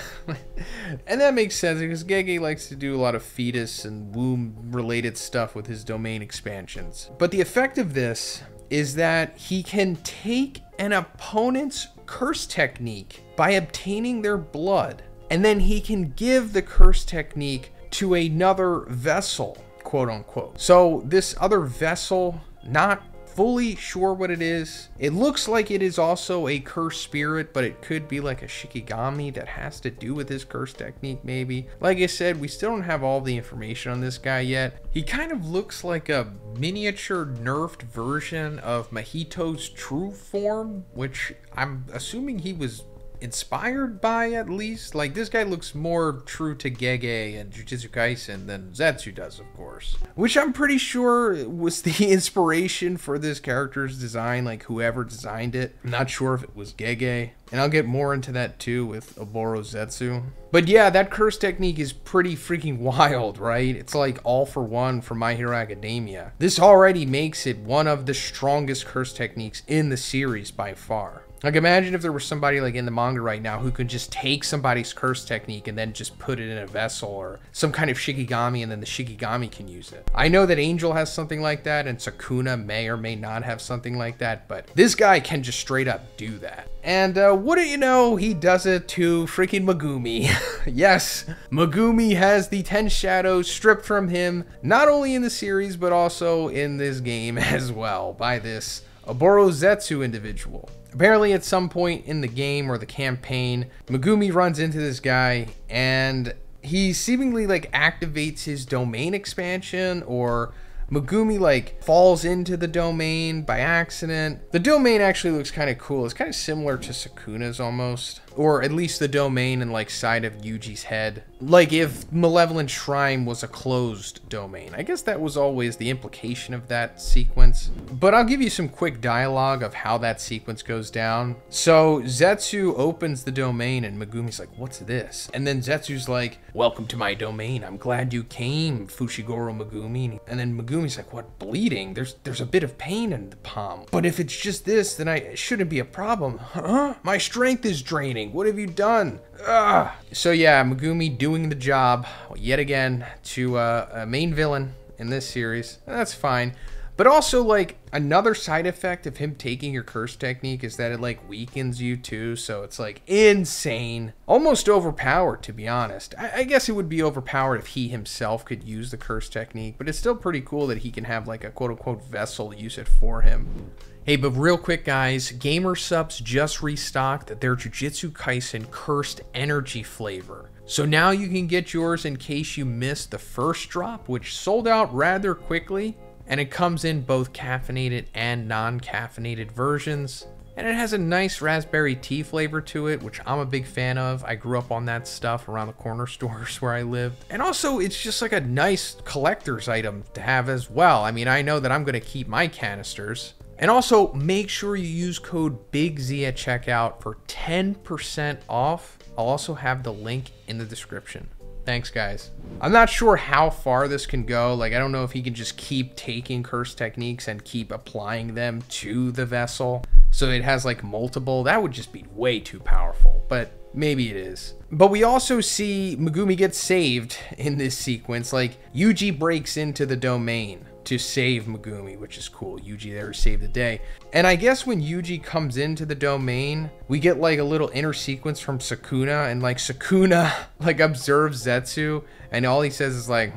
And that makes sense because Gege likes to do a lot of fetus and womb related stuff with his domain expansions. But the effect of this is that he can take an opponent's curse technique by obtaining their blood, and then he can give the curse technique to another vessel, quote unquote. So this other vessel, not fully sure what it is. It looks like it is also a cursed spirit, but it could be like a Shikigami that has to do with his curse technique maybe. Like I said, we still don't have all the information on this guy yet. He kind of looks like a miniature nerfed version of Mahito's true form, which I'm assuming he was inspired by, at least. Like, this guy looks more true to Gege and Jujutsu Kaisen than Zetsu does, of course. Which I'm pretty sure was the inspiration for this character's design, like whoever designed it. I'm not sure if it was Gege, and I'll get more into that too with Oboro Zetsu. But yeah, that curse technique is pretty freaking wild, right? It's like all for one for My Hero Academia. This already makes it one of the strongest curse techniques in the series by far. Like, imagine if there was somebody like in the manga right now who could just take somebody's curse technique and then just put it in a vessel, or some kind of Shikigami, and then the Shikigami can use it. I know that Angel has something like that, and Sukuna may or may not have something like that, but this guy can just straight up do that. And wouldn't you know, he does it to freaking Megumi. Yes, Megumi has the 10 shadows stripped from him, not only in the series, but also in this game as well, by this Oboro Zetsu individual. Apparently at some point in the game or the campaign, Megumi runs into this guy and he seemingly like activates his domain expansion, or Megumi like falls into the domain by accident. The domain actually looks kind of cool. It's kind of similar to Sukuna's almost, or at least the domain and like side of Yuji's head. Like if Malevolent Shrine was a closed domain. I guess that was always the implication of that sequence. But I'll give you some quick dialogue of how that sequence goes down. So Zetsu opens the domain and Megumi's like, "What's this?" And then Zetsu's like, "Welcome to my domain. I'm glad you came, Fushiguro Megumi." And then Megumi's like, "What, bleeding? There's a bit of pain in the palm. But if it's just this, then it shouldn't be a problem." "Huh? My strength is draining. What have you done?" Ugh. So yeah, Megumi doing the job yet again to a main villain in this series. That's fine. But also, like, another side effect of him taking your curse technique is that it like weakens you too. So it's like insane, almost overpowered, to be honest. I guess it would be overpowered if he himself could use the curse technique, but it's still pretty cool that he can have like a quote unquote vessel use it for him. Hey, but real quick guys, Gamer Subs just restocked their Jujutsu Kaisen Cursed Energy flavor. So now you can get yours in case you missed the first drop, which sold out rather quickly. And it comes in both caffeinated and non-caffeinated versions. And it has a nice raspberry tea flavor to it, which I'm a big fan of. I grew up on that stuff around the corner stores where I lived. And also, it's just like a nice collector's item to have as well. I mean, I know that I'm going to keep my canisters. And also, make sure you use code BIGZ at checkout for 10% off. I'll also have the link in the description. Thanks, guys. I'm not sure how far this can go. Like, I don't know if he can just keep taking curse techniques and keep applying them to the vessel, so it has like multiple. That would just be way too powerful, but maybe it is. But we also see Megumi get saved in this sequence. Like, Yuji breaks into the domain to save Megumi, which is cool. Yuji there to save the day. And I guess when Yuji comes into the domain, we get like a little inner sequence from Sukuna, and like Sukuna like observes Zetsu, and all he says is like,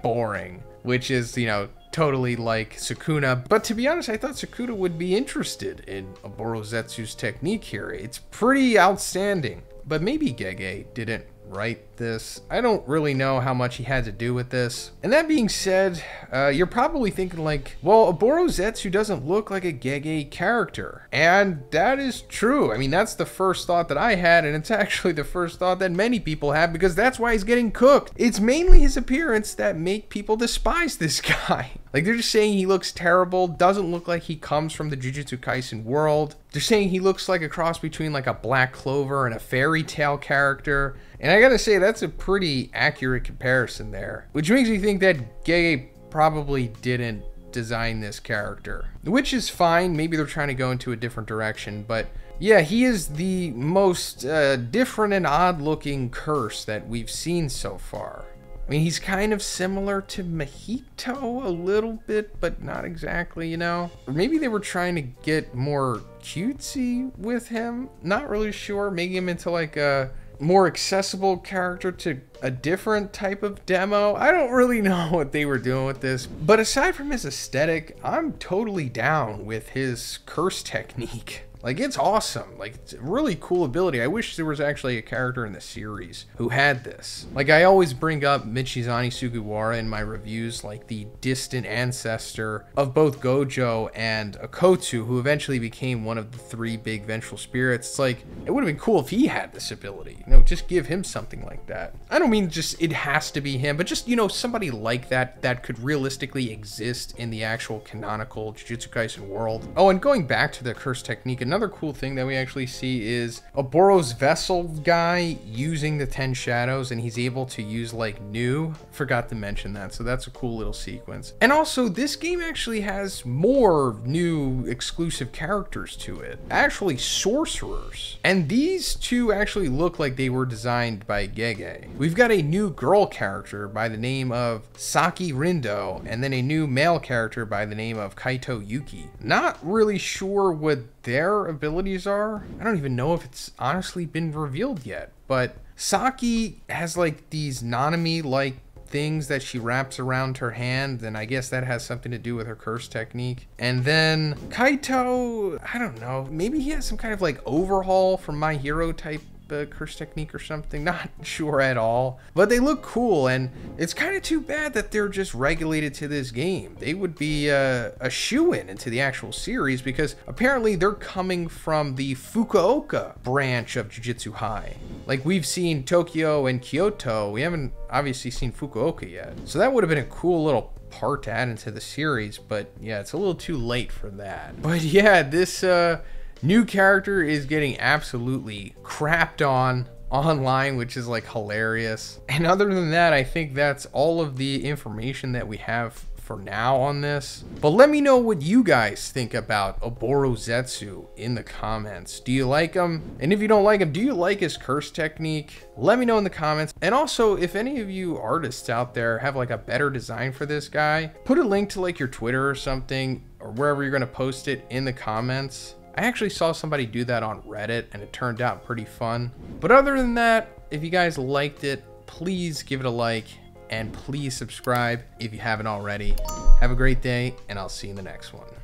boring, which is, you know, totally like Sukuna. But to be honest, I thought Sukuna would be interested in Oborozetsu's technique here. It's pretty outstanding. But maybe Gege didn't write this. I don't really know how much he had to do with this. And that being said, you're probably thinking like, well, Oborozetsu doesn't look like a Gege character. And that is true. I mean, that's the first thought that I had, and it's actually the first thought that many people have, because that's why he's getting cooked. It's mainly his appearance that make people despise this guy. Like, they're just saying he looks terrible, doesn't look like he comes from the Jujutsu Kaisen world. They're saying he looks like a cross between like a Black Clover and a fairy tale character. And I gotta say, that's a pretty accurate comparison there. Which makes me think that Gege probably didn't design this character. Which is fine, maybe they're trying to go into a different direction, but yeah, he is the most different and odd looking curse that we've seen so far. I mean, he's kind of similar to Mahito a little bit, but not exactly, you know? Or maybe they were trying to get more cutesy with him. Not really sure. Making him into like a more accessible character to a different type of demo. I don't really know what they were doing with this. But aside from his aesthetic, I'm totally down with his curse technique. Like, it's awesome. Like, it's a really cool ability. I wish there was actually a character in the series who had this. Like, I always bring up Michizane Sugawara in my reviews, like the distant ancestor of both Gojo and Akotsu, who eventually became one of the 3 big vengeful spirits. It's like, it would have been cool if he had this ability. You know, just give him something like that. I don't mean just it has to be him, but just, you know, somebody like that that could realistically exist in the actual canonical Jujutsu Kaisen world. Oh, and going back to the curse technique, another cool thing that we actually see is Oboro's vessel guy using the 10 shadows, and he's able to use like new. Forgot to mention that, so that's a cool little sequence. And also, this game actually has more new exclusive characters to it. Actually, sorcerers. And these two actually look like they were designed by Gege. We've got a new girl character by the name of Saki Rindo, and then a new male character by the name of Kaito Yuki. Not really sure what their abilities are. I don't even know if it's honestly been revealed yet, but Saki has like these Nanami like things that she wraps around her hand, and I guess that has something to do with her curse technique. And then Kaito, I don't know, maybe he has some kind of like overhaul from My Hero type curse technique or something, not sure at all, but they look cool. And it's kind of too bad that they're just regulated to this game. They would be a shoo-in into the actual series, because apparently they're coming from the Fukuoka branch of Jujutsu High. Like, we've seen Tokyo and Kyoto, we haven't obviously seen Fukuoka yet, so that would have been a cool little part to add into the series. But yeah, it's a little too late for that. But yeah, this new character is getting absolutely crapped on online, which is like hilarious. And other than that, I think that's all of the information that we have for now on this. But let me know what you guys think about Oborozetsu in the comments. Do you like him? And if you don't like him, do you like his curse technique? Let me know in the comments. And also, if any of you artists out there have like a better design for this guy, put a link to like your Twitter or something, or wherever you're gonna post it, in the comments. I actually saw somebody do that on Reddit, and it turned out pretty fun. But other than that, if you guys liked it, please give it a like, and please subscribe if you haven't already. Have a great day, and I'll see you in the next one.